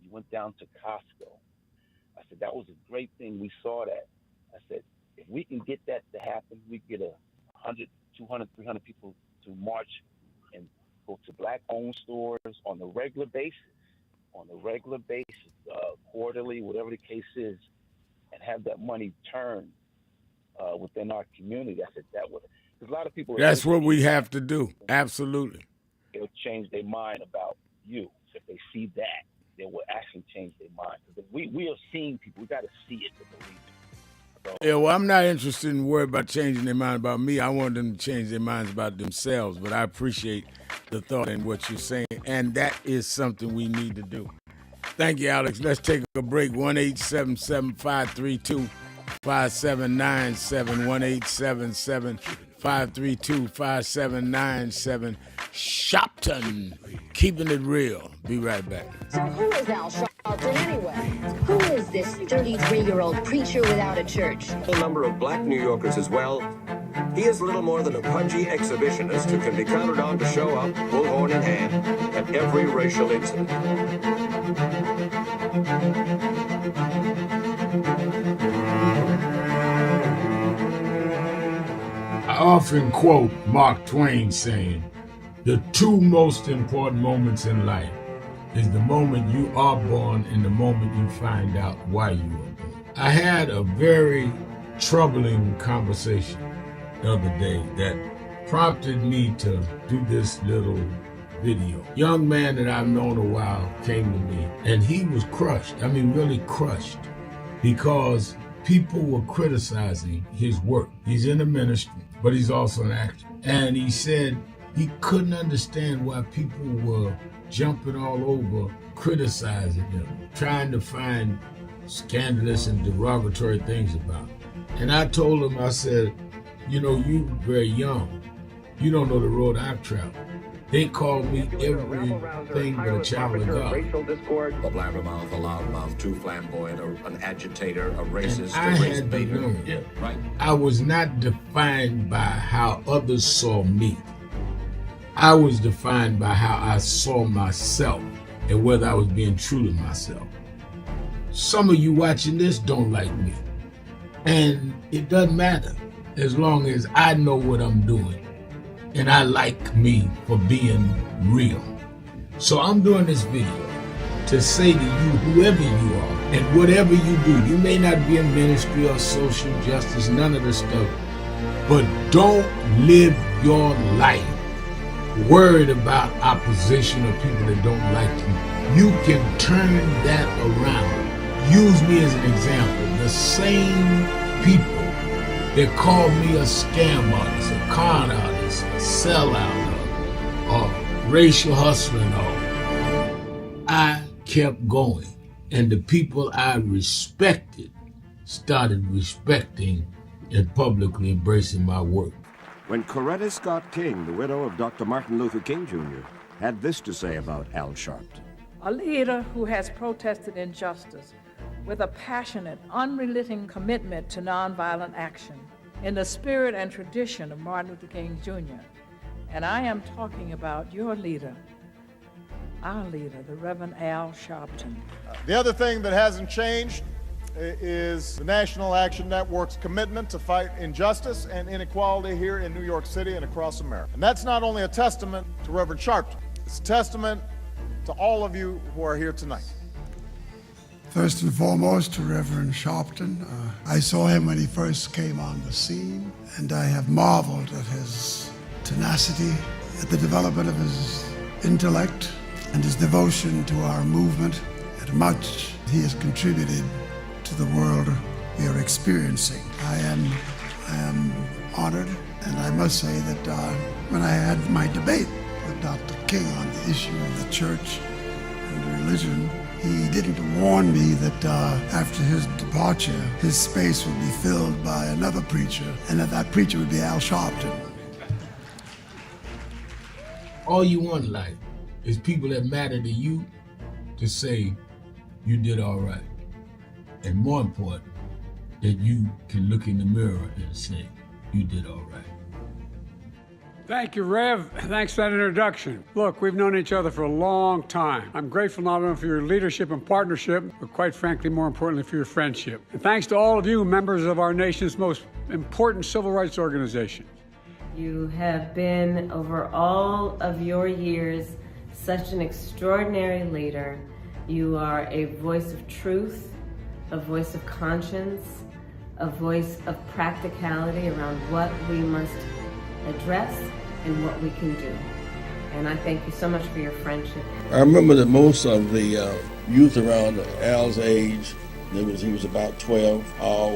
Speaker 13: you went down to Costco. I said, that was a great thing. We saw that. I said, if we can get that to happen, we get 100, 200, 300 people to march and go to black-owned stores on a regular basis, quarterly, whatever the case is, and have that money turned within our community. I said that would, because a lot of people.
Speaker 3: That's what we have to do. Absolutely.
Speaker 13: They'll change their mind about you. So if they see that, they will actually change their mind. Because we are seeing people. We got to see it to believe it. So,
Speaker 3: Yeah, well, I'm not interested in worry about changing their mind about me. I want them to change their minds about themselves. But I appreciate the thought and what you're saying, and that is something we need to do. Thank you, Alex. Let's take a break. 1-877-532-5797. 1-877-532-5797. Sharpton, keeping it real. Be right back.
Speaker 6: So who is Al Sharpton anyway? Who is this 33-year-old preacher without a church?
Speaker 15: A number of black New Yorkers as well. He is little more than a pudgy exhibitionist who can be counted on to show up, bullhorn in hand, at every racial incident.
Speaker 3: I often quote Mark Twain saying, the two most important moments in life is the moment you are born and the moment you find out why you are born. I had a very troubling conversation the other day that prompted me to do this little video. Young man that I've known a while came to me and he was crushed. I mean, really crushed, because people were criticizing his work. He's in the ministry, but he's also an actor. And he said he couldn't understand why people were jumping all over, criticizing him, trying to find scandalous and derogatory things about him. And I told him, I said, you know, you very young. You don't know the road I've traveled. They call me everything but a child of God.
Speaker 15: Racial discord, a blabbermouth, a loudmouth, too flamboyant, an agitator, a racist,
Speaker 3: I
Speaker 15: a race
Speaker 3: had to
Speaker 15: baiter.
Speaker 3: learn.
Speaker 15: Yeah, right.
Speaker 3: I was not defined by how others saw me. I was defined by how I saw myself and whether I was being true to myself. Some of you watching this don't like me. And it doesn't matter as long as I know what I'm doing. And I like me for being real. So I'm doing this video to say to you, whoever you are and whatever you do, you may not be in ministry or social justice, none of this stuff, but don't live your life worried about opposition or people that don't like you. You can turn that around. Use me as an example. The same people that called me a scam artist, a con artist, a sellout, or racial hustler and all, I kept going. And the people I respected started respecting and publicly embracing my work.
Speaker 17: When Coretta Scott King, the widow of Dr. Martin Luther King Jr., had this to say about Al Sharpton.
Speaker 7: A leader who has protested injustice with a passionate, unrelenting commitment to nonviolent action in the spirit and tradition of Martin Luther King Jr. And I am talking about your leader, our leader, the Reverend Al Sharpton.
Speaker 8: The other thing that hasn't changed is the National Action Network's commitment to fight injustice and inequality here in New York City and across America. And that's not only a testament to Reverend Sharpton, it's a testament to all of you who are here tonight.
Speaker 9: First and foremost, to Reverend Sharpton. I saw him when he first came on the scene, and I have marveled at his tenacity, at the development of his intellect, and his devotion to our movement, and much he has contributed to the world we are experiencing. I am honored, and I must say that when I had my debate with Dr. King on the issue of the church and religion, he didn't warn me that after his departure, his space would be filled by another preacher, and that preacher would be Al Sharpton.
Speaker 3: All you want in life is people that matter to you to say you did all right. And more important, that you can look in the mirror and say you did all right.
Speaker 10: Thank you, Rev. Thanks for that introduction. Look, we've known each other for a long time. I'm grateful not only for your leadership and partnership, but quite frankly, more importantly, for your friendship. And thanks to all of you, members of our nation's most important civil rights organization.
Speaker 11: You have been, over all of your years, such an extraordinary leader. You are a voice of truth, a voice of conscience, a voice of practicality around what we must address and what we can do. And I thank you so much for your friendship.
Speaker 4: I remember that most of the youth around Al's age, he was about 12,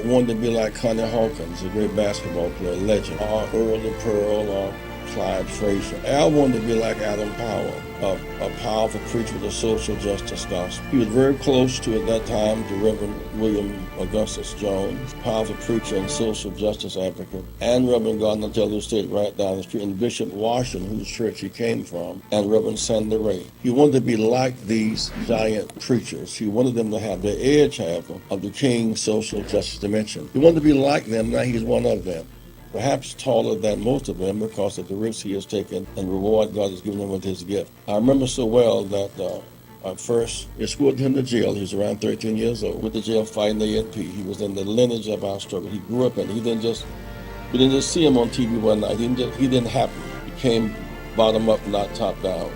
Speaker 4: wanted to be like Connie Hawkins, a great basketball player, legend, or Earl the Pearl, or Clyde Frazier. Al wanted to be like Adam Powell, a powerful preacher with a social justice gospel. He was very close to, at that time, to Reverend William Augustus Jones, powerful preacher and social justice advocate, and Reverend Gardner Taylor State right down the street, and Bishop Washington, whose church he came from, and Reverend Sandy Ray. He wanted to be like these giant preachers. He wanted them to have the edge, however, of the King's social justice dimension. He wanted to be like them. Now he's one of them. Perhaps taller than most of them because of the risks he has taken and the reward God has given him with his gift. I remember so well that first escorted him to jail. He was around 13 years old. Went to jail fighting the ANP. He was in the lineage of our struggle. He grew up in it. We didn't just see him on TV one night. He didn't happen. He came bottom up, not top down.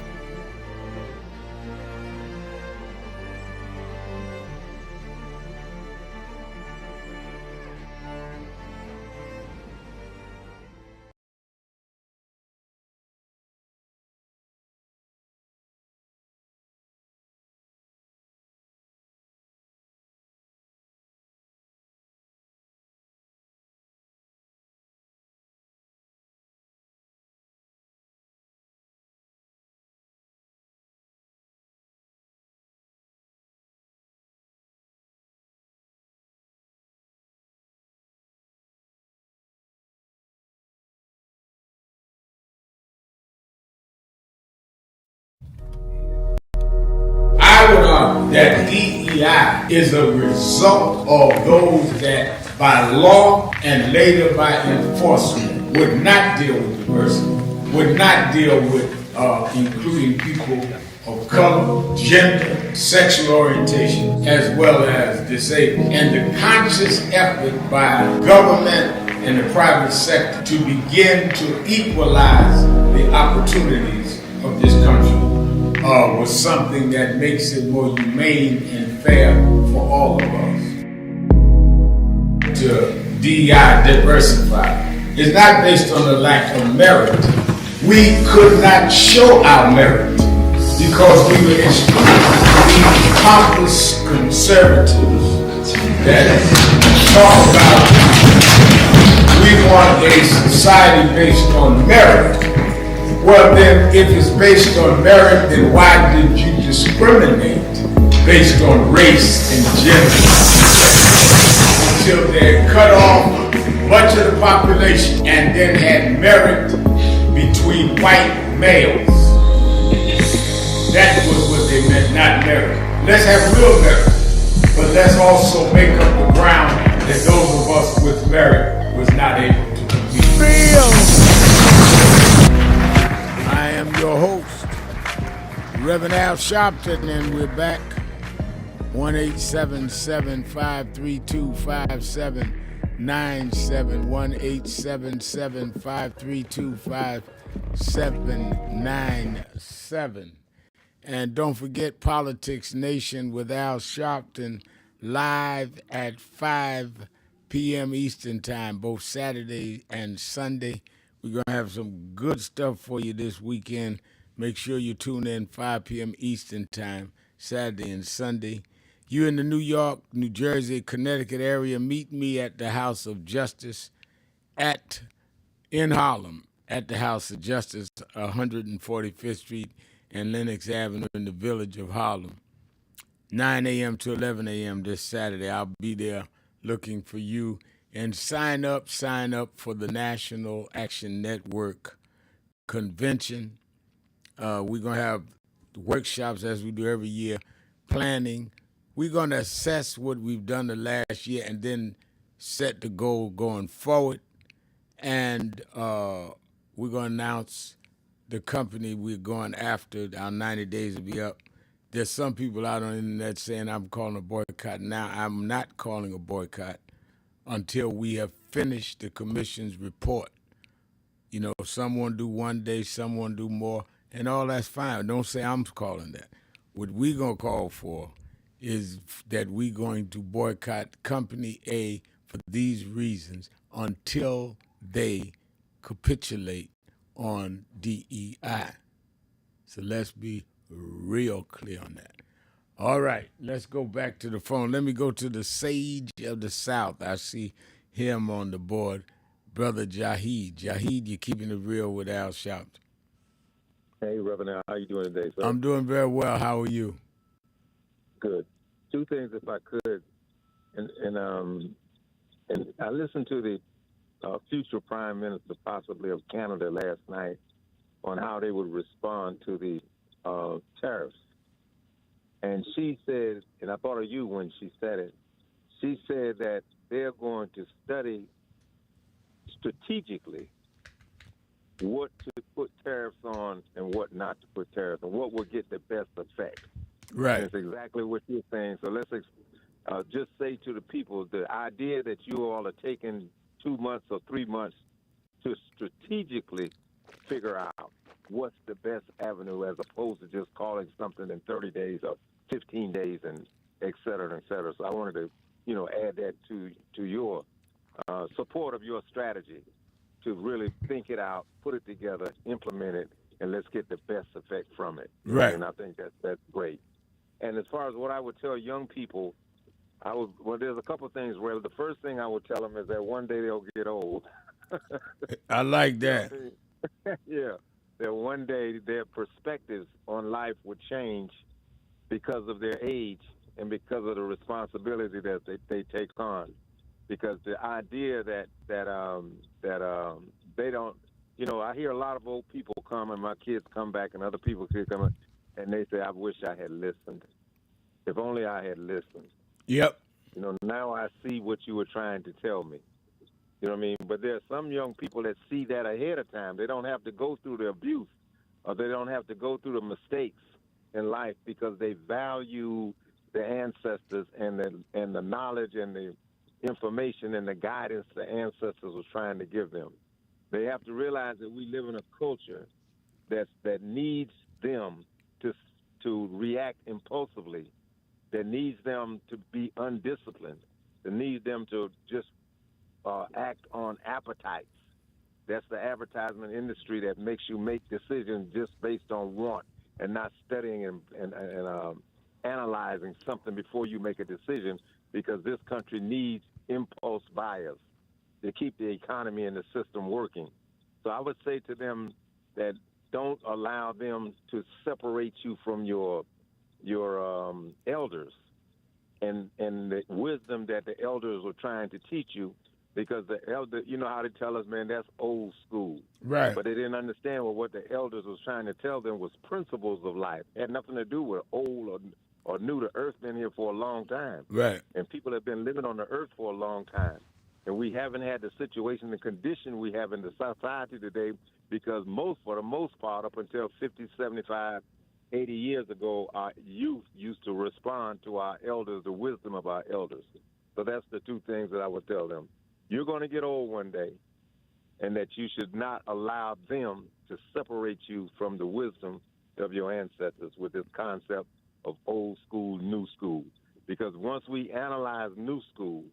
Speaker 3: I would argue that DEI is a result of those that by law and later by enforcement would not deal with diversity, would not deal with including people of color, gender, sexual orientation, as well as disabled. And the conscious effort by government and the private sector to begin to equalize the opportunities of this country was something that makes it more humane and fair for all of us. To DEI, diversify, is not based on the lack of merit. We could not show our merit because we were extremely pompous conservatives that talk about we want a society based on merit. Well then, if it's based on merit, then why did you discriminate based on race and gender? Until they cut off much of the population and then had merit between white males. That was what they meant, not merit. Let's have real merit, but let's also make up the ground that those of us with merit was not able to compete.
Speaker 12: I am your host, Reverend Al Sharpton, and we're back. 1-877-532-5797, 1-877-532-5797. And don't forget Politics Nation with Al Sharpton, live at 5 p.m. Eastern Time, both Saturday and Sunday. We're going to have some good stuff for you this weekend. Make sure you tune in 5 p.m. Eastern Time, Saturday and Sunday. You in the New York, New Jersey, Connecticut area, meet me at the House of Justice in Harlem, at the House of Justice, 145th Street and Lenox Avenue in the village of Harlem. 9 a.m. to 11 a.m. this Saturday. I'll be there looking for you. And sign up for the National Action Network Convention. We're going to have workshops, as we do every year, planning. We're going to assess what we've done the last year and then set the goal going forward. And we're going to announce the company we're going after. Our 90 days will be up. There's some people out on the internet saying I'm calling a boycott. Now, I'm not calling a boycott until we have finished the commission's report. You know, someone do one day, someone do more, and all that's fine. Don't say I'm calling that. What we're going to call for is that we're going to boycott Company A for these reasons until they capitulate on DEI. So let's be real clear on that. All right, let's go back to the phone. Let me go to the sage of the South. I see him on the board, Brother Jahid. Jahid, you're keeping it real with Al Sharpton.
Speaker 16: Hey, Reverend Al, how you doing today, sir?
Speaker 12: I'm doing very well. How are you?
Speaker 16: Good. Two things, if I could, and I listened to the future Prime Minister, possibly of Canada, last night on how they would respond to the tariffs. And she said, and I thought of you when she said it, she said that they're going to study strategically what to put tariffs on and what not to put tariffs on, what will get the best effect.
Speaker 12: Right.
Speaker 16: And it's exactly what you're saying. So let's just say to the people, the idea that you all are taking 2 months or 3 months to strategically figure out what's the best avenue as opposed to just calling something in 30 days or 15 days and et cetera and et cetera. So I wanted to, add that to your support of your strategy to really think it out, put it together, implement it, and let's get the best effect from it.
Speaker 12: Right.
Speaker 16: And I think that's great. And as far as what I would tell young people, there's a couple of things. Well, the first thing I would tell them is that one day they'll get old.
Speaker 12: I like that.
Speaker 16: Yeah. That one day their perspectives on life would change because of their age and because of the responsibility that they take on. Because the idea that they don't, I hear a lot of old people come and my kids come back and other people come and they say, I wish I had listened. If only I had listened.
Speaker 12: Yep.
Speaker 16: Now I see what you were trying to tell me. You know what I mean? But there are some young people that see that ahead of time. They don't have to go through the abuse or they don't have to go through the mistakes in life because they value the ancestors and the knowledge and the information and the guidance the ancestors was trying to give them. They have to realize that we live in a culture that needs them to react impulsively, that needs them to be undisciplined, that needs them to just act on appetites. That's the advertisement industry that makes you make decisions just based on want and not studying and analyzing something before you make a decision, because this country needs impulse buyers to keep the economy and the system working. So I would say to them that don't allow them to separate you from your elders and the wisdom that the elders were trying to teach you, because the elder, you know how they tell us, man, that's old school.
Speaker 12: Right.
Speaker 16: But they didn't understand what the elders was trying to tell them was principles of life. It had nothing to do with old or new. The earth been here for a long time.
Speaker 12: Right.
Speaker 16: And people have been living on the earth for a long time. And we haven't had the situation, the condition we have in the society today, because for the most part, up until 50, 75, 80 years ago, our youth used to respond to our elders, the wisdom of our elders. So that's the two things that I would tell them. You're going to get old one day, and that you should not allow them to separate you from the wisdom of your ancestors with this concept of old school, new school. Because once we analyze new school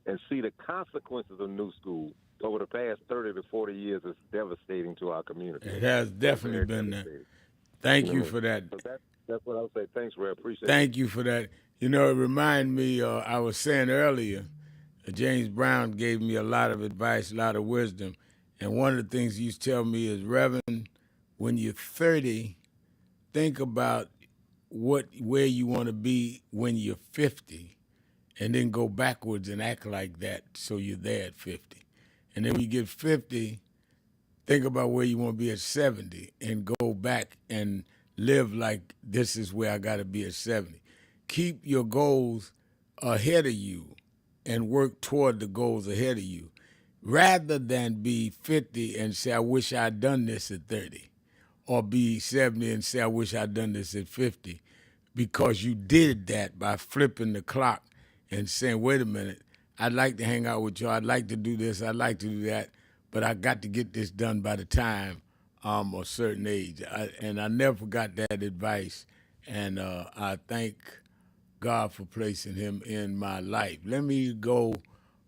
Speaker 16: and see the consequences of new school over the past 30 to 40 years, it's devastating to our community.
Speaker 12: It has definitely been that. Thank you for that.
Speaker 16: So that's what I would say. Thanks, Ray. Appreciate it.
Speaker 12: Thank you for that. It reminded me, I was saying earlier, James Brown gave me a lot of advice, a lot of wisdom. And one of the things he used to tell me is, Reverend, when you're 30, think about where you want to be when you're 50, and then go backwards and act like that so you're there at 50. And then when you get 50, think about where you want to be at 70 and go back and live like this is where I got to be at 70. Keep your goals ahead of you and work toward the goals ahead of you, rather than be 50 and say, I wish I'd done this at 30, or be 70 and say, I wish I'd done this at 50, because you did that by flipping the clock and saying, wait a minute, I'd like to hang out with you, I'd like to do this, I'd like to do that, but I got to get this done by the time I'm a certain age. And I never forgot that advice, and I thank God for placing him in my life. Let me go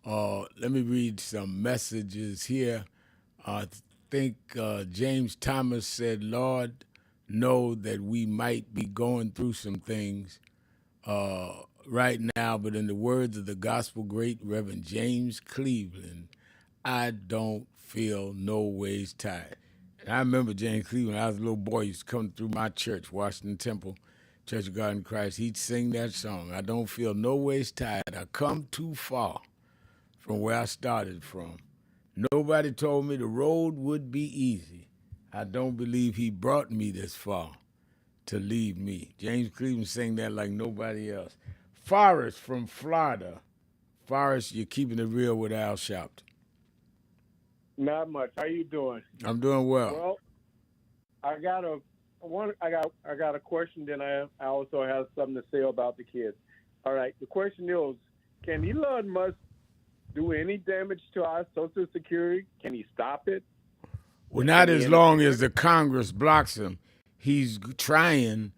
Speaker 12: Let me read some messages here. I think James Thomas said, Lord, know that we might be going through some things right now, but in the words of the gospel great Reverend James Cleveland, I don't feel no ways tired. And I remember James Cleveland, I was a little boy, he used to come through my church, Washington Temple, Church of God in Christ. He'd sing that song, I don't feel no ways tired. I come too far from where I started from. Nobody told me the road would be easy. I don't believe he brought me this far to leave me. James Cleveland sang that like nobody else. Forrest from Florida. Forrest, you're keeping it real with Al Sharpton.
Speaker 5: Not much. How you doing?
Speaker 12: I'm doing well.
Speaker 5: Well, I got a question. Then I also have something to say about the kids. All right. The question is, can Elon Musk do any damage to our Social Security? Can he stop it?
Speaker 12: Well, not as long as the Congress blocks him. He's trying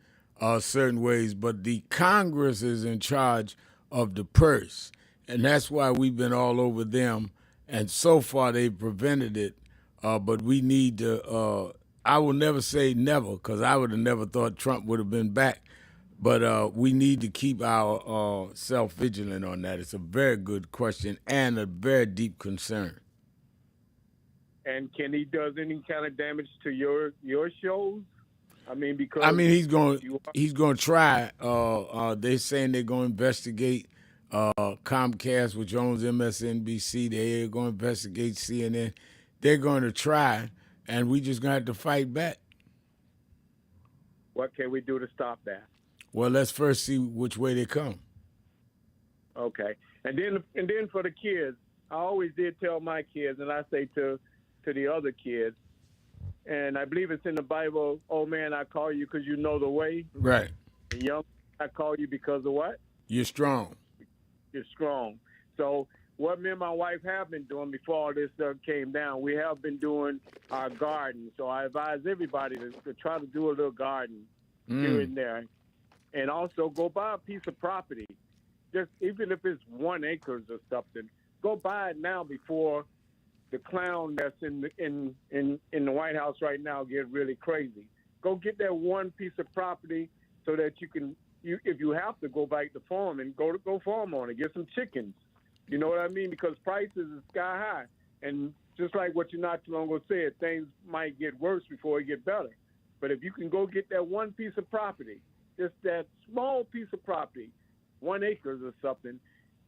Speaker 12: certain ways, but the Congress is in charge of the purse, and that's why we've been all over them, and so far they've prevented it, but we need to, I will never say never, because I would have never thought Trump would have been back, but we need to keep our self-vigilant on that. It's a very good question and a very deep concern.
Speaker 5: And can he does any kind of damage to your shows? I mean, because
Speaker 12: he's going to try. They're saying they're going to investigate Comcast, which owns MSNBC. They're going to investigate CNN. They're going to try, and we just going to have to fight back.
Speaker 5: What can we do to stop that?
Speaker 12: Well, let's first see which way they come.
Speaker 5: Okay, and then for the kids, I always did tell my kids, and I say to the other kids, and I believe it's in the Bible, old man, I call you because you know the way.
Speaker 12: Right.
Speaker 5: And young, I call you because of what?
Speaker 12: You're strong.
Speaker 5: You're strong. So what me and my wife have been doing before all this stuff came down, we have been doing our garden. So I advise everybody to try to do a little garden here and there. And also go buy a piece of property. Just even if it's 1 acre or something, go buy it now before the clown that's in the White House right now get really crazy. Go get that one piece of property so that you can, if you have to go back to farm and go farm on it, get some chickens. You know what I mean? Because prices are sky high, and just like what you not too long ago said, things might get worse before it get better. But if you can go get that one piece of property, just that small piece of property, 1 acre or something.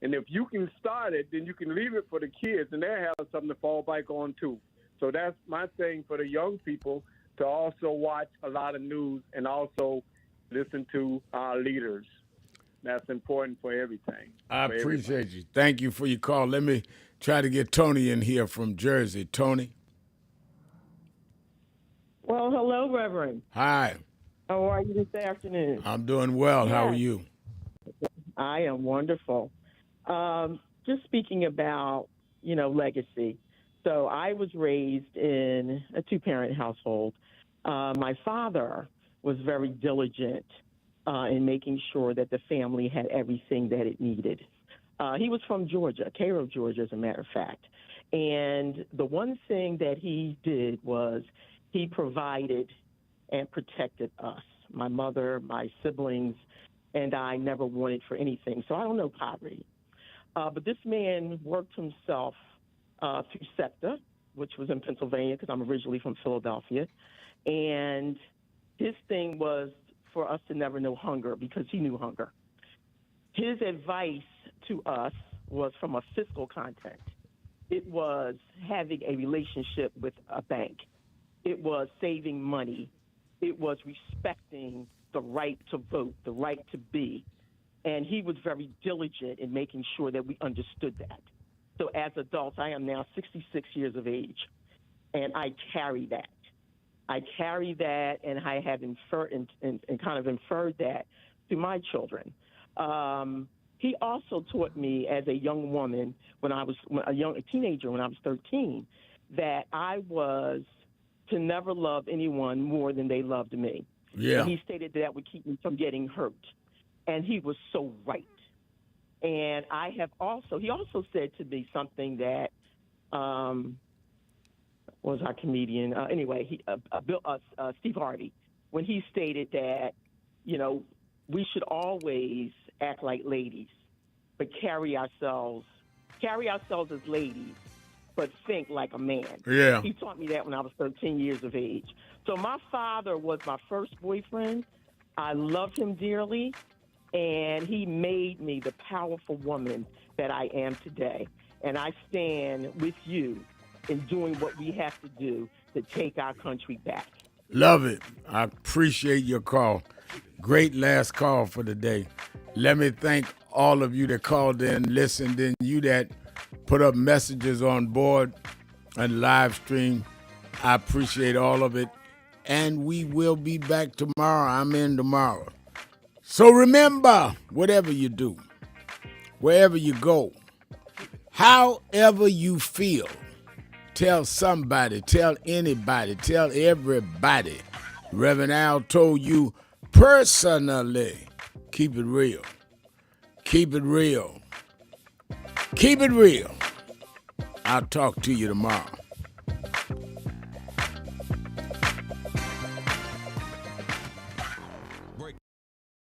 Speaker 5: And if you can start it, then you can leave it for the kids, and they'll have something to fall back on, too. So that's my thing for the young people, to also watch a lot of news and also listen to our leaders. That's important for everything.
Speaker 12: I appreciate you. Thank you for your call. Let me try to get Tony in here from Jersey. Tony?
Speaker 14: Well, hello, Reverend.
Speaker 12: Hi.
Speaker 14: How are you this afternoon?
Speaker 12: I'm doing well. How are you?
Speaker 14: I am wonderful. Just speaking about, legacy. So I was raised in a two-parent household. My father was very diligent in making sure that the family had everything that it needed. He was from Georgia, Cairo, Georgia, as a matter of fact. And the one thing that he did was he provided and protected us, my mother, my siblings, and I never wanted for anything. So I don't know poverty. But this man worked himself through SEPTA, which was in Pennsylvania, because I'm originally from Philadelphia. And his thing was for us to never know hunger, because he knew hunger. His advice to us was from a fiscal context. It was having a relationship with a bank. It was saving money. It was respecting the right to vote, the right to be. And he was very diligent in making sure that we understood that. So as adults, I am now 66 years of age, and I carry that. I carry that, and I have inferred and kind of inferred that to my children. He also taught me as a young woman, when I was a teenager, when I was 13, that I was to never love anyone more than they loved me.
Speaker 12: Yeah.
Speaker 14: And he stated that would keep me from getting hurt. And he was so right. And he also said to me something that, was our comedian. Steve Harvey, when he stated that, we should always act like ladies, but carry ourselves as ladies, but think like a man.
Speaker 3: Yeah.
Speaker 14: He taught me that when I was 13 years of age. So my father was my first boyfriend. I loved him dearly, and he made me the powerful woman that I am today. And I stand with you in doing what we have to do to take our country back.
Speaker 3: Love it. I appreciate your call. Great last call for the day. Let me thank all of you that called in, listened in, you that put up messages on board and live stream. I appreciate all of it. And we will be back tomorrow. I'm in tomorrow. So remember, whatever you do, wherever you go, however you feel, tell somebody, tell anybody, tell everybody. Reverend Al told you personally, keep it real. Keep it real. Keep it real. I'll talk to you tomorrow.